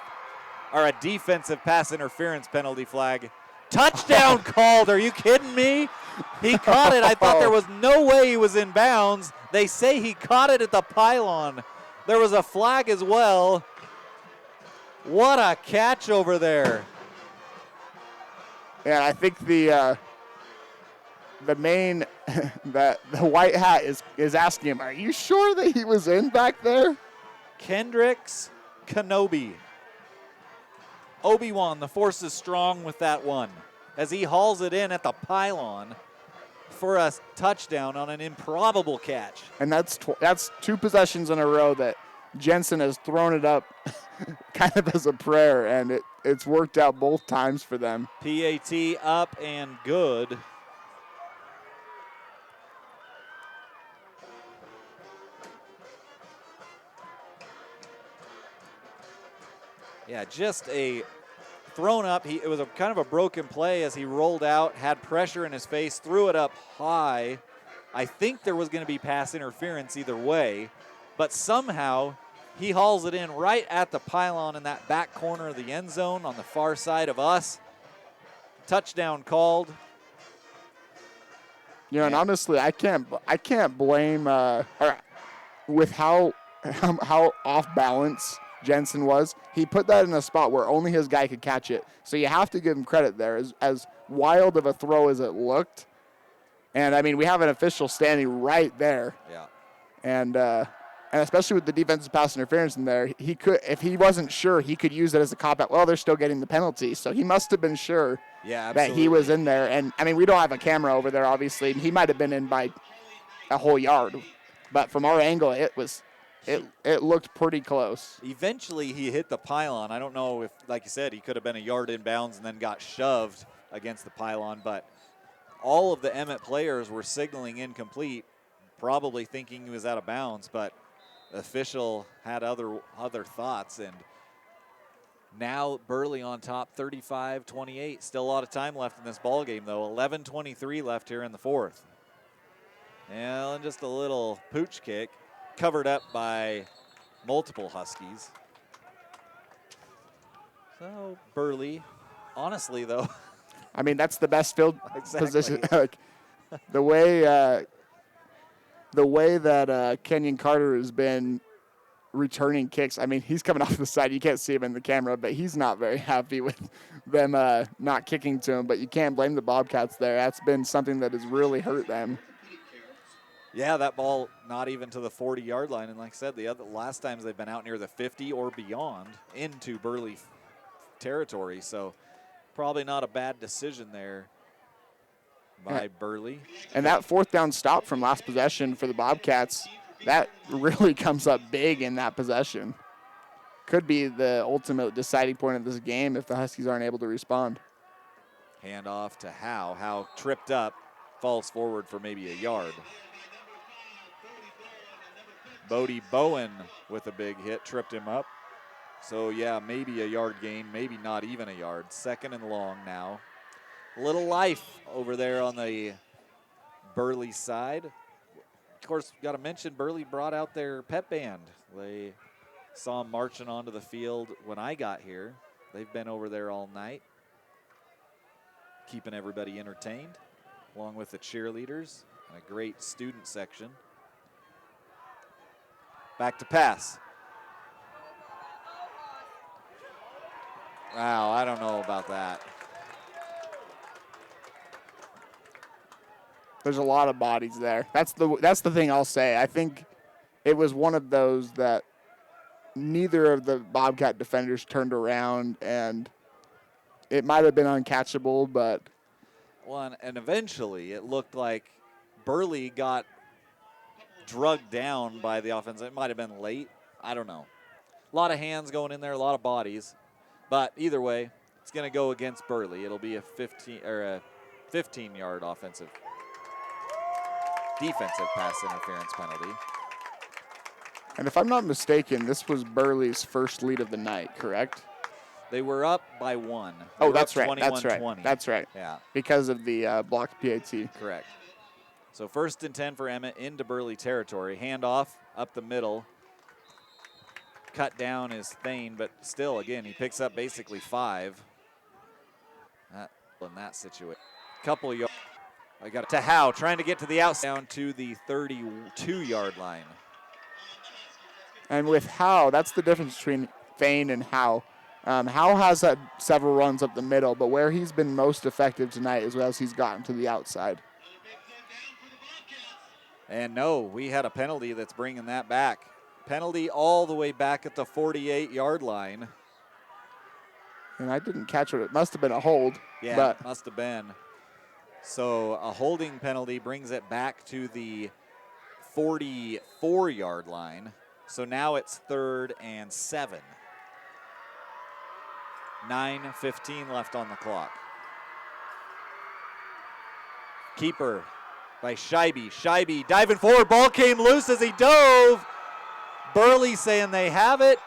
or a defensive pass interference penalty flag. Touchdown called. Are you kidding me? He caught it. I thought there was no way he was in bounds. They say he caught it at the pylon. There was a flag as well. What a catch over there. Yeah, I think the main the white hat is asking him, are you sure that he was in back there? Kendricks Kenobi. Obi-Wan, the force is strong with that one as he hauls it in at the pylon for a touchdown on an improbable catch. And that's 2 possessions in a row that Jensen has thrown it up kind of as a prayer, and it's worked out both times for them. PAT up and good. Yeah, just a thrown up. It was a kind of a broken play as he rolled out, had pressure in his face, threw it up high. I think there was going to be pass interference either way, but somehow he hauls it in right at the pylon in that back corner of the end zone on the far side of us. Touchdown called. You know, and honestly, I can't blame with how off balance Jensen was. He put that in a spot where only his guy could catch it. So you have to give him credit there. As wild of a throw as it looked, and I mean, we have an official standing right there. Yeah. And especially with the defensive pass interference in there, he could, if he wasn't sure, he could use it as a cop out. Well, they're still getting the penalty, so he must have been sure that he was in there. And I mean, we don't have a camera over there, obviously. He might have been in by a whole yard, but from our angle, it looked pretty close. Eventually, he hit the pylon. I don't know if, like you said, he could have been a yard in bounds and then got shoved against the pylon, but all of the Emmett players were signaling incomplete, probably thinking he was out of bounds, but the official had other thoughts, and now Burley on top, 35-28. Still a lot of time left in this ball game, though. 11:23 left here in the fourth. And just a little pooch kick, covered up by multiple Huskies. So Burley, honestly though. I mean, that's the best field Exactly. position. Like, the way that Kenyon Carter has been returning kicks, I mean, he's coming off the side. You can't see him in the camera, but he's not very happy with them not kicking to him. But you can't blame the Bobcats there. That's been something that has really hurt them. Yeah, that ball not even to the 40-yard line. And like I said, the last times they've been out near the 50 or beyond into Burley territory. So probably not a bad decision there by Burley. And that fourth down stop from last possession for the Bobcats, that really comes up big in that possession. Could be the ultimate deciding point of this game if the Huskies aren't able to respond. Hand off to Howe. Howe tripped up, falls forward for maybe a yard. Bodie Bowen with a big hit, tripped him up. So yeah, maybe a yard gain, maybe not even a yard. 2nd and long now. A little life over there on the Burley side. Of course, got to mention Burley brought out their pep band. They saw them marching onto the field when I got here. They've been over there all night, keeping everybody entertained, along with the cheerleaders and a great student section. Back to pass. Wow, I don't know about that. There's a lot of bodies there. That's the thing I'll say. I think it was one of those that neither of the Bobcat defenders turned around, and it might have been uncatchable, but. Well, and eventually it looked like Burley got drugged down by the offense. It might have been late. I don't know. A lot of hands going in there, a lot of bodies. But either way, it's going to go against Burley. It'll be a 15-yard defensive pass interference penalty. And if I'm not mistaken, this was Burley's first lead of the night, correct? They were up by 1. Oh, that's right. That's right. 21-20. That's right. Yeah. Because of the blocked PAT. Correct. So 1st and 10 for Emmett into Burley territory. Handoff up the middle. Cut down is Thane, but still, again, he picks up basically 5. In that situation. Couple yards. I got to Howe, trying to get to the outside, down to the 32-yard line. And with Howe, that's the difference between Thane and Howe. Howe has had several runs up the middle, but where he's been most effective tonight is as he's gotten to the outside. And no, we had a penalty that's bringing that back. Penalty all the way back at the 48-yard line. And I didn't catch it. It must have been a hold. Yeah, but it must have been. So a holding penalty brings it back to the 44-yard line. So now it's 3rd and 7. 9:15 left on the clock. Keeper by Scheibe. Scheibe diving forward. Ball came loose as he dove. Burley saying they have it.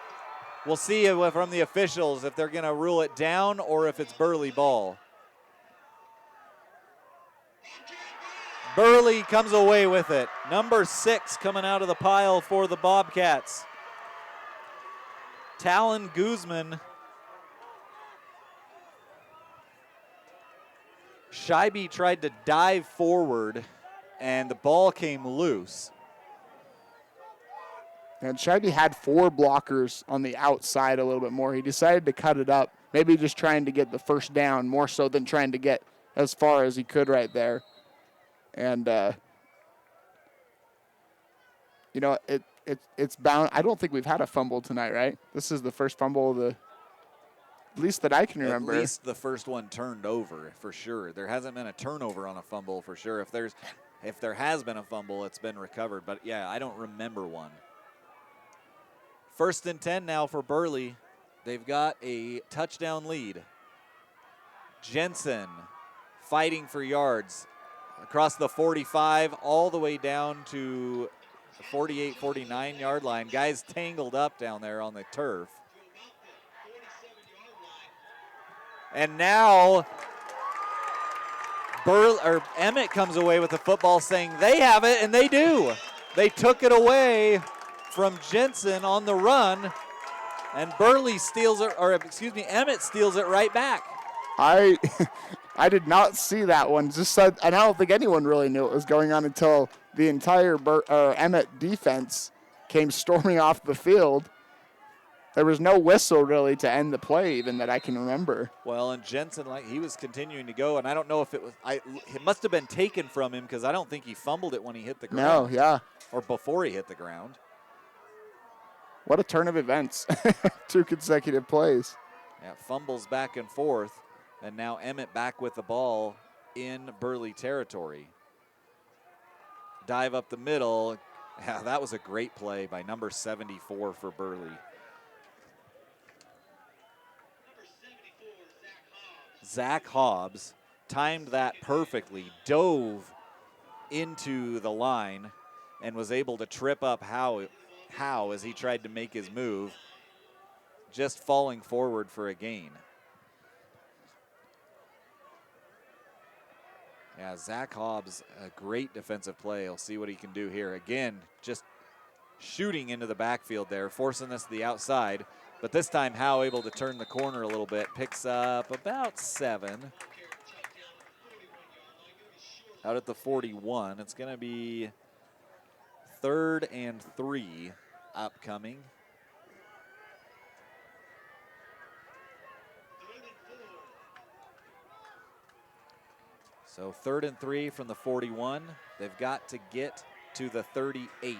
We'll see from the officials if they're going to rule it down or if it's Burley ball. Burley comes away with it. Number 6 coming out of the pile for the Bobcats. Talon Guzman. Scheibe tried to dive forward, and the ball came loose. And Scheibe had 4 blockers on the outside a little bit more. He decided to cut it up, maybe just trying to get the first down more so than trying to get as far as he could right there. And, you know, it's bound. I don't think we've had a fumble tonight, right? This is the first fumble of the, at least that I can remember. At least the first one turned over for sure. There hasn't been a turnover on a fumble for sure. If there has been a fumble, it's been recovered. But yeah, I don't remember one. 1st and 10 now for Burley. They've got a touchdown lead. Jensen fighting for yards across the 45 all the way down to the 48, 49-yard line. Guys tangled up down there on the turf. And now Emmett comes away with the football saying they have it, and they do. They took it away from Jensen on the run, and Burley steals it, or excuse me, Emmett steals it right back. I did not see that one. Just said, and I don't think anyone really knew what was going on until the entire Emmett defense came storming off the field. There was no whistle really to end the play, even that I can remember. Well, and Jensen, he was continuing to go, and I don't know if it was. It must have been taken from him because I don't think he fumbled it when he hit the ground. No, yeah. Or before he hit the ground. What a turn of events. 2 consecutive plays. Yeah, fumbles back and forth, and now Emmett back with the ball in Burley territory. Dive up the middle. Yeah, that was a great play by number 74 for Burley. Zach Hobbs timed that perfectly, dove into the line, and was able to trip up Howe as he tried to make his move, just falling forward for a gain. Yeah, Zach Hobbs, a great defensive play. He'll see what he can do here. Again, just shooting into the backfield there, forcing this to the outside. But this time, Howe able to turn the corner a little bit, picks up about 7. Out at the 41, it's going to be 3rd and 3 upcoming. So 3rd and 3 from the 41. They've got to get to the 38.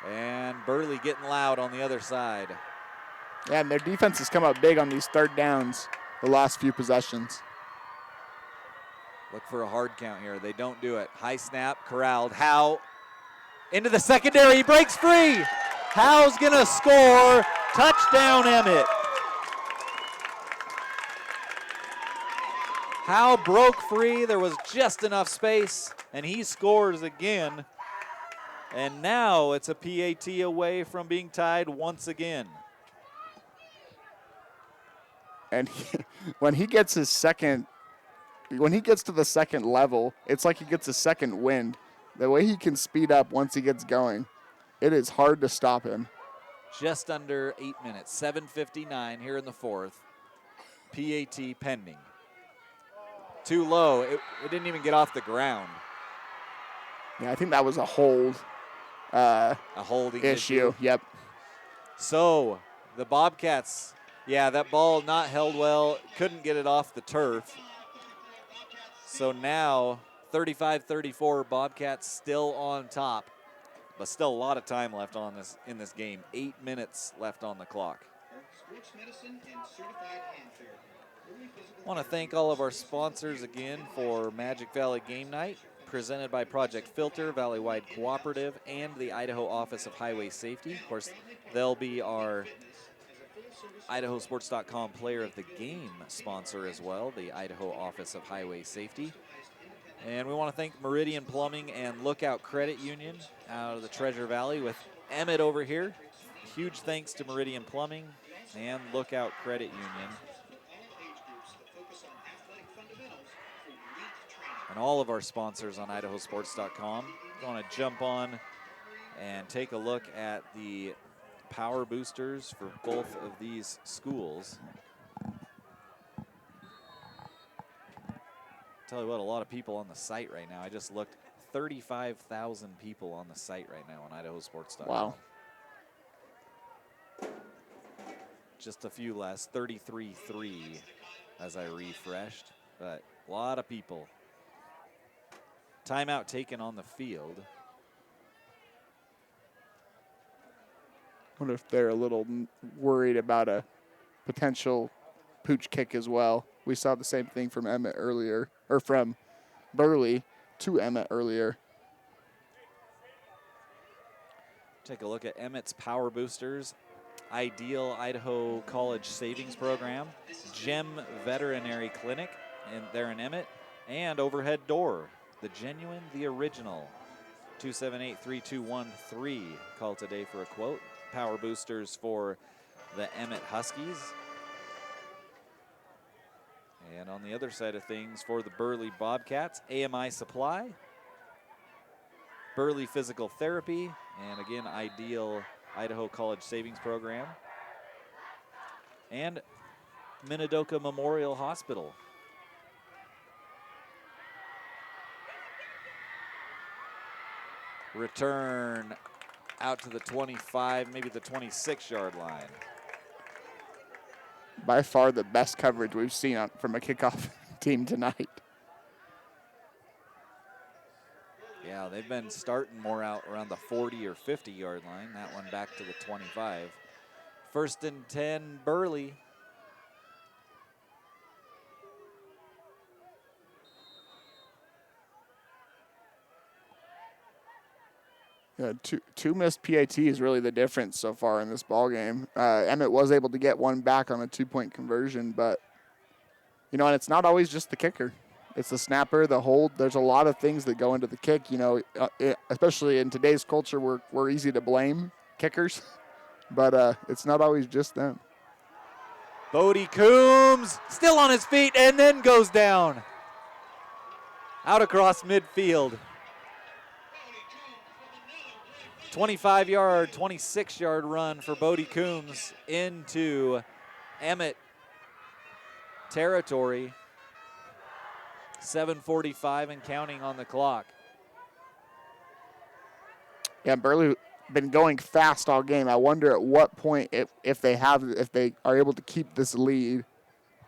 And Burley getting loud on the other side. Yeah, and their defense has come up big on these 3rd downs the last few possessions. Look for a hard count here. They don't do it. High snap, corralled. Howe into the secondary. He breaks free. Howe's going to score. Touchdown, Emmett. Howe broke free. There was just enough space, and he scores again. And now it's a PAT away from being tied once again. And when he gets to the second level, it's like he gets a second wind. The way he can speed up once he gets going, it is hard to stop him. Just under 8 minutes, 7:59 here in the 4th. PAT pending. Too low. It didn't even get off the ground. Yeah, I think that was a hold. A holding issue. Yep. So the Bobcats, yeah, that ball not held well. Couldn't get it off the turf. So now 35-34, Bobcats still on top, but still a lot of time left on in this game. 8 minutes left on the clock. I want to thank all of our sponsors again for Magic Valley Game Night, presented by Project Filter, Valley-Wide Cooperative, and the Idaho Office of Highway Safety. Of course, they'll be our IdahoSports.com Player of the Game sponsor as well, the Idaho Office of Highway Safety. And we want to thank Meridian Plumbing and Lookout Credit Union out of the Treasure Valley with Emmett over here. Huge thanks to Meridian Plumbing and Lookout Credit Union. And all of our sponsors on IdahoSports.com. I want to jump on and take a look at the power boosters for both of these schools. Tell you what, a lot of people on the site right now. I just looked, 35,000 people on the site right now on IdahoSports.com. Wow. Just a few less, 33.3 as I refreshed, but a lot of people. Timeout taken on the field. I wonder if they're a little worried about a potential pooch kick as well. We saw the same thing from Emmett earlier, or from Burley to Emmett earlier. Take a look at Emmett's power boosters. Ideal Idaho College Savings Program, GEM Veterinary Clinic, and there in Emmett, and Overhead Door. The genuine, the original. 278-3213. Call today for a quote. Power boosters for the Emmett Huskies. And on the other side of things, for the Burley Bobcats, AMI Supply. Burley Physical Therapy, and again, Ideal Idaho College Savings Program, and Minidoka Memorial Hospital. Return out to the 25, maybe the 26-yard line. By far the best coverage we've seen from a kickoff team tonight. Yeah, they've been starting more out around the 40 or 50-yard line. That one back to the 25. 1st and 10, Burley. Yeah, two missed PATs is really the difference so far in this ball game. Emmett was able to get one back on a 2-point conversion, but and it's not always just the kicker. It's the snapper, the hold. There's a lot of things that go into the kick. Especially in today's culture, we're easy to blame kickers, but it's not always just them. Bodie Coombs still on his feet and then goes down. Out across midfield. 25-yard, 26-yard run for Bodie Coombs into Emmett territory. 7:45 and counting on the clock. Yeah, Burley been going fast all game. I wonder at what point, if they are able to keep this lead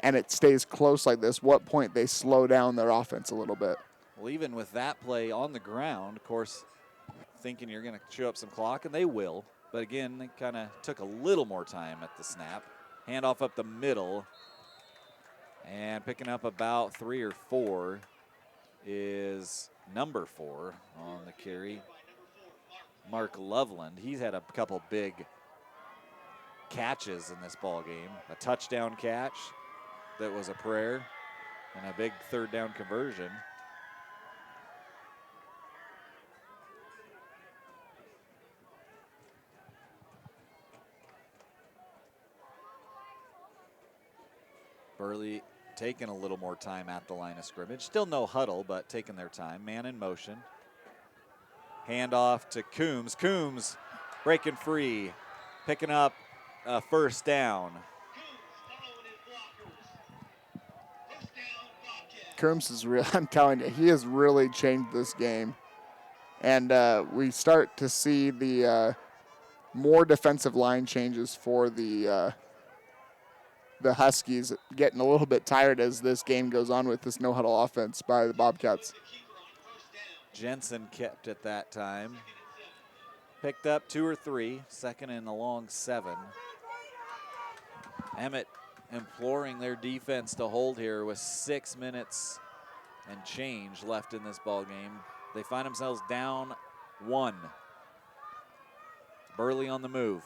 and it stays close like this, what point they slow down their offense a little bit. Well, even with that play on the ground, of course, thinking you're going to chew up some clock, and they will. But again, they kind of took a little more time at the snap. Handoff up the middle. And picking up about 3 or 4 is number 4 on the carry, Mark Loveland. He's had a couple big catches in this ball game. A touchdown catch that was a prayer, and a big 3rd down conversion. Burley taking a little more time at the line of scrimmage. Still no huddle, but taking their time. Man in motion. Handoff to Coombs. Coombs breaking free, picking up a 1st down. Coombs is real. I'm telling you, he has really changed this game. And we start to see the more defensive line changes for the Huskies getting a little bit tired as this game goes on with this no-huddle offense by the Bobcats. Jensen kept it that time. Picked up 2 or 3, 2nd and a long 7. Emmett imploring their defense to hold here with 6 minutes and change left in this ball game. They find themselves down 1. Burley on the move.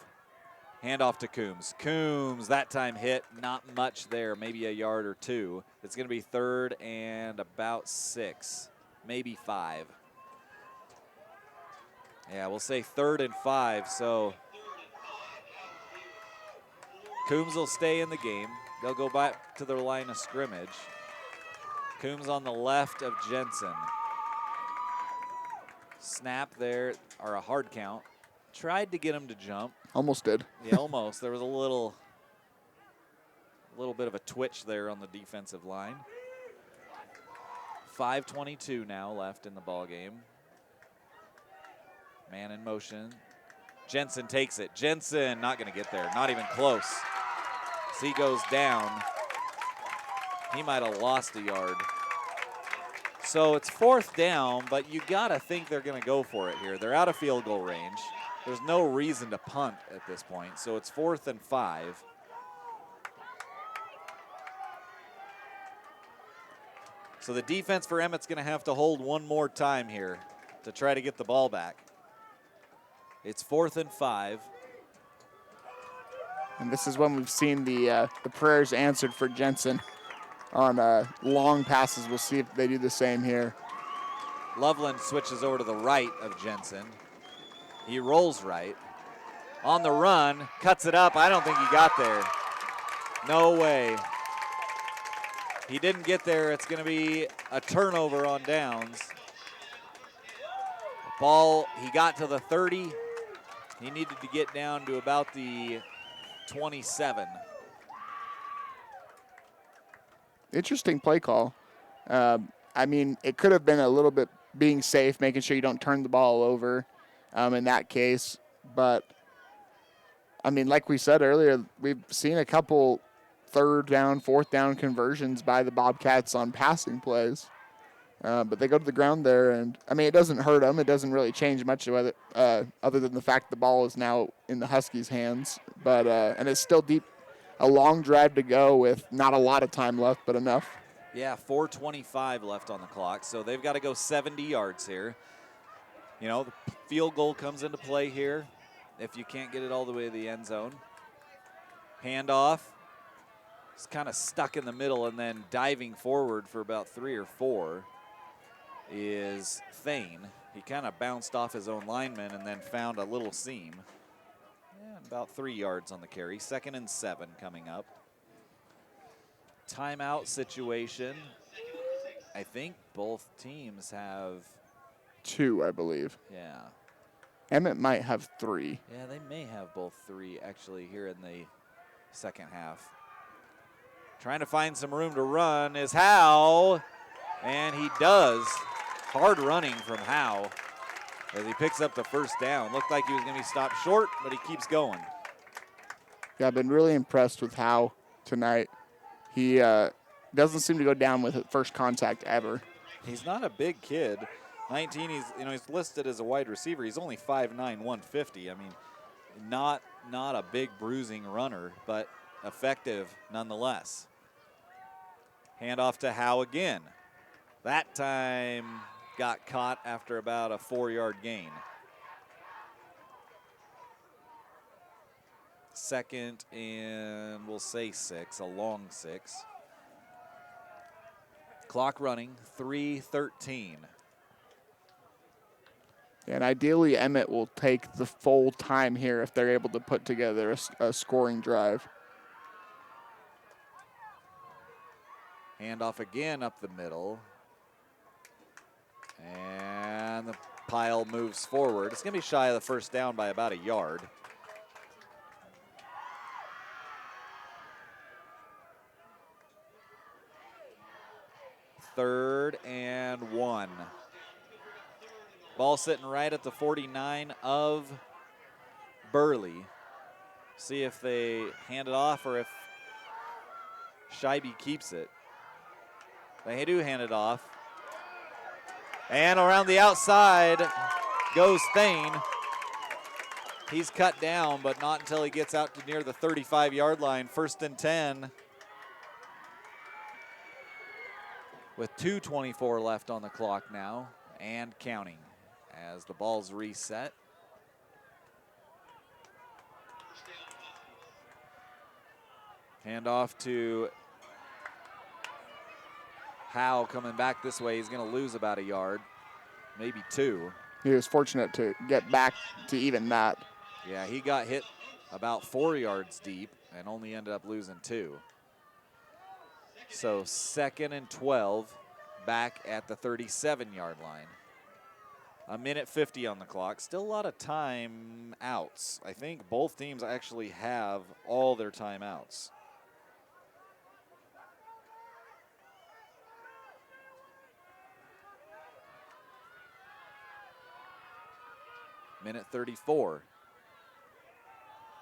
Handoff to Coombs. Coombs that time hit, not much there, maybe a yard or 2. It's going to be 3rd and about 6, maybe 5. Yeah, we'll say 3rd and 5, so Coombs will stay in the game. They'll go back to their line of scrimmage. Coombs on the left of Jensen. Snap there, or a hard count. Tried to get him to jump. Almost did. Yeah, almost. There was a little bit of a twitch there on the defensive line. 5:22 now left in the ball game. Man in motion. Jensen takes it. Jensen not going to get there. Not even close. As he goes down, he might have lost a yard. So it's 4th down, but you got to think they're going to go for it here. They're out of field goal range. There's no reason to punt at this point, so it's 4th and 5. So the defense for Emmett's going to have to hold one more time here to try to get the ball back. It's 4th and 5. And this is when we've seen the prayers answered for Jensen on long passes. We'll see if they do the same here. Loveland switches over to the right of Jensen. He rolls right. On the run, cuts it up. I don't think he got there. No way. He didn't get there. It's going to be a turnover on downs. Ball, he got to the 30. He needed to get down to about the 27. Interesting play call. I mean, it could have been a little bit being safe, making sure you don't turn the ball over in that case. But, I mean, like we said earlier, we've seen a couple third down, fourth down conversions by the Bobcats on passing plays. But they go to the ground there, and, I mean, it doesn't hurt them. It doesn't really change much other than the fact the ball is now in the Huskies' hands. But and it's still deep, a long drive to go with not a lot of time left, but enough. Yeah, 4:25 left on the clock, so they've got to go 70 yards here. You know, the field goal comes into play here if you can't get it all the way to the end zone. Handoff. It's kind of stuck in the middle, and then diving forward for about 3 or 4 is Thane. He kind of bounced off his own lineman and then found a little seam. Yeah, about 3 yards on the carry. 2nd and 7 coming up. Timeout situation. I think both teams have 2, I believe. Yeah. Emmett might have 3. Yeah, they may have both 3 actually here in the second half. Trying to find some room to run is Howe, and he does. Hard running from Howe as he picks up the first down. Looked like he was going to be stopped short, but he keeps going. Yeah, I've been really impressed with Howe tonight. He doesn't seem to go down with it first contact ever. He's not a big kid. 19, he's listed as a wide receiver. He's only 5'9", 150. I mean, not a big bruising runner, but effective nonetheless. Handoff to Howe again. That time got caught after about a 4-yard gain. 2nd and we'll say 6, a long 6. Clock running, 3:13. And ideally, Emmett will take the full time here if they're able to put together a scoring drive. Handoff again up the middle. And the pile moves forward. It's going to be shy of the first down by about a yard. Third and 1. Ball sitting right at the 49 of Burley. See if they hand it off or if Scheibe keeps it. They do hand it off. And around the outside goes Thane. He's cut down, but not until he gets out to near the 35-yard line. 1st and 10. With 2:24 left on the clock now and counting as the ball's reset. Handoff to Howe coming back this way. He's going to lose about a yard, maybe 2. He was fortunate to get back to even that. Yeah, he got hit about 4 yards deep and only ended up losing 2. So 2nd and 12 back at the 37-yard line. 1:50 on the clock. Still a lot of timeouts. I think both teams actually have all their timeouts. Minute 34.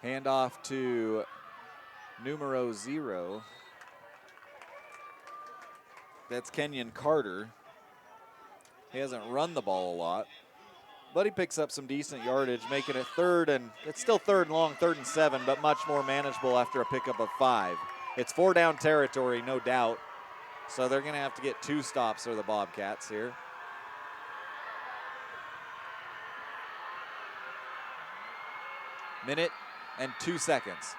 Handoff to numero 0. That's Kenyon Carter. He hasn't run the ball a lot, but he picks up some decent yardage, making it 3rd, and it's still 3rd and long, 3rd and 7, but much more manageable after a pickup of 5. It's 4-down territory, no doubt, so they're going to have to get 2 stops for the Bobcats here. Minute and 2 seconds.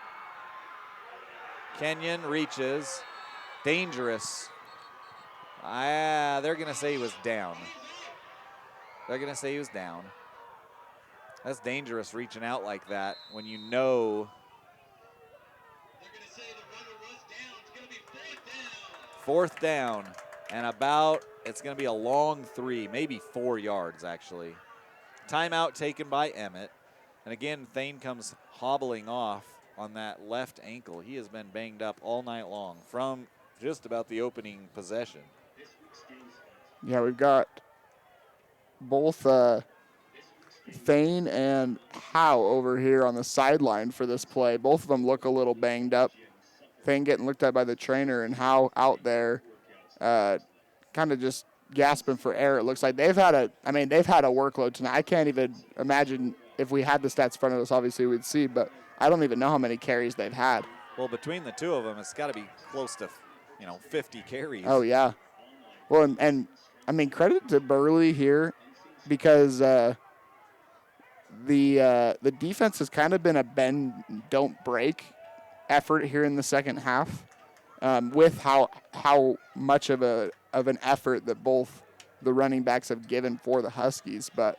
Kenyon reaches. Dangerous. They're going to say he was down. They're going to say he was down. That's dangerous reaching out like that when you know. They're going to say the runner was down. It's going to be 4th down. And it's going to be a long 3, maybe 4 yards actually. timeout taken by Emmett. And again, Thane comes hobbling off on that left ankle. He has been banged up all night long from just about the opening possession. Yeah, we've got both Thane and Howe over here on the sideline for this play. Both of them look a little banged up. Thane getting looked at by the trainer, and Howe out there kind of just gasping for air. It looks like they've had a workload tonight. I can't even imagine if we had the stats in front of us, obviously we'd see, but I don't even know how many carries they've had. Well, between the two of them, it's got to be close to, 50 carries. Oh, yeah. Well, and I mean, credit to Burley here because the defense has kind of been a bend, don't break effort here in the second half with how much of an effort that both the running backs have given for the Huskies. But,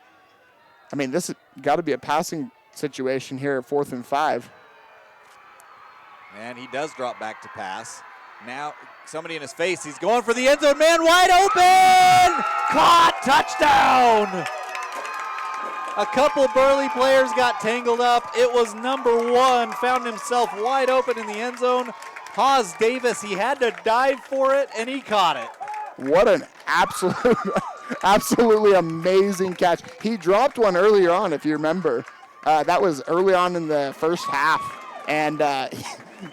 I mean, this has got to be a passing situation here at 4th and 5. And he does drop back to pass. Now, somebody in his face. He's going for the end zone. Man wide open! Caught! Touchdown! A couple Burley players got tangled up. It was number 1. Found himself wide open in the end zone. Haas Davis, he had to dive for it, and he caught it. What an absolutely amazing catch. He dropped one earlier on, if you remember. That was early on in the first half, and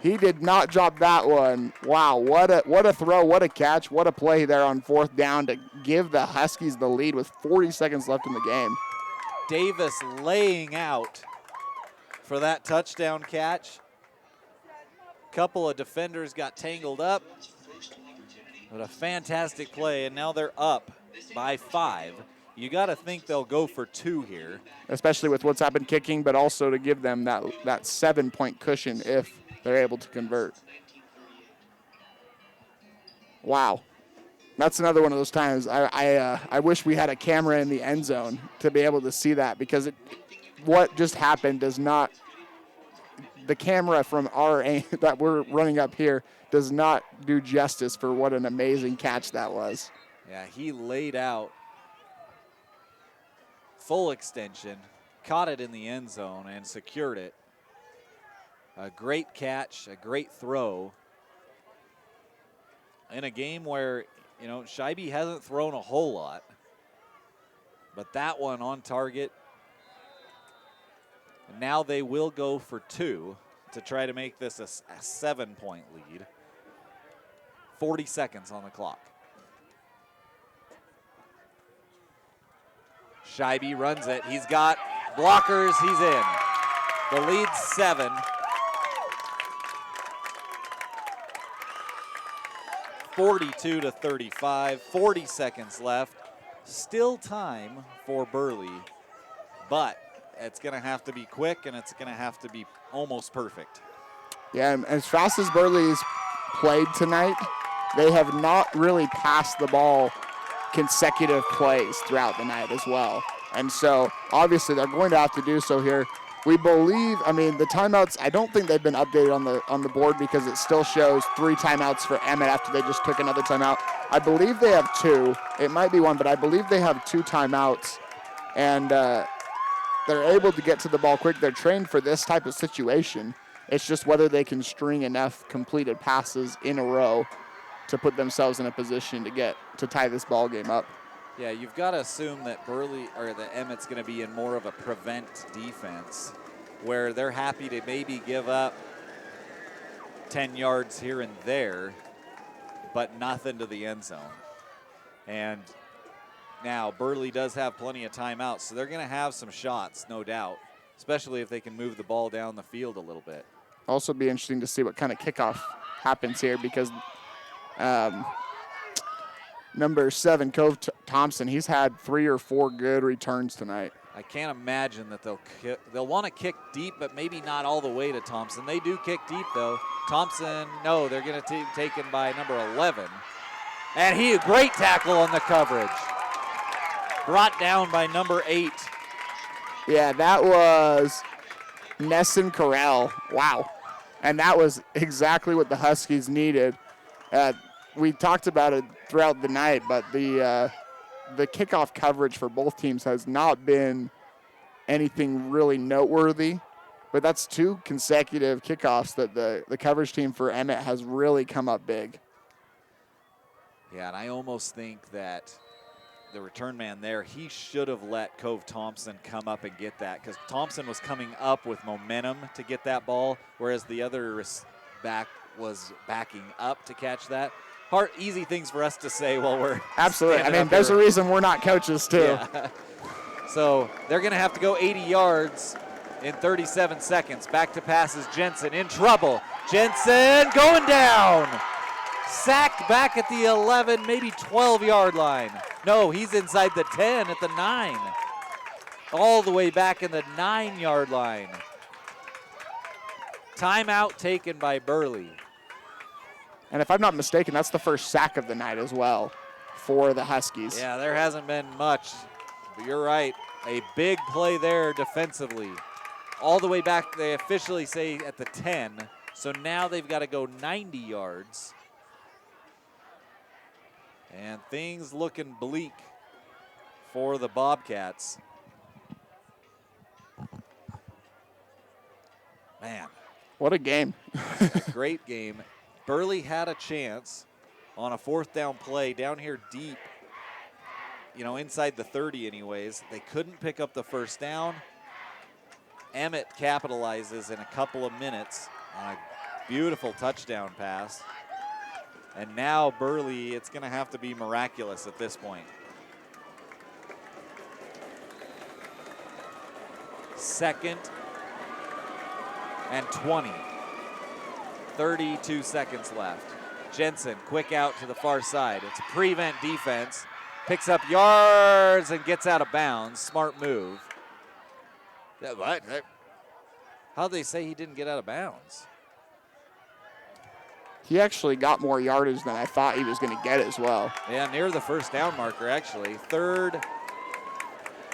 he did not drop that one. Wow, what a throw, what a catch, what a play there on 4th down to give the Huskies the lead with 40 seconds left in the game. Davis laying out for that touchdown catch. Couple of defenders got tangled up. But a fantastic play, and now they're up by 5. You got to think they'll go for 2 here. Especially with what's happened kicking, but also to give them that 7-point cushion if they're able to convert. Wow. That's another one of those times I wish we had a camera in the end zone to be able to see that, because what just happened does not, the camera from that we're running up here does not do justice for what an amazing catch that was. Yeah, he laid out full extension, caught it in the end zone, and secured it. A great catch, a great throw. In a game where, Scheibe hasn't thrown a whole lot, but that one on target. And now they will go for 2 to try to make this a 7-point lead. 40 seconds on the clock. Scheibe runs it. He's got blockers. He's in. The lead's 7. (42-35). 40 seconds left. Still time for Burley, but it's going to have to be quick, and it's going to have to be almost perfect. Yeah, and as fast as Burley's played tonight, they have not really passed the ball consecutive plays throughout the night as well. And so, obviously, they're going to have to do so here. We believe, the timeouts, I don't think they've been updated on the board because it still shows 3 timeouts for Emmett after they just took another timeout. I believe they have 2. It might be 1, but I believe they have 2 timeouts. And they're able to get to the ball quick. They're trained for this type of situation. It's just whether they can string enough completed passes in a row to put themselves in a position to tie this ball game up. Yeah, you've got to assume that that Emmett's going to be in more of a prevent defense, where they're happy to maybe give up 10 yards here and there, but nothing to the end zone. And now Burley does have plenty of timeouts, so they're going to have some shots, no doubt, especially if they can move the ball down the field a little bit. Also be interesting to see what kind of kickoff happens here, because number 7, Cove Thompson, he's had 3 or 4 good returns tonight. I can't imagine that they'll want to kick deep, but maybe not all the way to Thompson. They do kick deep, though. Thompson, no, they're going to be taken by number 11. And a great tackle on the coverage. Brought down by number 8. Yeah, that was Nesson Carell. Wow. And that was exactly what the Huskies needed. We talked about it throughout the night, but the kickoff coverage for both teams has not been anything really noteworthy. But that's 2 consecutive kickoffs that the coverage team for Emmett has really come up big. Yeah, and I almost think that the return man there, he should have let Cove Thompson come up and get that, because Thompson was coming up with momentum to get that ball, whereas the other back was backing up to catch that. Easy things for us to say while we're absolutely. I mean, there's a reason we're not coaches too. Yeah. So they're going to have to go 80 yards in 37 seconds. Back to passes. Jensen in trouble. Jensen going down. Sacked back at the 11, maybe 12-yard line. No, he's inside the 10 at the 9. All the way back in the 9-yard line. Timeout taken by Burley. And if I'm not mistaken, that's the first sack of the night as well for the Huskies. Yeah, there hasn't been much, but you're right. A big play there defensively. All the way back, they officially say at the 10, so now they've got to go 90 yards. And things looking bleak for the Bobcats. Man. What a game. A great game. Burley had a chance on a 4th down play down here deep, inside the 30 anyways. They couldn't pick up the first down. Emmett capitalizes in a couple of minutes on a beautiful touchdown pass. And now Burley, it's going to have to be miraculous at this point. 2nd and 20. 32 seconds left. Jensen, quick out to the far side. It's a prevent defense. Picks up yards and gets out of bounds. Smart move. What? How'd they say he didn't get out of bounds? He actually got more yardage than I thought he was going to get as well. Yeah, near the first down marker, actually. 3rd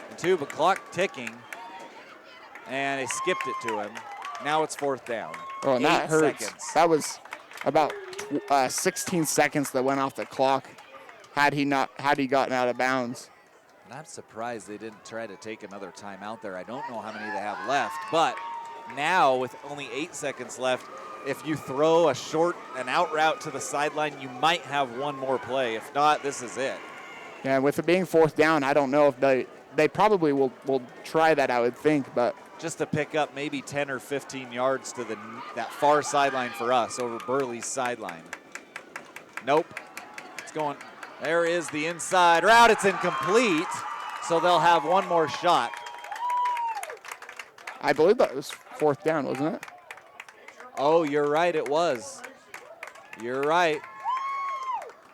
and 2, but clock ticking. And they skipped it to him. Now it's 4th down. Oh, and that 8 hurts. seconds. That was about 16 seconds that went off the clock had he gotten out of bounds. And I'm surprised they didn't try to take another timeout there. I don't know how many they have left, but now with only 8 seconds left, if you throw an out route to the sideline, you might have one more play. If not, this is it. Yeah, with it being 4th down, I don't know if they probably will try that, I would think, but just to pick up maybe 10 or 15 yards to that far sideline for us over Burley's sideline. Nope. It's going. There is the inside route. It's incomplete, so they'll have one more shot. I believe that was 4th down, wasn't it? Oh, you're right, it was. You're right.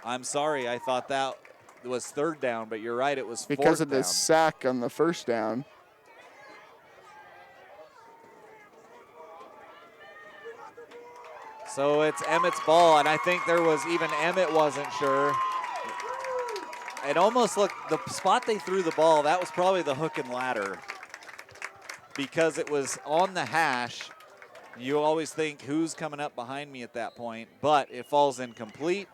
I'm sorry, I thought that was 3rd down, but you're right, it was 4th down. Because of the sack on the first down. So it's Emmett's ball, and I think there was even Emmett wasn't sure. It almost looked, the spot they threw the ball, that was probably the hook and ladder because it was on the hash. You always think who's coming up behind me at that point, but it falls incomplete.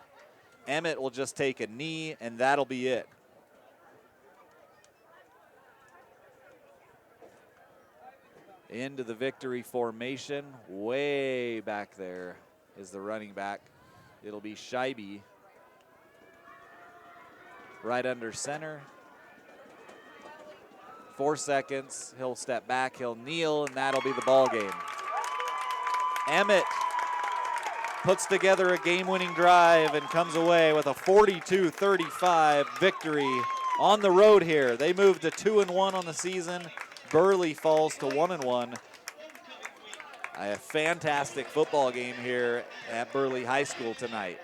Emmett will just take a knee, and that'll be it. Into the victory formation, way back there is the running back. It'll be Scheibe right under center. 4 seconds, he'll step back, he'll kneel, and that'll be the ball game. Emmett puts together a game-winning drive and comes away with a 42-35 victory on the road here. They move to 2-1 on the season. Burley falls to 1-1. A fantastic football game here at Burley High School tonight.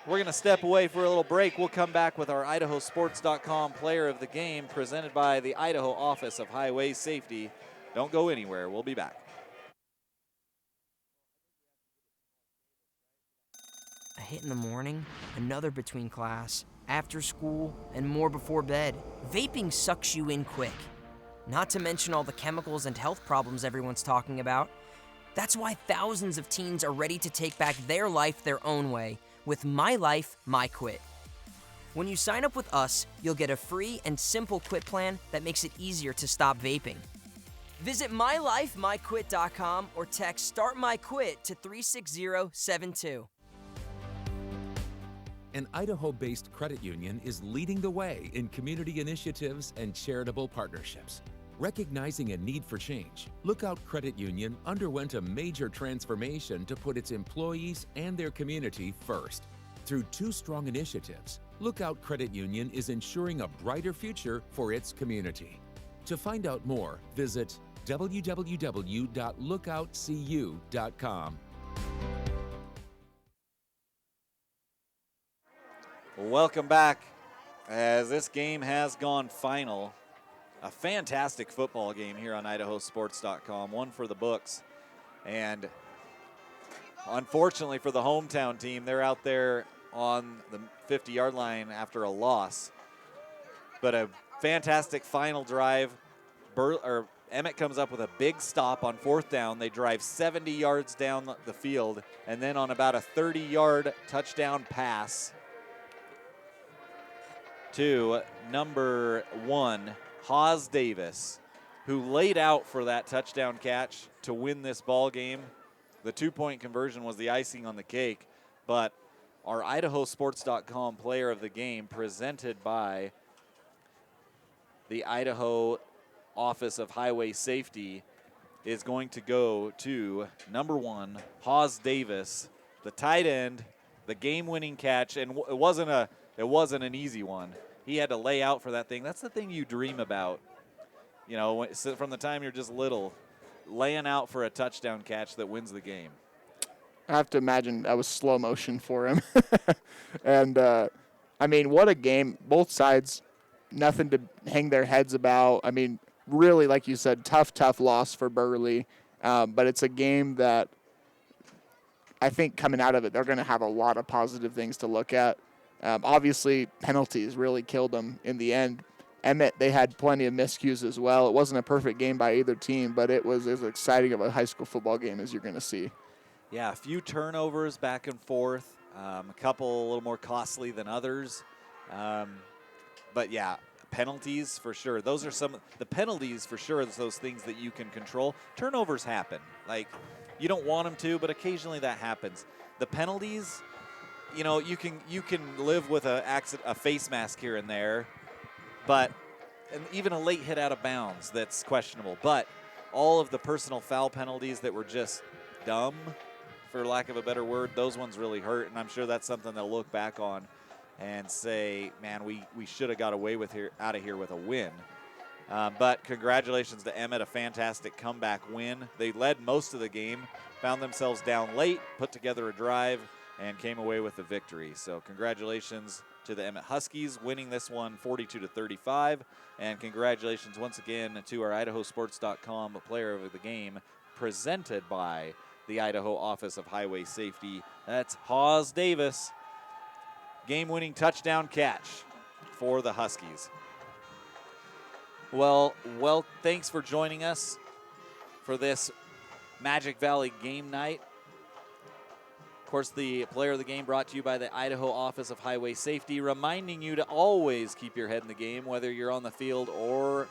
We're going to step away for a little break. We'll come back with our IdahoSports.com player of the game presented by the Idaho Office of Highway Safety. Don't go anywhere. We'll be back. A hit in the morning, another between class, after school, and more before bed. Vaping sucks you in quick. Not to mention all the chemicals and health problems everyone's talking about. That's why thousands of teens are ready to take back their life their own way with My Life, My Quit. When you sign up with us, you'll get a free and simple quit plan that makes it easier to stop vaping. Visit mylifemyquit.com or text Start My Quit to 36072. An Idaho-based credit union is leading the way in community initiatives and charitable partnerships. Recognizing a need for change, Lookout Credit Union underwent a major transformation to put its employees and their community first. Through 2 strong initiatives, Lookout Credit Union is ensuring a brighter future for its community. To find out more, visit www.lookoutcu.com. Welcome back as this game has gone final. A fantastic football game here on IdahoSports.com, one for the books. And unfortunately for the hometown team, they're out there on the 50-yard line after a loss. But a fantastic final drive. Emmett comes up with a big stop on 4th down. They drive 70 yards down the field, and then on about a 30-yard touchdown pass to number 1, Haas Davis, who laid out for that touchdown catch to win this ball game. The 2-point conversion was the icing on the cake, but our IdahoSports.com player of the game, presented by the Idaho Office of Highway Safety, is going to go to number 1, Haas Davis, the tight end, the game-winning catch, and it wasn't an easy one. He had to lay out for that thing. That's the thing you dream about, you know, from the time you're just little, laying out for a touchdown catch that wins the game. I have to imagine that was slow motion for him. And, I mean, what a game. Both sides, nothing to hang their heads about. I mean, really, like you said, tough loss for Burley. But it's a game that I think coming out of it, they're going to have a lot of positive things to look at. Obviously, penalties really killed them in the end. Emmett, they had plenty of miscues as well. It wasn't a perfect game by either team, but it was as exciting of a high school football game as you're going to see. Yeah, a few turnovers back and forth, a couple a little more costly than others. But, yeah, penalties for sure. Those are the penalties for sure, those things that you can control. Turnovers happen. Like, you don't want them to, but occasionally that happens. The penalties, you know, you can live with a face mask here and there, but even a late hit out of bounds that's questionable. But all of the personal foul penalties that were just dumb, for lack of a better word, those ones really hurt, and I'm sure that's something they'll look back on and say, man, we should have got away with out of here with a win. But congratulations to Emmett, a fantastic comeback win. They led most of the game, found themselves down late, put together a drive, and came away with the victory. So congratulations to the Emmett Huskies, winning this one 42-35. And congratulations once again to our IdahoSports.com player of the game, presented by the Idaho Office of Highway Safety. That's Haas Davis. Game-winning touchdown catch for the Huskies. Well, thanks for joining us for this Magic Valley game night. Of course, the player of the game brought to you by the Idaho Office of Highway Safety, reminding you to always keep your head in the game, whether you're on the field or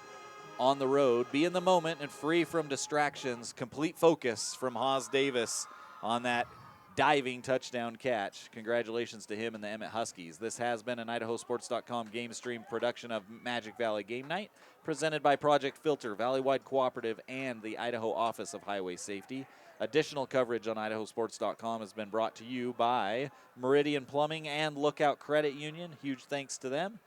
on the road. Be in the moment and free from distractions. Complete focus from Haas Davis on that diving touchdown catch. Congratulations to him and the Emmett Huskies. This has been an IdahoSports.com game stream production of Magic Valley Game Night, presented by Project Filter, Valleywide Cooperative, and the Idaho Office of Highway Safety. Additional coverage on IdahoSports.com has been brought to you by Meridian Plumbing and Lookout Credit Union. Huge thanks to them.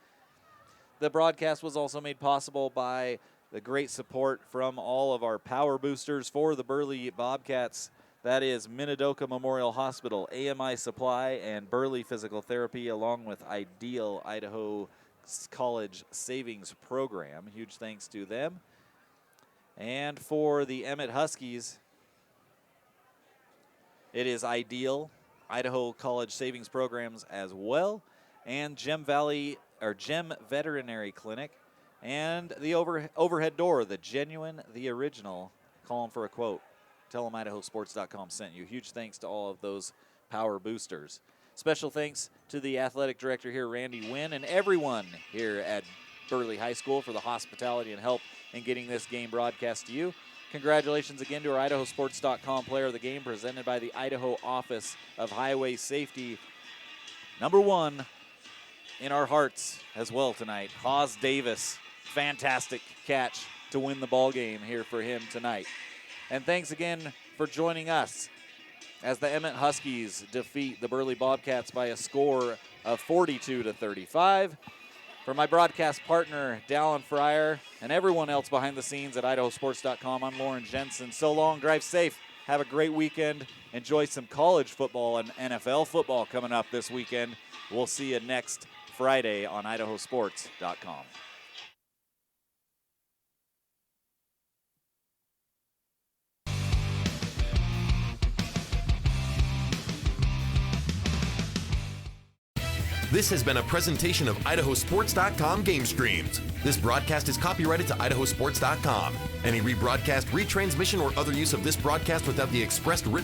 The broadcast was also made possible by the great support from all of our power boosters for the Burley Bobcats. That is Minidoka Memorial Hospital, AMI Supply, and Burley Physical Therapy, along with Ideal Idaho College Savings Program. Huge thanks to them. And for the Emmett Huskies, it is Ideal Idaho College Savings Programs as well, and Gem Veterinary Clinic, and the overhead door, the genuine, the original. Call them for a quote. Tell them IdahoSports.com sent you. Huge thanks to all of those power boosters. Special thanks to the athletic director here, Randy Wynn, and everyone here at Burley High School for the hospitality and help in getting this game broadcast to you. Congratulations again to our IdahoSports.com player of the game, presented by the Idaho Office of Highway Safety. Number one in our hearts as well tonight, Haas Davis. Fantastic catch to win the ball game here for him tonight. And thanks again for joining us as the Emmett Huskies defeat the Burley Bobcats by a score of 42-35. For my broadcast partner, Dallin Fryer, and everyone else behind the scenes at IdahoSports.com, I'm Lauren Jensen. So long, drive safe, have a great weekend, enjoy some college football and NFL football coming up this weekend. We'll see you next Friday on IdahoSports.com. This has been a presentation of IdahoSports.com GameStreams. This broadcast is copyrighted to IdahoSports.com. Any rebroadcast, retransmission, or other use of this broadcast without the expressed written